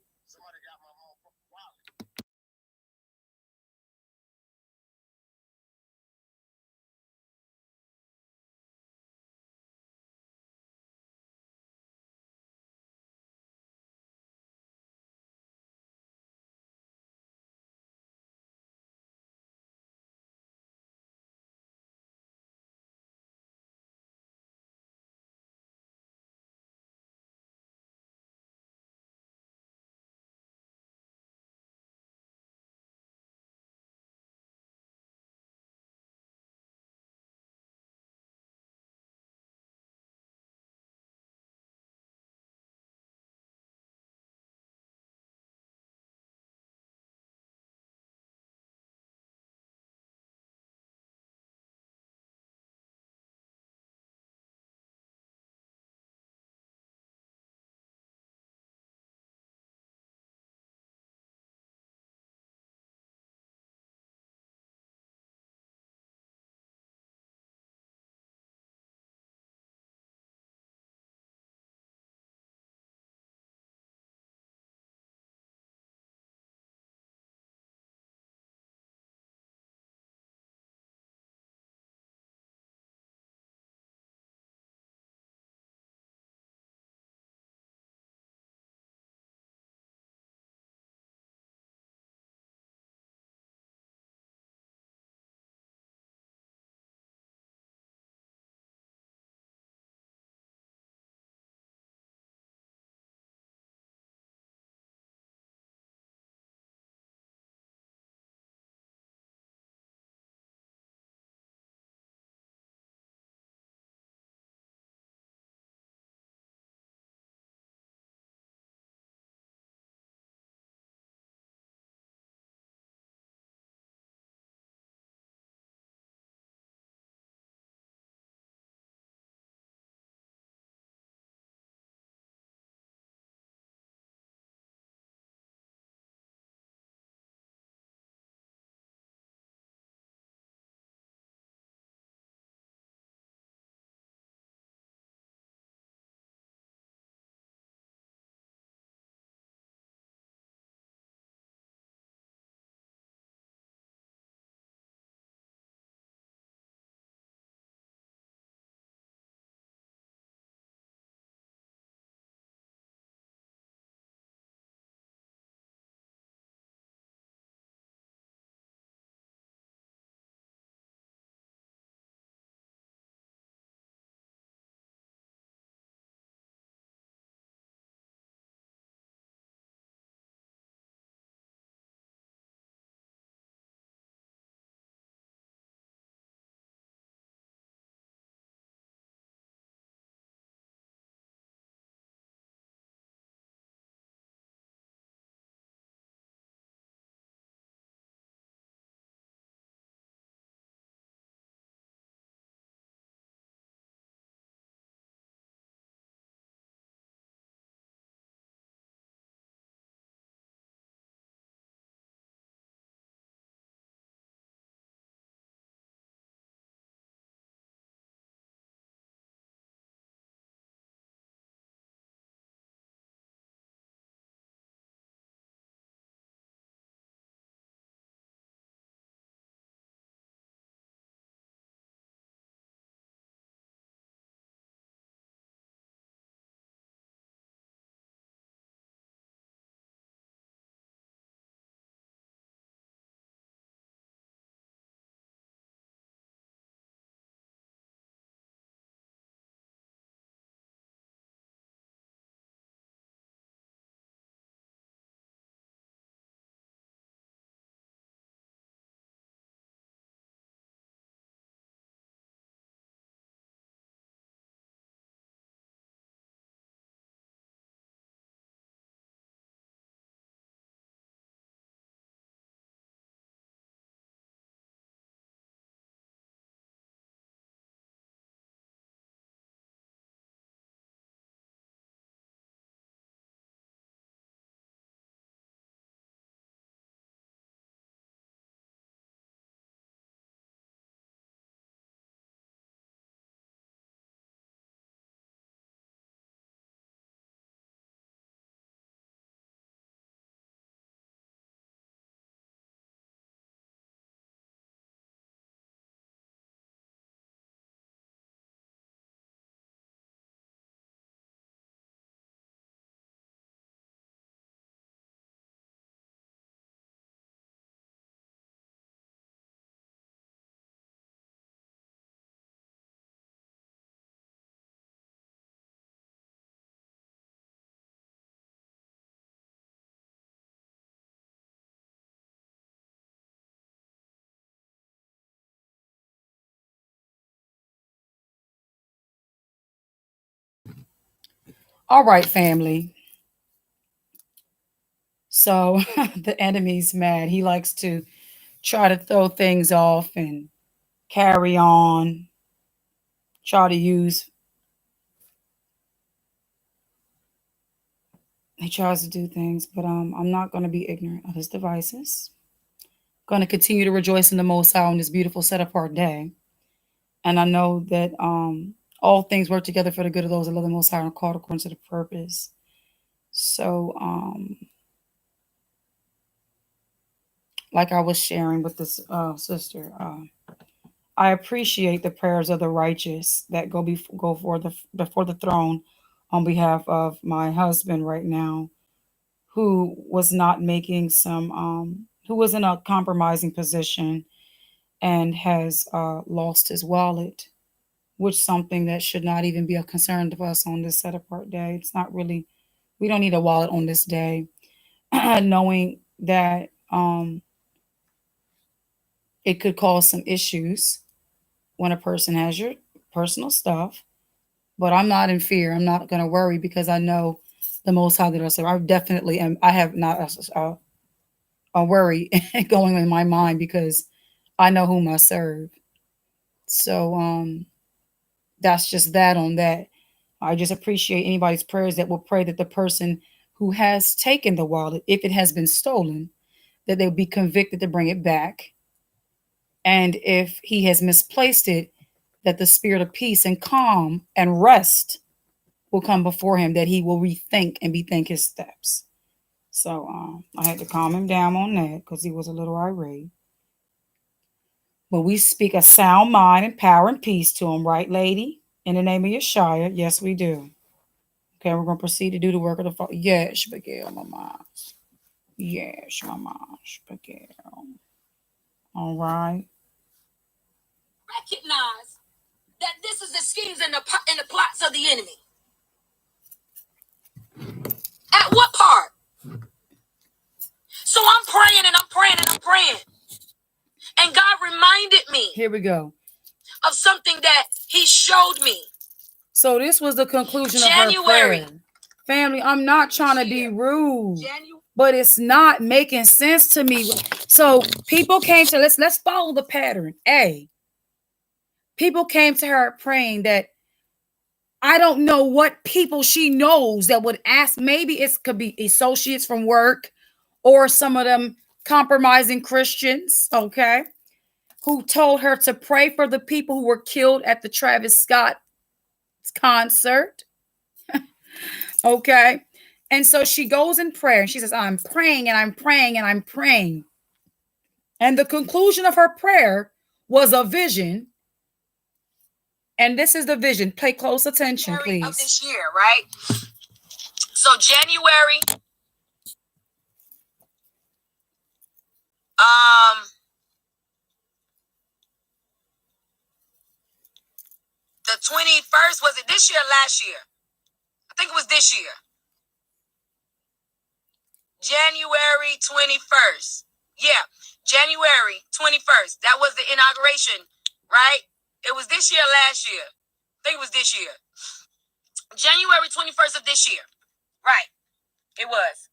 All right, family. So the enemy's mad. He likes to try to throw things off and carry on, try to use, he tries to do things, but I'm not going to be ignorant of his devices. Going to continue to rejoice in the Most High on this beautiful set apart day. And I know that all things work together for the good of those that love the Most High and are called according to the purpose. So, like I was sharing with this sister, I appreciate the prayers of the righteous that go before the throne on behalf of my husband right now, who was not making some, who was in a compromising position and has lost his wallet, which something that should not even be a concern to us on this set apart day. It's not really, we don't need a wallet on this day, knowing that it could cause some issues when a person has your personal stuff. But I'm not in fear. I'm not going to worry because I know the Most High that I serve. I definitely am. I have not a worry going in my mind because I know whom I serve. So that's just that on that. I just appreciate anybody's prayers that will pray that the person who has taken the wallet, if it has been stolen, that they'll be convicted to bring it back. And if he has misplaced it, that the spirit of peace and calm and rest will come before him, that he will rethink and bethink his steps. So I had to calm him down on that because he was a little irate. But we speak a sound mind and power and peace to him, right, lady? In the name of Yeshua, yes, we do. Okay, we're going to proceed to do the work of the Father. Yes, Miguel, mama. Yes, mama, Miguel. All right. Recognize that this is the schemes and the plots of the enemy. At what part? So I'm praying and I'm praying and I'm praying. And God reminded me. Here we go. Of something that he showed me. So this was the conclusion of her prayer. Family, I'm not trying to be rude, but it's not making sense to me. So people came to, let's follow the pattern. People came to her praying that I don't know what people she knows that would ask. Maybe it could be associates from work or some of them compromising Christians, okay, who told her to pray for the people who were killed at the Travis Scott concert. Okay. And so she goes in prayer and she says, I'm praying and I'm praying and I'm praying. And the conclusion of her prayer was a vision. And this is the vision. Pay close attention, please. Of this year, right? So January. The 21st, was it this year or last year? I think it was this year. January 21st. Yeah, January 21st. That was the inauguration, right? It was this year or last year? I think it was this year. January 21st of this year. Right. It was.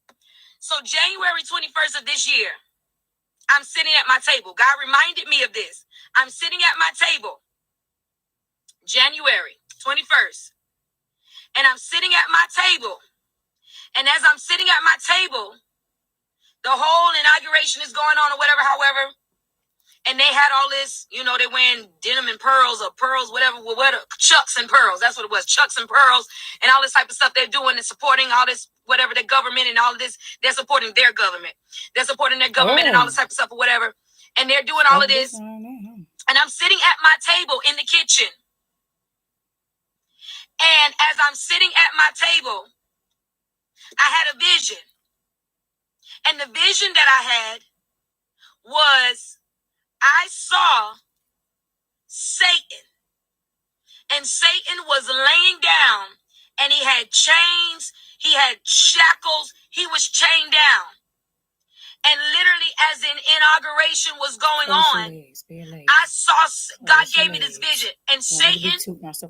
So January 21st of this year, I'm sitting at my table. God reminded me of this. I'm sitting at my table. January 21st. And I'm sitting at my table. And as I'm sitting at my table, the whole inauguration is going on or whatever, however. And they had all this, you know, they wearing denim and pearls or pearls, whatever, chucks and pearls. That's what it was, chucks and pearls and all this type of stuff they're doing and supporting all this, whatever, the government and all of this. They're supporting their government. They're supporting their government and all this type of stuff or whatever. And they're doing all of this. And I'm sitting at my table in the kitchen. And as I'm sitting at my table, I had a vision. And the vision that I had was I saw Satan. And Satan was laying down and he had chains, he had shackles, he was chained down. And literally as the inauguration was going on, I saw, God gave me this vision and Satan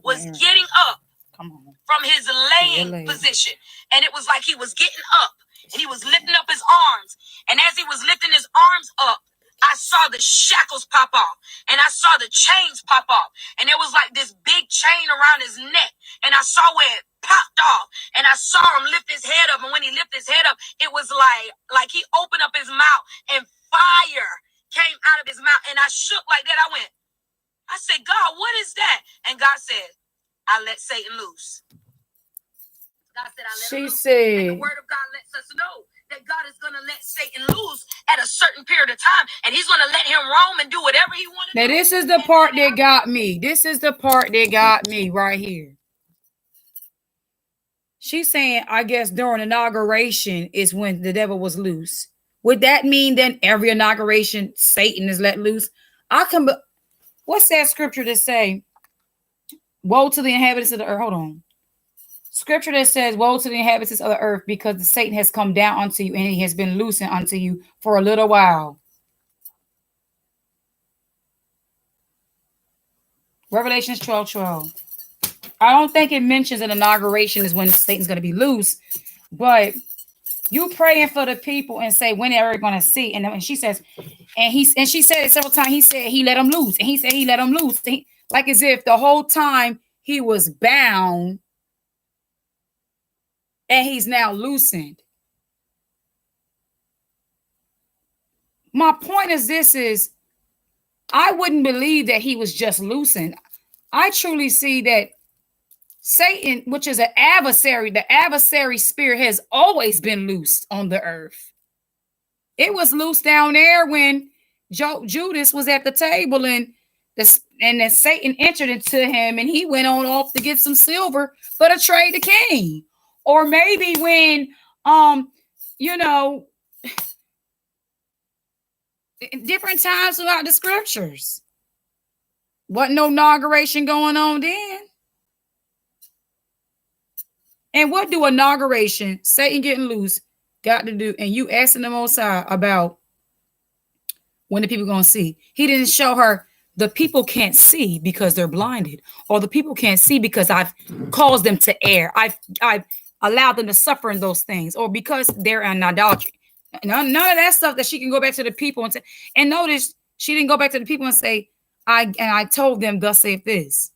was getting up Come on. From his laying position. And it was like he was getting up and he was lifting up his arms. And as he was lifting his arms up, I saw the shackles pop off and I saw the chains pop off. And it was like this big chain around his neck. And I saw where it popped off and I saw him lift his head up. And when he lifted his head up, it was like he opened up his mouth and fire came out of his mouth. And I shook like that. I said, God, what is that? And God said, I let Satan loose. God said, I let him loose. And the word of God lets us know that God is going to let Satan loose at a certain period of time. And he's going to let him roam and do whatever he wants to do. Now, this is the part that got me. This is the part that got me right here. She's saying, I guess during inauguration is when the devil was loose. Would that mean then every inauguration Satan is let loose? What's that scripture that say, woe to the inhabitants of the earth? Hold on. Scripture that says, woe to the inhabitants of the earth, because the Satan has come down unto you and he has been loosened unto you for a little while. Revelations 12:12. I don't think it mentions an inauguration is when Satan's going to be loose, but you praying for the people and say, when are we going to see? And she says, and she said it several times. He said he let him loose. And he said he let him loose. Like as if the whole time he was bound and he's now loosened. My point is I wouldn't believe that he was just loosened. I truly see that Satan, which is an adversary, the adversary spirit has always been loosed on the earth. It was loose down there when Judas was at the table and then Satan entered into him and he went on off to get some silver for to trade the king. Or maybe when, different times throughout the scriptures. Wasn't no inauguration going on then. And what do inauguration, Satan getting loose, got to do? And you asking the Most High about when the people going to see. He didn't show her the people can't see because they're blinded, or the people can't see because I've caused them to err. I've allowed them to suffer in those things, or because they're in idolatry. None of that stuff that she can go back to the people and say. And notice she didn't go back to the people and say, I told them, thus saith this.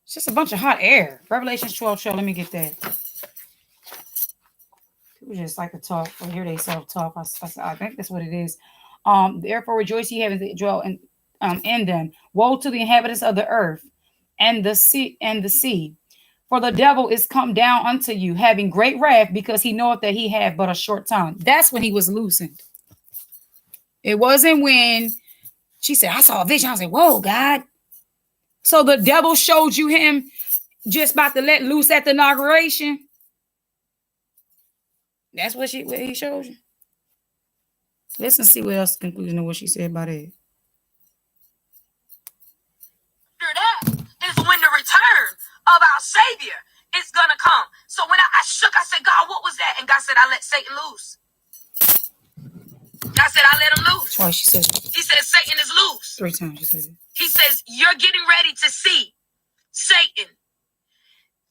It's just a bunch of hot air. Revelations 12:12. Let me get that. People just like to talk or hear they self-talk. I think that's what it is. Therefore rejoice ye heavens that dwell in them. Woe to the inhabitants of the earth and the sea. For the devil is come down unto you, having great wrath, because he knoweth that he hath but a short time. That's when he was loosened. It wasn't when she said, I saw a vision. I was like, whoa, God. So the devil showed you him just about to let loose at the inauguration. That's what he showed you. Listen, see what else the conclusion of what she said about it. After that is when the return of our Savior is going to come. So when I shook, I said, God, what was that? And God said, I let Satan loose. God said, I let him loose. Twice she said it. He said, Satan is loose. 3 times she said it. He says, you're getting ready to see Satan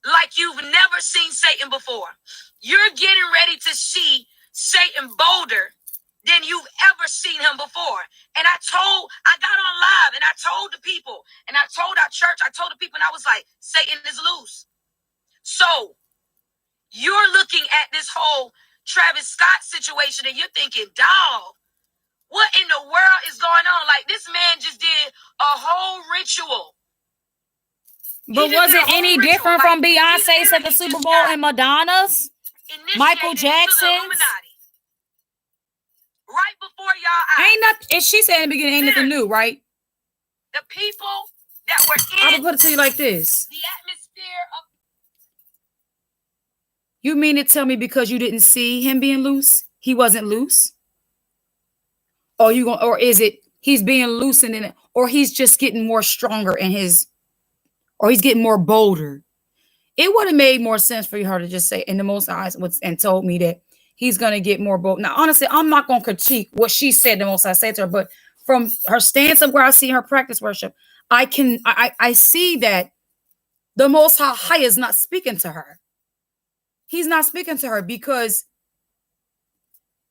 like you've never seen Satan before. You're getting ready to see Satan bolder than you've ever seen him before. And I got on live and I told the people and I told our church, I told the people, and I was like, Satan is loose. So you're looking at this whole Travis Scott situation and you're thinking, dog, what in the world is going on? Like, this man just did a whole ritual. But was it any different from Beyonce's at the Super Bowl and Madonna's? Michael Jackson's? Right before y'all eyes. Ain't nothing. And she said in the beginning, ain't nothing new, right? The people that were I in will put it to you like this. the atmosphere of. You mean to tell me because you didn't see him being loose, he wasn't loose? Or is it he's being loosened in it, or he's just getting more stronger in his, or he's getting more bolder? It would have made more sense for her to just say, in the Most High and told me that he's going to get more bold. Now, honestly, I'm not going to critique what she said, the Most High said to her, but from her stance of where I see her practice worship, I see that the Most High is not speaking to her. He's not speaking to her because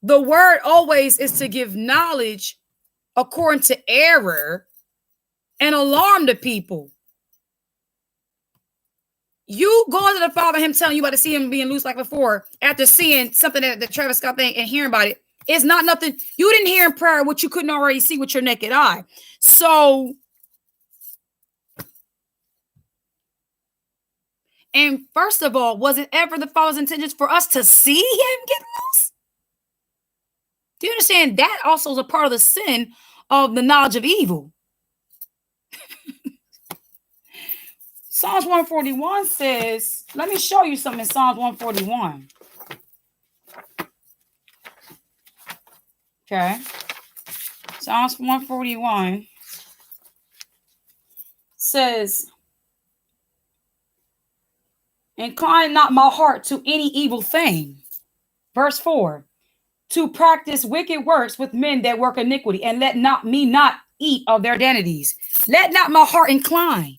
the word always is to give knowledge according to error and alarm the people. You going to the Father, him telling you about to see him being loose like before, after seeing something that the Travis Scott thing and hearing about it, it's not nothing. You didn't hear in prayer what you couldn't already see with your naked eye. So, and first of all, was it ever the Father's intentions for us to see him get loose? Do you understand? That also is a part of the sin of the knowledge of evil. Psalms 141 says, let me show you something in Psalms 141. Okay. Psalms 141 says, incline not my heart to any evil thing. Verse 4, to practice wicked works with men that work iniquity, and let not me not eat of their vanities. Let not my heart incline.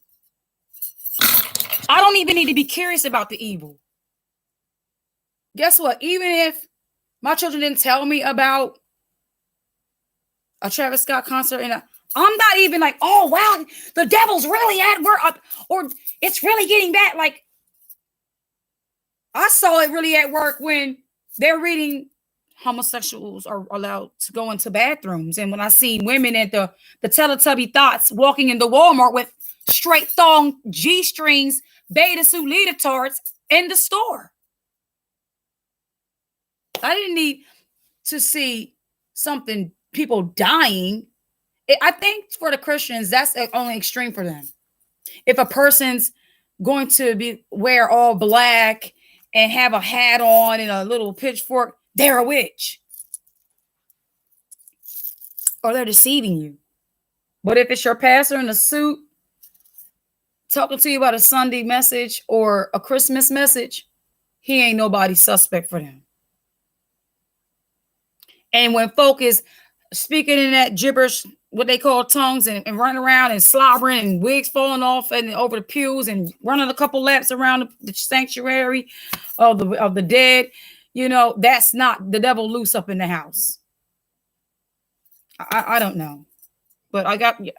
I don't even need to be curious about the evil. Guess what? Even if my children didn't tell me about a Travis Scott concert, and I'm not even like, oh, wow, the devil's really at work, or it's really getting bad. Like, I saw it really at work when they're reading homosexuals are allowed to go into bathrooms. And when I see women at the Teletubby Thoughts walking into Walmart with straight thong G-strings, beta suit leotards in the store. I didn't need to see something, people dying. I think for the Christians, that's the only extreme for them. If a person's going to wear all black and have a hat on and a little pitchfork, they're a witch. Or they're deceiving you. But if it's your pastor in a suit talking to you about a Sunday message or a Christmas message, he ain't nobody suspect for them. And when folk is speaking in that gibberish, what they call tongues, and running around and slobbering and wigs falling off and over the pews and running a couple laps around the sanctuary of the dead, you know, that's not the devil loose up in the house. I don't know, but I got that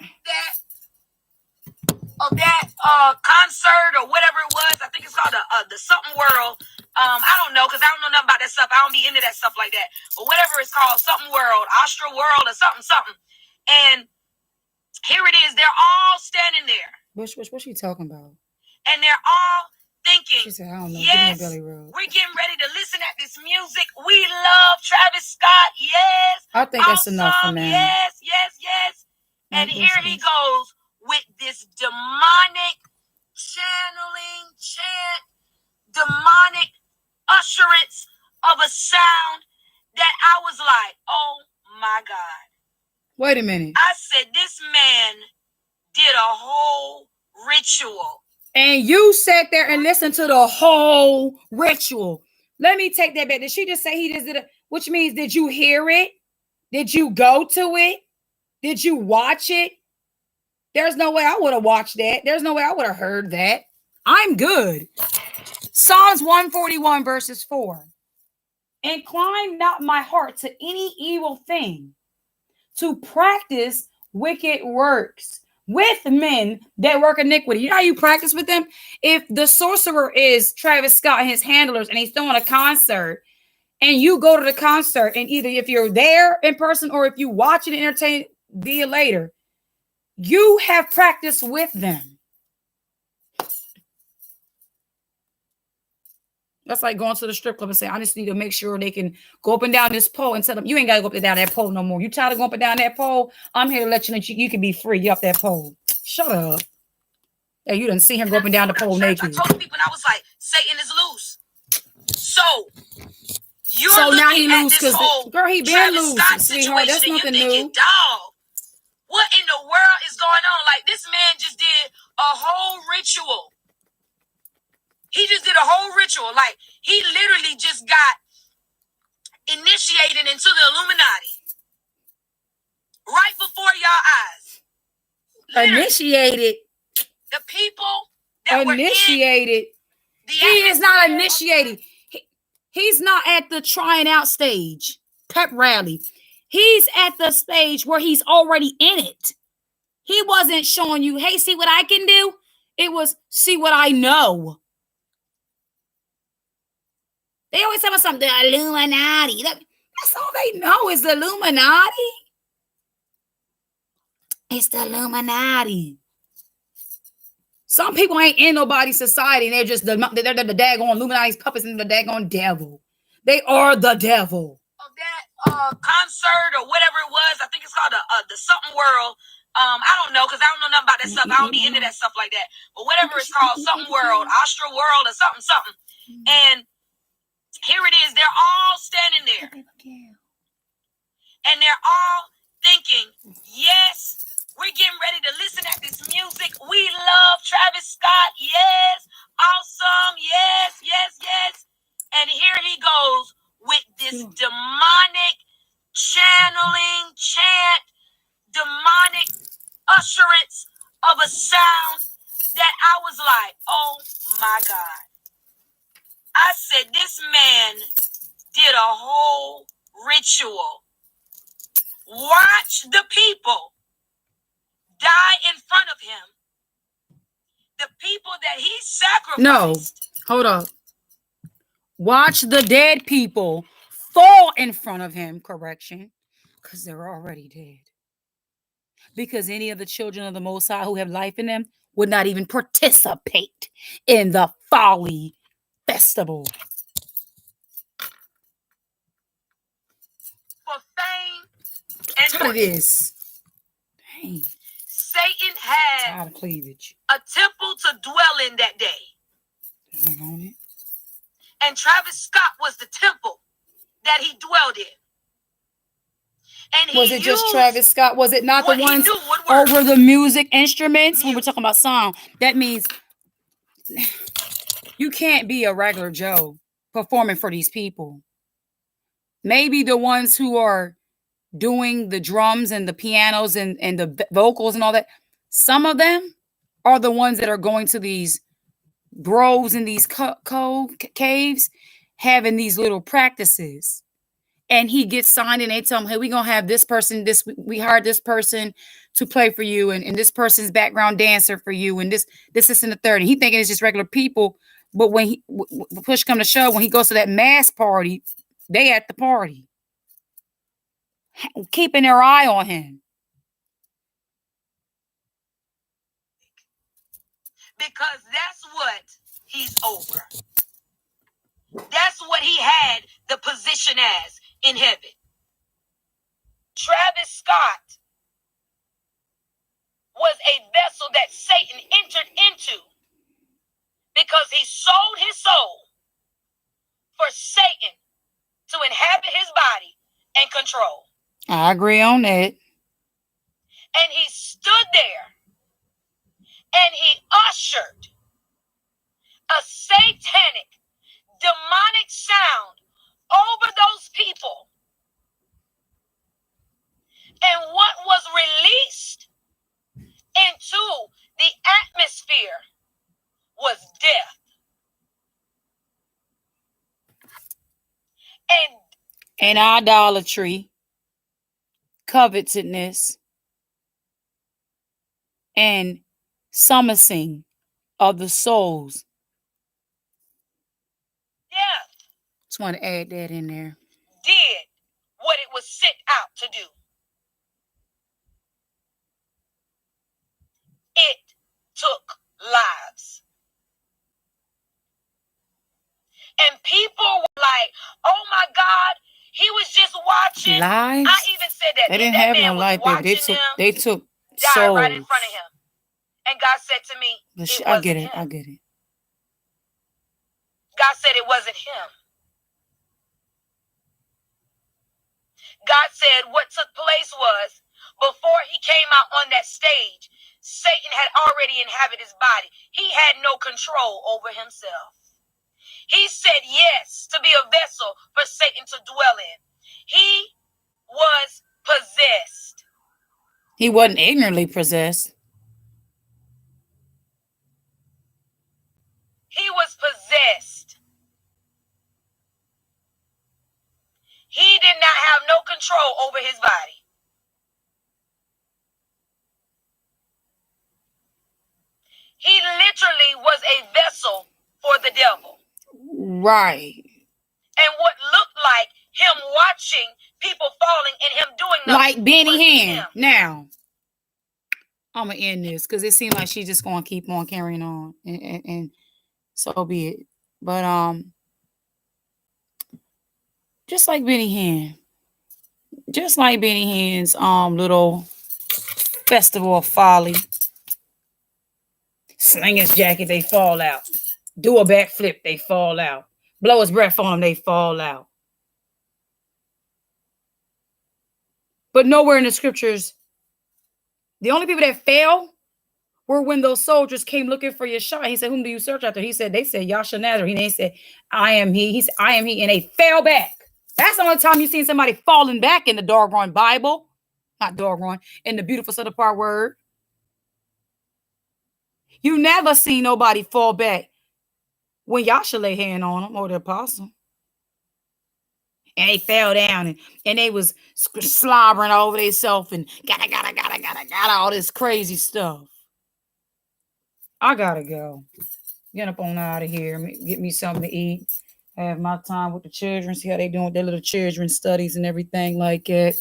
concert or whatever it was. I think it's called the something world. I don't know, because I don't know nothing about that stuff. I don't be into that stuff like that. But whatever it's called, something world, Astra World, or something. And here it is. They're all standing there. What's she talking about? And they're all thinking, she said, I don't know. Yes, we're getting ready to listen at this music. We love Travis Scott. Yes. I think that's enough for now. Yes. And here he goes with this demonic channeling, demonic usherance of a sound that I was like, oh my God. Wait a minute. I said, this man did a whole ritual. And you sat there and listened to the whole ritual. Let me take that back. Did she just say he just did it? Which means, did you hear it? Did you go to it? Did you watch it? There's no way I would have watched that. There's no way I would have heard that. I'm good. Psalms 141 verses 4. Incline not my heart to any evil thing, to practice wicked works with men that work iniquity. You know how you practice with them? If the sorcerer is Travis Scott and his handlers and he's throwing a concert, and you go to the concert, and either if you're there in person or if you watch it and entertain via later, you have practiced with them. That's like going to the strip club and saying, I just need to make sure they can go up and down this pole, and tell them, you ain't got to go up and down that pole no more. You tired of going up and down that pole? I'm here to let you know you can be free. Get off that pole. Shut up. Yeah, you didn't see him go up and down the pole naked. I told people, and I was like, Satan is loose. So now he loose because, girl, he been loose, sweetheart. That's nothing new. Dog, what in the world is going on? Like, this man just did a whole ritual. He just did a whole ritual. Like, he literally just got initiated into the Illuminati right before y'all eyes. Initiated. The people that Initiated. He is not initiated. He's not at the trying out stage, pep rally. He's at the stage where he's already in it. He wasn't showing you, hey, see what I can do? It was, see what I know. They always tell us something, the Illuminati. That's all they know is the Illuminati. It's the Illuminati. Some people ain't in nobody's society. They're just they're the daggone Illuminati's puppets and the daggone devil. They are the devil. Of that concert or whatever it was, I think it's called the something world. I don't know because I don't know nothing about that stuff. I don't be into that stuff like that. But whatever it's called, something world, Astro World, or something. And here it is. They're all standing there, and they're all thinking, yes. We're getting ready to listen at this music. We love Travis Scott. Yes. Awesome. Yes, yes, yes. And here he goes with this demonic channeling, chant, demonic usherance of a sound that I was like, oh my God. I said, this man did a whole ritual. Watch the people die in front of him. The people that he sacrificed. No, hold up. Watch the dead people fall in front of him. Correction. Because they're already dead. Because any of the children of the Most High who have life in them would not even participate in the folly festival. For fame and That's what it is. Dang. Satan had Tired of cleavage. a temple to dwell in that day. Hang on it. And Travis Scott was the temple that he dwelled in. And was it just Travis Scott? Was it not the ones over the music instruments? When we're talking about song, that means you can't be a regular Joe performing for these people. Maybe the ones who are doing the drums and the pianos and the vocals and all that. Some of them are the ones that are going to these groves and these caves, having these little practices. And he gets signed and they tell him, hey, we're going to have this person, we hired this person to play for you. And this person's background dancer for you. And this and the third. And he thinking it's just regular people. But when he push come to shove, when he goes to that mass party, they at the party. Keeping their eye on him. Because that's what he's over. That's what he had the position as in heaven. Travis Scott was a vessel that Satan entered into because he sold his soul for Satan to inhabit his body and control. I agree on that. And he stood there and he ushered a satanic, demonic sound over those people. And what was released into the atmosphere was death. And idolatry, covetousness, and summoning of the souls. Death. Just want to add that in there. Did what it was sent out to do. It took lives. And people were like, oh my God, he was just watching. Lives? I even said that. They didn't have no life, baby. They took souls. Right in front of him. And God said to me, I get it. God said it wasn't him. God said what took place was before he came out on that stage, Satan had already inhabited his body. He had no control over himself. He said yes to be a vessel for Satan to dwell in. He was possessed. He wasn't ignorantly possessed. possessed. He did not have no control over his body. He literally was a vessel for the devil. Right. And what looked like him watching people falling and him doing nothing. Like Benny wasn't Hinn. him. Now, I'm going to end this because it seems like she's just going to keep on carrying on. And so be it. But just like Benny Hinn. Just like Benny Hinn's little festival of folly. Sling his jacket, they fall out. Do a backflip, they fall out. Blow his breath on them, they fall out. But nowhere in the scriptures, the only people that fell were when those soldiers came looking for Yeshua. He said, whom do you search after? He said, they said, Yahshua Nazareth. He said, I am he. He said, I am he. And they fell back. That's the only time you've seen somebody falling back in the doggone Bible. Not doggone, in the beautiful set apart word. You never see nobody fall back when Yahshua lay hand on them or the apostle. And they fell down and they was slobbering over themselves and got all this crazy stuff. I gotta go. Get up on out of here. Get me something to eat. Have my time with the children. See how they doing with their little children studies and everything like that.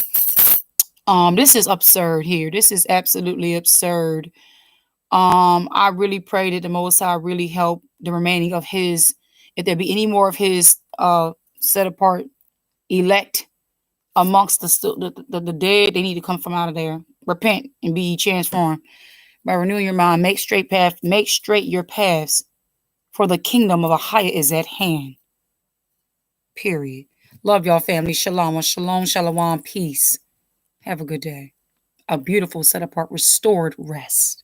This is absurd here. This is absolutely absurd. I really pray that the Most High really help the remaining of his, if there be any more of his set apart elect amongst the dead, they need to come from out of there. Repent and be transformed by renewing your mind. Make straight your paths, for the kingdom of Ahia is at hand. Period. Love y'all, family. Shalom, shalom, peace. Have a good day. A beautiful, set apart, restored rest.